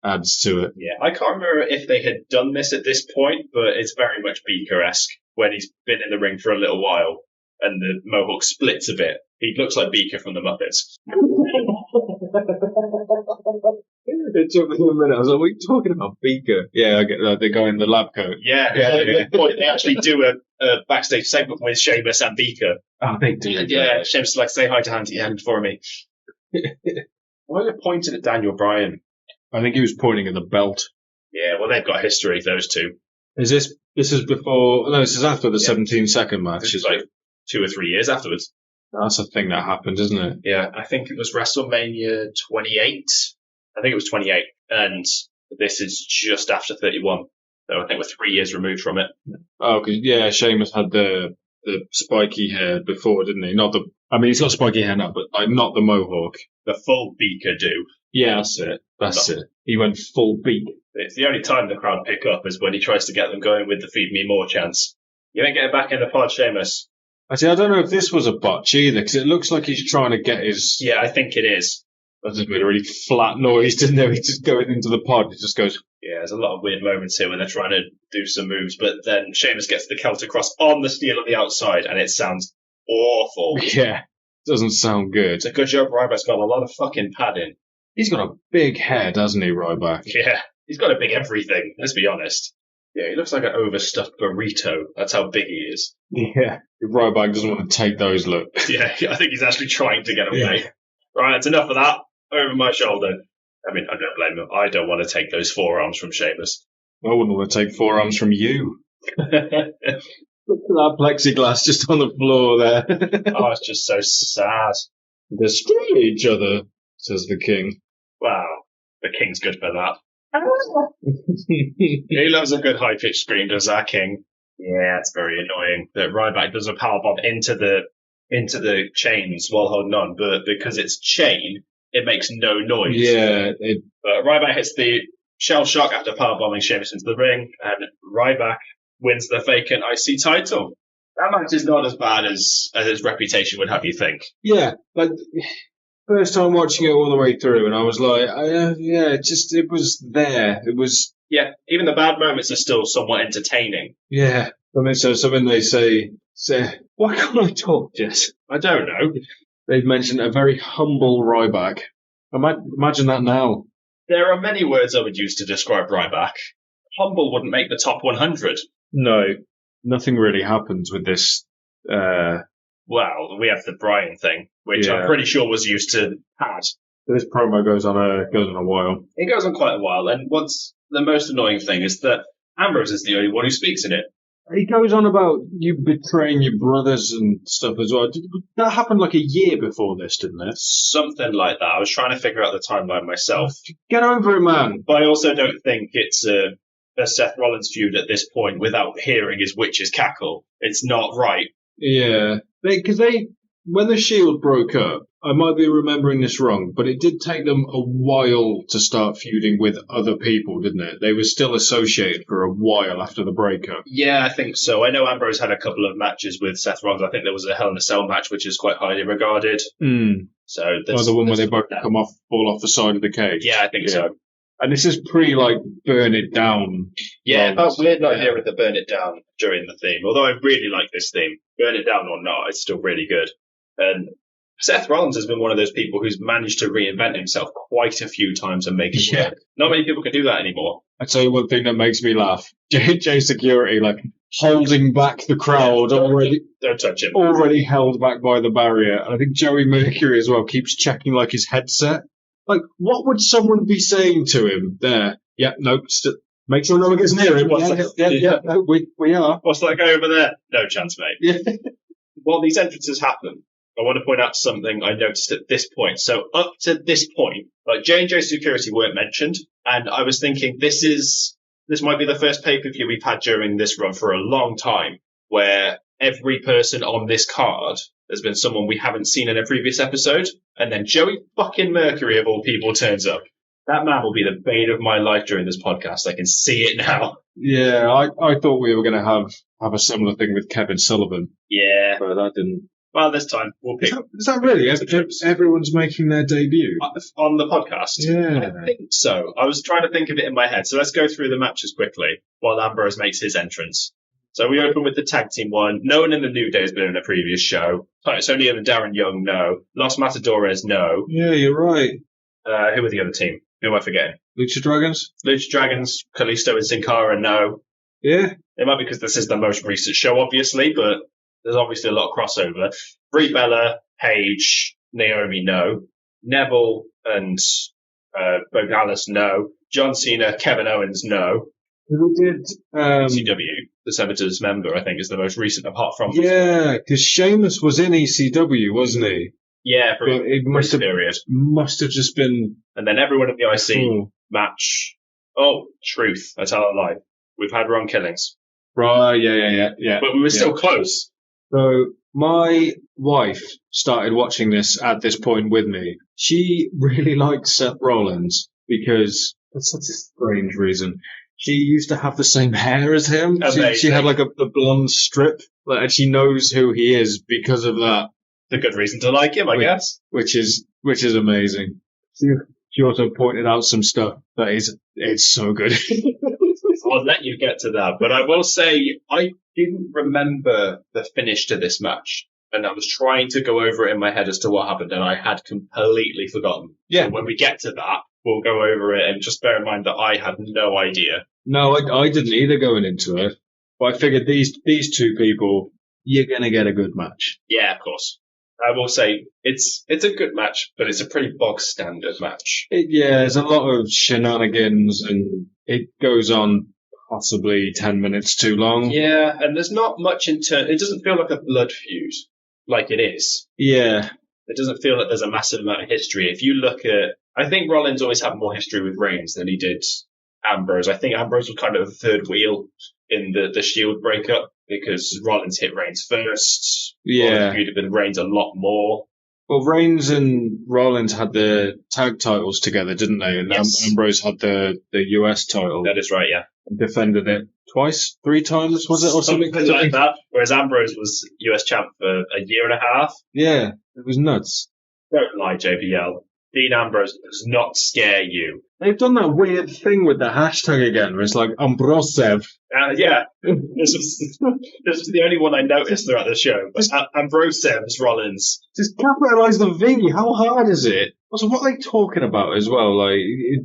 adds to it. Yeah, I can't remember if they had done this at this point, but it's very much Beaker-esque when he's been in the ring for a little while and the mohawk splits a bit. He looks like Beaker from the Muppets. It took me a minute. I was like, what are you talking about, Beaker? Yeah, I get that. They go in the lab coat. Yeah. At one point, they actually do a backstage segment with Sheamus and Beaker. Oh, they do. Yeah, Sheamus is like, say hi to Auntie Anne for me. Why are you pointing at Daniel Bryan? I think he was pointing at the belt. Yeah, well, they've got history, those two. Is this is before? No, this is after the 17-second match. It's like 2 or 3 years afterwards. That's a thing that happened, isn't it? Yeah, I think it was WrestleMania 28. I think it was 28, and this is just after 31. So I think we're 3 years removed from it. Oh, because yeah, Sheamus had the spiky hair before, didn't he? Not the. I mean, he's got spiky hair now, but like not the mohawk. The full Beaker do. Yeah, that's it. That's it. He went full beak. It's the only time the crowd pick up is when he tries to get them going with the feed me more chance. You ain't getting back in the pod, Sheamus. Actually, I don't know if this was a botch either, because it looks like he's trying to get his... Yeah, I think it is. That just made a really flat noise, didn't it? He just goes into the pod, it just goes... Yeah, there's a lot of weird moments here when they're trying to do some moves, but then Sheamus gets the Celtic Cross on the steel on the outside, and it sounds awful. Yeah, doesn't sound good. It's a good job Ryback's got a lot of fucking padding. He's got a big head, hasn't he, Ryback? Yeah, he's got a big everything, let's be honest. Yeah, he looks like an overstuffed burrito. That's how big he is. Yeah. Ryback doesn't want to take those looks. Yeah, I think he's actually trying to get away. Yeah. Right, that's enough of that. Over my shoulder. I mean, I don't blame him. I don't want to take those forearms from Sheamus. I wouldn't want to take forearms from you. Look at that plexiglass just on the floor there. Oh, it's just so sad. Destroy each other, says the king. Wow, the king's good for that. He loves a good high-pitched scream, does our king? Yeah, it's very annoying that Ryback does a powerbomb into the chains while holding on, but because it's chain, it makes no noise. Yeah. But Ryback hits the shell shock after powerbombing Sheamus into the ring, and Ryback wins the vacant IC title. That match is not as bad as his reputation would have you think. Yeah, like first time watching it all the way through, and I was like, it was there. It was. Yeah, even the bad moments are still somewhat entertaining. Yeah. I mean, so something they say, why can't I talk, Jess? I don't know. They've mentioned a very humble Ryback. Imagine that now. There are many words I would use to describe Ryback. Humble wouldn't make the top 100. No, nothing really happens with this. Well, we have the Bryan thing, which I'm pretty sure was used to pad. This promo goes on a while. It goes on quite a while, and what's the most annoying thing is that Ambrose is the only one who speaks in it. He goes on about you betraying your brothers and stuff as well. That happened like a year before this, didn't it? Something like that. I was trying to figure out the timeline myself. Get over it, man. But I also don't think it's a Seth Rollins feud at this point without hearing his witch's cackle. It's not right. Yeah. Because when the Shield broke up, I might be remembering this wrong, but it did take them a while to start feuding with other people, didn't it? They were still associated for a while after the breakup. Yeah, I think so. I know Ambrose had a couple of matches with Seth Rollins. I think there was a Hell in a Cell match, which is quite highly regarded. So the one where they both fall off the side of the cage. Yeah, I think so. And this is Burn It Down. Yeah, that's weird not hearing the Burn It Down during the theme. Although I really like this theme. Burn It Down or not, it's still really good. And Seth Rollins has been one of those people who's managed to reinvent himself quite a few times and make it work. Not many people can do that anymore. I tell you one thing that makes me laugh. JJ Security, like, holding back the crowd, don't touch him. Already held back by the barrier. And I think Joey Mercury as well keeps checking, like, his headset. Like, what would someone be saying to him there? Yeah, no, make sure no one gets near him. No, we are. What's that guy over there? No chance, mate. Yeah. While these entrances happen, I want to point out something I noticed at this point. So up to this point, like J&J Security weren't mentioned, and I was thinking this might be the first pay-per-view we've had during this run for a long time, where every person on this card has been someone we haven't seen in a previous episode, and then Joey fucking Mercury of all people turns up. That man will be the bane of my life during this podcast. I can see it now. Yeah, I thought we were going to have a similar thing with Kevin Sullivan. Yeah. But that didn't. Well, this time we'll pick. Is that really? Everyone's making their debut? On the podcast? Yeah. I think so. I was trying to think of it in my head. So let's go through the matches quickly while Ambrose makes his entrance. So we open with the tag team one. No one in the New Day has been in a previous show. Tony and Darren Young, no. Los Matadores, no. Yeah, you're right. Who were the other team? Who am I forgetting? Lucha Dragons? Lucha Dragons, Kalisto and Sin Cara, no. Yeah. It might be because this is the most recent show, obviously, but there's obviously a lot of crossover. Brie Bella, Paige, Naomi, no. Neville and Bo Dallas, no. John Cena, Kevin Owens, no. We did... ECW, the Senators member, I think, is the most recent apart from... Yeah, because Sheamus was in ECW, wasn't he? Yeah, for a brief period. Must have just been... And then everyone in the IC match... Oh, truth, I tell a lie. We've had Ron Killings. Right, yeah. But we were still close. So my wife started watching this at this point with me. She really likes Seth Rollins because, for such a strange reason, she used to have the same hair as him. She had like a blonde strip, and she knows who he is because of that. It's a good reason to like him, I guess. Which is amazing. She also pointed out some stuff that it's so good. I'll let you get to that, but I will say I didn't remember the finish to this match, and I was trying to go over it in my head as to what happened, and I had completely forgotten. Yeah. So when we get to that, we'll go over it, and just bear in mind that I had no idea. No, I didn't either going into it, but I figured these two people, you're gonna get a good match. Yeah, of course. I will say it's a good match, but it's a pretty bog standard match. There's a lot of shenanigans, and it goes on possibly 10 minutes too long. Yeah, and there's not much it doesn't feel like a blood feud like it is. Yeah. It doesn't feel like there's a massive amount of history. If you look at, I think Rollins always had more history with Reigns than he did Ambrose. I think Ambrose was kind of the third wheel in the Shield breakup because Rollins hit Reigns first. Yeah. Rollins feuded with Reigns a lot more. Well, Reigns and Rollins had the tag titles together, didn't they? And yes. Ambrose had the US title. That is right, yeah. And defended it twice, 3 times, was it? Or something like that. Whereas Ambrose was US champ for a year and a half. Yeah, it was nuts. Don't lie, JBL. Dean Ambrose does not scare you. They've done that weird thing with the hashtag again, where it's like Ambrosev. Yeah, this was the only one I noticed throughout the show. But Ambrosev's Rollins. Just capitalise the V. How hard is it? Also, what are they talking about as well? Like,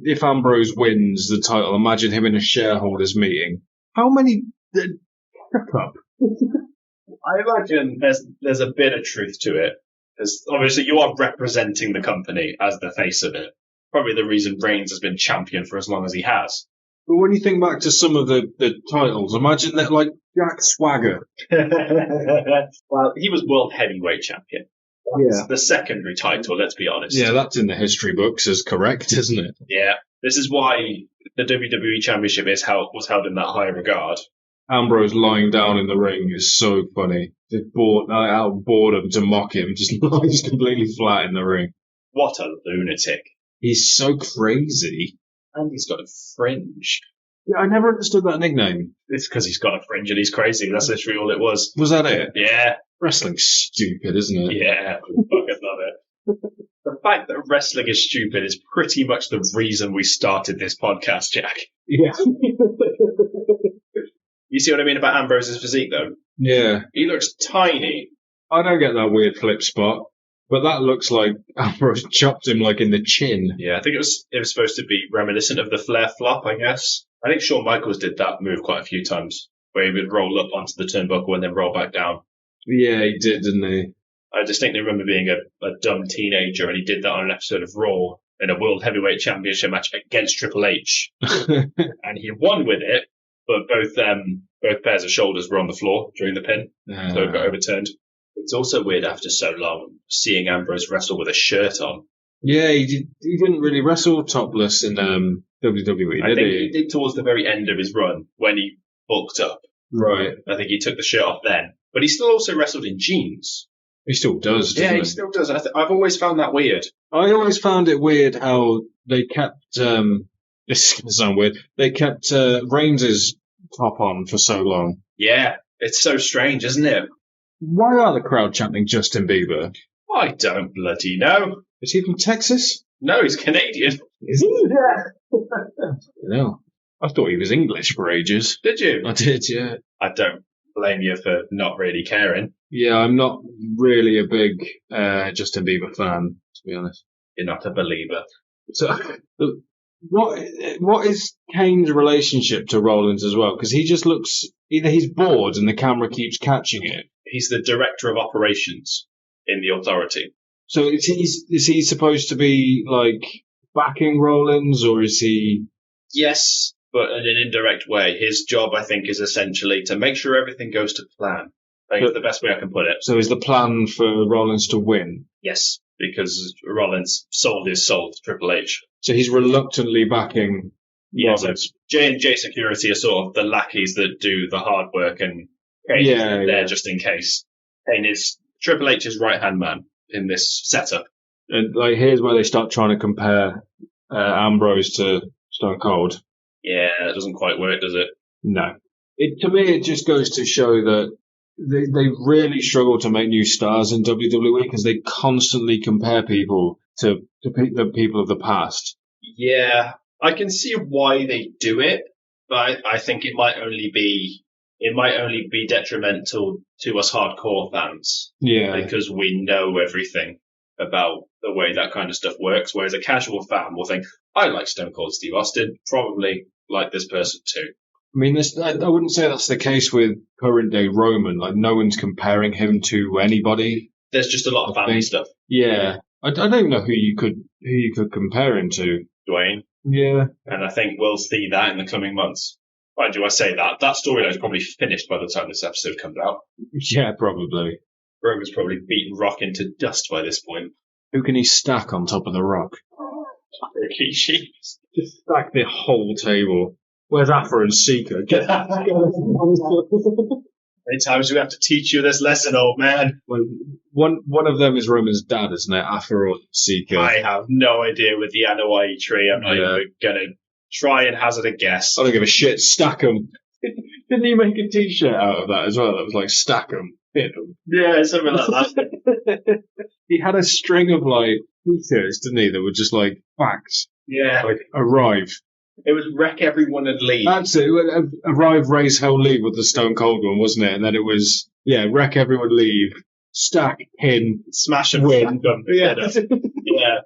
if Ambrose wins the title, imagine him in a shareholders meeting. How many? Shut up. I imagine there's a bit of truth to it. Because obviously you are representing the company as the face of it. Probably the reason Reigns has been champion for as long as he has. But when you think back to some of the titles, imagine that, like, Jack Swagger. Well, he was world heavyweight champion. That's the secondary title, let's be honest. Yeah, that's in the history books as correct, isn't it? Yeah. This is why the WWE Championship was held in that high regard. Ambrose lying down in the ring is so funny. Just out of boredom to mock him, just lies completely flat in the ring. What a lunatic. He's so crazy. And he's got a fringe. Yeah, I never understood that nickname. It's because he's got a fringe and he's crazy. That's literally all it was. Was that it? Yeah. Wrestling's stupid, isn't it? Yeah, I fucking love it. The fact that wrestling is stupid is pretty much the reason we started this podcast, Jack. Yeah. You see what I mean about Ambrose's physique, though? Yeah. He looks tiny. I don't get that weird flip spot, but that looks like Ambrose chopped him, like, in the chin. Yeah, I think it was supposed to be reminiscent of the Flair flop, I guess. I think Shawn Michaels did that move quite a few times, where he would roll up onto the turnbuckle and then roll back down. Yeah, he did, didn't he? I distinctly remember being a dumb teenager, and he did that on an episode of Raw in a World Heavyweight Championship match against Triple H, and he won with it. But both pairs of shoulders were on the floor during the pin, so it got overturned. It's also weird after so long seeing Ambrose wrestle with a shirt on. Yeah, he didn't really wrestle topless in WWE, I think he did towards the very end of his run when he bulked up. Right. I think he took the shirt off then. But he still also wrestled in jeans. He still does, doesn't Yeah, he still does. I've always found that weird. I always found it weird how they kept, this is going to sound weird, they kept Reigns' top on for so long. Yeah, it's so strange, isn't it? Why are the crowd chanting Justin Bieber? I don't bloody know. Is he from Texas? No, he's Canadian. Is he? Yeah. No. I thought he was English for ages. Did you? I did, yeah. I don't blame you for not really caring. Yeah, I'm not really a big Justin Bieber fan, to be honest. You're not a believer. So, what is Kane's relationship to Rollins as well? Because he just looks, either he's bored and the camera keeps catching it. He's the director of operations in the Authority. So is he supposed to be like backing Rollins, or is he? Yes, but in an indirect way. His job, I think, is essentially to make sure everything goes to plan. I think it's the best way I can put it. So is the plan for Rollins to win? Yes, because Rollins sold his soul to Triple H. So he's reluctantly backing Rollins. So J&J Security are sort of the lackeys that do the hard work, and Kane is there just in case. Kane is Triple H's right-hand man in this setup. And like, here's where they start trying to compare Ambrose to Stone Cold. Yeah, that doesn't quite work, does it? No. To me, it just goes to show that they really struggle to make new stars in WWE because they constantly compare people to the people of the past. Yeah, I can see why they do it, but I think it might only be detrimental to us hardcore fans. Yeah. Because we know everything about the way that kind of stuff works, whereas a casual fan will think, I like Stone Cold Steve Austin, probably like this person too. I mean, I wouldn't say that's the case with current day Roman. Like, no one's comparing him to anybody. There's just a lot of family stuff. Yeah, I don't even know who you could compare him to. Dwayne. Yeah, and I think we'll see that in the coming months. Why do I say that? That storyline is probably finished by the time this episode comes out. Yeah, probably. Roman's probably beaten Rock into dust by this point. Who can he stack on top of the Rock? Rikishi. Just stack the whole table. Where's Afra and Seeker? How many times do we have to teach you this lesson, old man? Well, one of them is Roman's dad, isn't it? Afra or Seeker? I have no idea with the Anoa'i tree. I'm not even going to try and hazard a guess. I don't give a shit. Stack them. Didn't he make a t-shirt out of that as well? That was like, stack them. Yeah, something like that. He had a string of like t-shirts, didn't he? That were just like facts. Yeah. Like, arrive. It was wreck everyone and leave. That's it. Arrive, raise hell, leave with the Stone Cold one, wasn't it? And then it was, wreck everyone, leave, stack, pin, smash and win. Yeah. Yeah.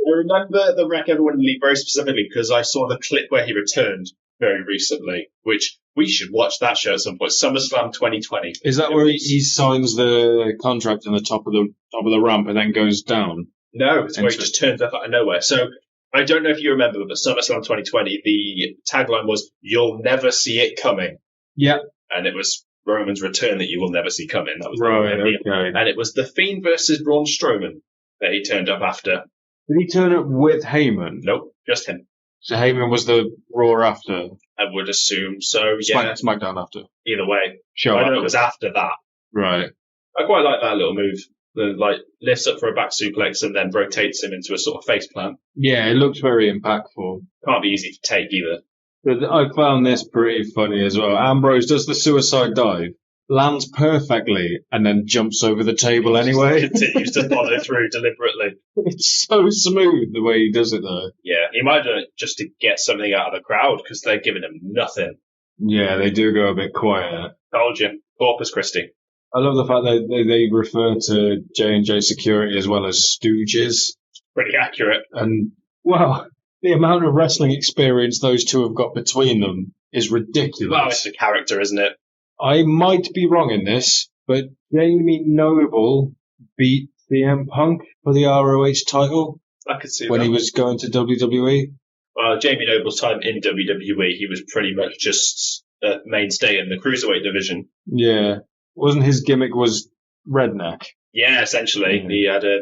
I remember the wreck everyone and leave very specifically because I saw the clip where he returned very recently, which we should watch that show at some point. SummerSlam 2020. Is that where he signs the contract in the top of the ramp and then goes down? No, it's where he just turns up out of nowhere. So I don't know if you remember, but SummerSlam 2020, the tagline was, "You'll never see it coming." Yeah. And it was Roman's return that you will never see coming. That was right, okay. And it was The Fiend versus Braun Strowman that he turned up after. Did he turn up with Heyman? Nope, just him. So Heyman was the Raw after? I would assume so, yeah. SmackDown after. Either way. Sure. I know it was after that. Right. I quite like that little move. The, lifts up for a back suplex and then rotates him into a sort of face plant. Yeah, it looks very impactful. Can't be easy to take either. But I found this pretty funny as well. Ambrose does the suicide dive, lands perfectly, and then jumps over the table anyway. Continues to follow through deliberately. It's so smooth the way he does it, though. Yeah, he might have done it just to get something out of the crowd because they're giving him nothing. Yeah, they do go a bit quiet. Told you. Corpus Christi. I love the fact that they refer to J&J Security as well as Stooges. Pretty accurate. And, well, The amount of wrestling experience those two have got between them is ridiculous. Well, it's the character, isn't it? I might be wrong in this, but Jamie Noble beat CM Punk for the ROH title I could see when that. he was going to WWE. Well, Jamie Noble's time in WWE, he was pretty much just a mainstay in the cruiserweight division. Yeah. Wasn't his gimmick was redneck? Yeah, essentially. He had a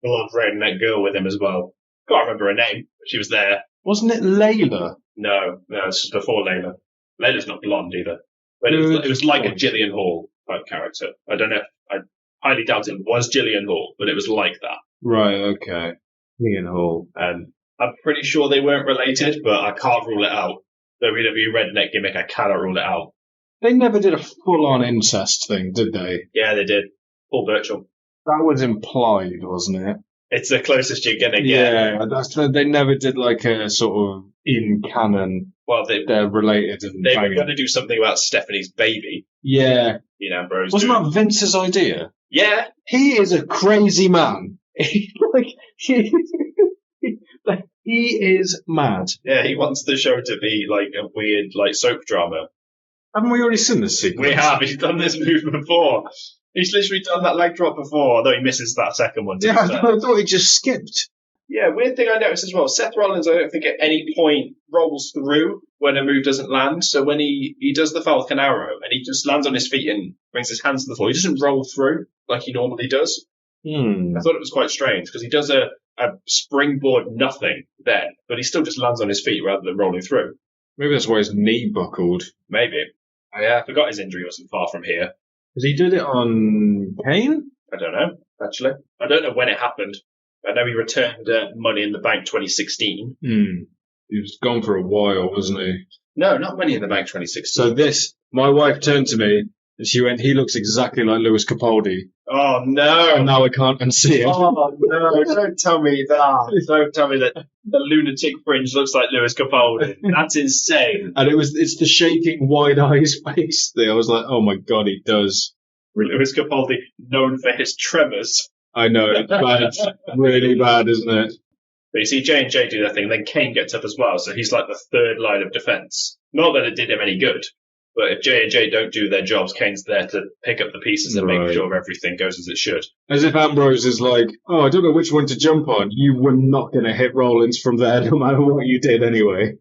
blonde redneck girl with him as well. Can't remember her name, but she was there. Wasn't it Layla? No, this was before Layla. Layla's not blonde either. But it was like a Gillian Hall type character. I don't know. I highly doubt it was Gillian Hall, but it was like that. Right, okay. Gillian Hall. And I'm pretty sure they weren't related, but I can't rule it out. WWE redneck gimmick, I cannot rule it out. They never did a full-on incest thing, did they? Yeah, they did. Paul Burchill. That was implied, wasn't it? It's the closest you're gonna get. Yeah, they never did like a sort of in canon. Well, they're related. And they were going to do something about Stephanie's baby. Yeah. Ambrose. Wasn't that Vince's idea? Yeah. He is a crazy man. He is mad. Yeah, he wants the show to be like a weird, like soap drama. Haven't we already seen this sequence? We have. He's done this move before. He's literally done that leg drop before, although he misses that second one. Yeah, I thought he just skipped. Yeah, weird thing I noticed as well, Seth Rollins, I don't think at any point rolls through when a move doesn't land. So when he does the Falcon Arrow and he just lands on his feet and brings his hands to the floor, he doesn't roll through like he normally does. I thought it was quite strange because he does a springboard nothing then, but he still just lands on his feet rather than rolling through. Maybe that's why his knee buckled. Maybe. I forgot his injury wasn't far from here. Because he did it on Kane? I don't know, actually. I don't know when it happened. I know he returned Money in the Bank 2016. He was gone for a while, wasn't he? No, not Money in the Bank 2016. So my wife turned to me and she went, he looks exactly like Lewis Capaldi. Oh, no. And now I can't unsee it. Oh, no, don't tell me that. Don't tell me that the lunatic fringe looks like Lewis Capaldi. That's insane. And it's the shaking wide eyes face thing. I was like, oh my God, he does. Lewis Capaldi, known for his tremors. I know, it's bad. Really bad, isn't it? But you see J&J do that thing, then Kane gets up as well, so he's like the third line of defence. Not that it did him any good, but if J&J don't do their jobs, Kane's there to pick up the pieces and make sure everything goes as it should. As if Ambrose is like, oh, I don't know which one to jump on. You were not going to hit Rollins from there no matter what you did anyway.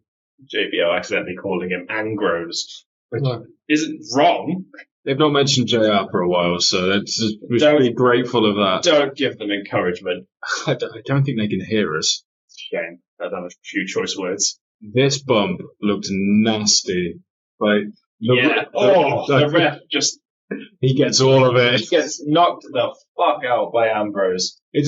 JBL accidentally calling him Angrose, which isn't wrong. They've not mentioned JR for a while, so we should be grateful of that. Don't give them encouragement. I don't think they can hear us. Shame. I don't have a few choice words. This bump looked nasty. Like, the ref just... He gets all of it. He gets knocked the fuck out by Ambrose. It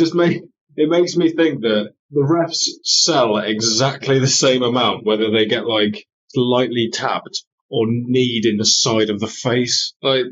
makes me think that the refs sell at exactly the same amount, whether they get, like, slightly tapped or kneed in the side of the face. Like,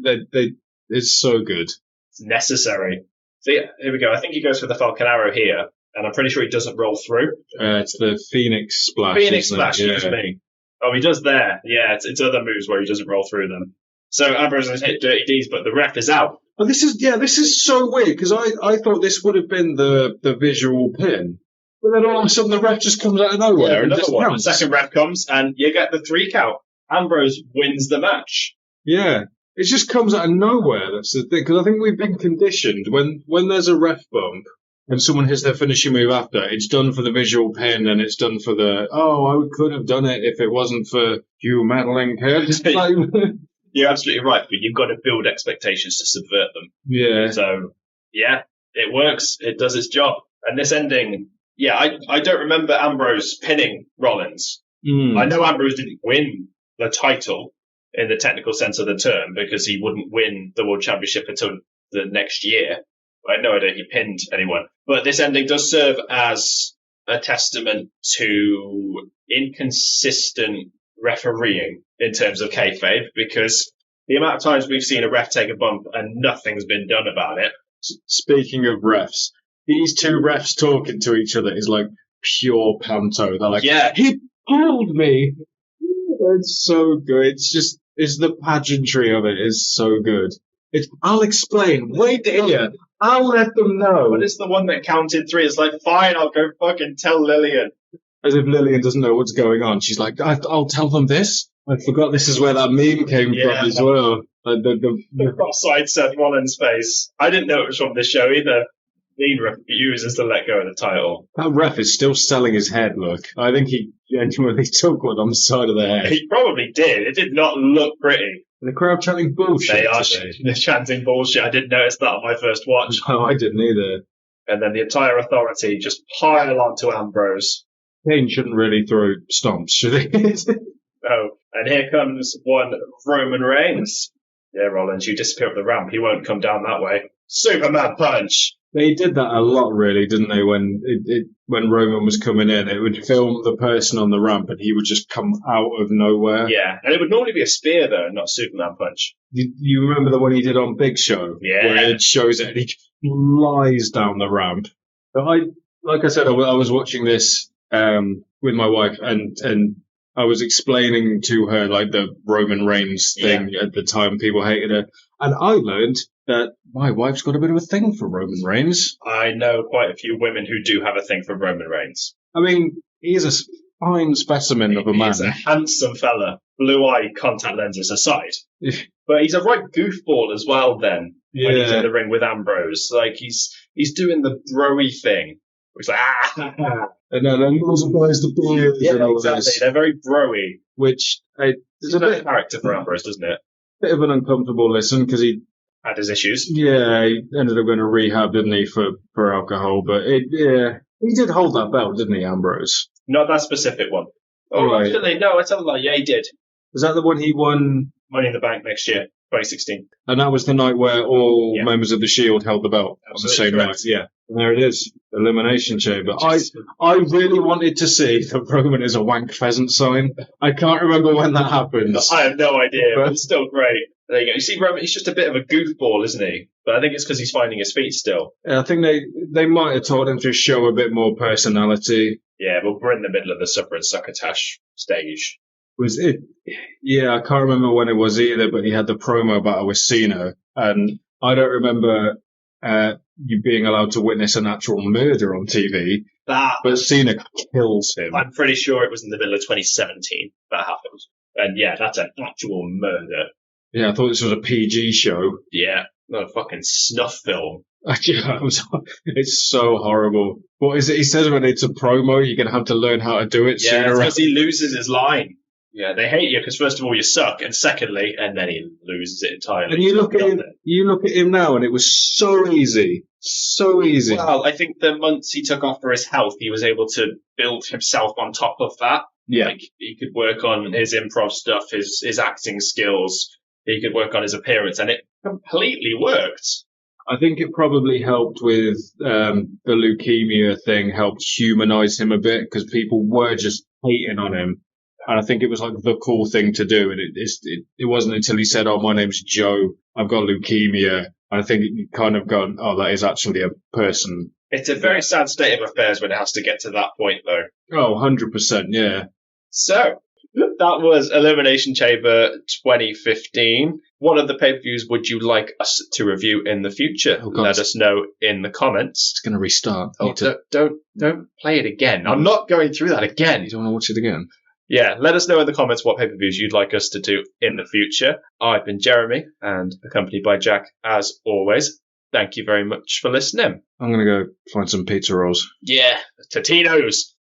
it's so good. It's necessary. So yeah, here we go. I think he goes for the Falcon Arrow here, and I'm pretty sure he doesn't roll through. It's the Phoenix Splash. Phoenix Splash, excuse me. Oh, he does there. Yeah, it's other moves where he doesn't roll through them. So Ambrose has hit Dirty D's, but the ref is out. But this is so weird, because I thought this would have been the visual pin. But then all of a sudden the ref just comes out of nowhere. Yeah, another one. The second ref comes, and you get the 3 count. Ambrose wins the match. Yeah, it just comes out of nowhere. That's the thing, because I think we've been conditioned when there's a ref bump and someone hits their finishing move after, it's done for the visual pin and it's done for the I could have done it if it wasn't for you meddling kids. You're absolutely right, but you've got to build expectations to subvert them. Yeah. So yeah, it works. It does its job. And this ending, yeah, I don't remember Ambrose pinning Rollins. I know Ambrose didn't win the title in the technical sense of the term because he wouldn't win the World Championship until the next year. I had no idea he pinned anyone. But this ending does serve as a testament to inconsistent refereeing in terms of kayfabe, because the amount of times we've seen a ref take a bump and nothing's been done about it. Speaking of refs, these two refs talking to each other is like pure panto. They're like, yeah, he pulled me. It's so good. It's the pageantry of it is so good. I'll explain. Wait here. I'll let them know. But it's the one that counted 3. It's like, fine, I'll go fucking tell Lillian. As if Lillian doesn't know what's going on. She's like, I'll tell them this. I forgot this is where that meme came from as well. The cross-eyed Seth Rollins face. I didn't know it was from this show either. Dean refuses to let go of the title. That ref is still selling his head look. I think he genuinely took one on the side of the head. He probably did. It did not look pretty. The crowd chanting bullshit. They are they're chanting bullshit. I didn't notice that on my first watch. No, I didn't either. And then the entire authority just pile onto Ambrose. Kane shouldn't really throw stomps, should he? Oh, and here comes one Roman Reigns. Yeah, Rollins, you disappear up the ramp. He won't come down that way. Superman punch! They did that a lot, really, didn't they? When Roman was coming in, it would film the person on the ramp, and he would just come out of nowhere. Yeah, and it would normally be a spear though, not a Superman punch. You remember the one he did on Big Show? Yeah, where it shows it, and he flies down the ramp. But like I said, I was watching this with my wife, and I was explaining to her like the Roman Reigns thing at the time. People hated it, and I learned that my wife's got a bit of a thing for Roman Reigns. I know quite a few women who do have a thing for Roman Reigns. I mean, he's a fine specimen of a man. He's a handsome fella, blue-eye contact lenses aside. But he's a right goofball as well then, when he's in the ring with Ambrose. Like, he's doing the bro-y thing. He's like, and then also buys the beers and all exactly. this. They're very bro-y. Which is a bit of character for Ambrose, doesn't it? Bit of an uncomfortable listen, because he had his issues. Yeah, he ended up going to rehab, didn't he, for alcohol? But he did hold that belt, didn't he, Ambrose? Not that specific one. Oh, right. Actually, no, I tell a lie. Yeah, he did. Was that the one he won? Money in the Bank next year, 2016. And that was the night where all members of the Shield held the belt on the same night. Yeah. And there it is, Elimination Chamber. I really wanted to see that Roman is a wank pheasant sign. I can't remember when that happened. I have no idea, but it's still great. There you go. You see, Roman, he's just a bit of a goofball, isn't he? But I think it's because he's finding his feet still. Yeah, I think they might have told him to show a bit more personality. Yeah, but we're in the middle of the Supper and Succotash stage. Was it? Yeah, I can't remember when it was either, but he had the promo battle with Cena, and I don't remember you being allowed to witness an actual murder on TV. But Cena kills him. I'm pretty sure it was in the middle of 2017 that happened. And yeah, that's an actual murder. Yeah, I thought this was a PG show. Yeah, not a fucking snuff film. It's so horrible. What is it? He says when it's a promo, you're going to have to learn how to do it sooner. Yeah, because he loses his line. Yeah, they hate you because first of all you suck, and secondly, and then he loses it entirely. And you look at him now, and it was so easy. Well, I think the months he took off for his health, he was able to build himself on top of that. Yeah, like he could work on his improv stuff, his acting skills. He could work on his appearance, and it completely worked. I think it probably helped with the leukemia thing, helped humanize him a bit because people were just hating on him. And I think it was like the cool thing to do. And it wasn't until he said, "Oh, my name's Joe. I've got leukemia." And I think it kind of gone, "Oh, that is actually a person." It's a very sad state of affairs when it has to get to that point, though. Oh, 100%, yeah. So that was Elimination Chamber 2015. What other pay-per-views would you like us to review in the future? Let us know in the comments. It's going to restart. Oh, don't play it again. I'm not going through that again. You don't want to watch it again? Yeah, let us know in the comments what pay-per-views you'd like us to do in the future. I've been Jeremy, and accompanied by Jack, as always. Thank you very much for listening. I'm going to go find some pizza rolls. Yeah, Totino's.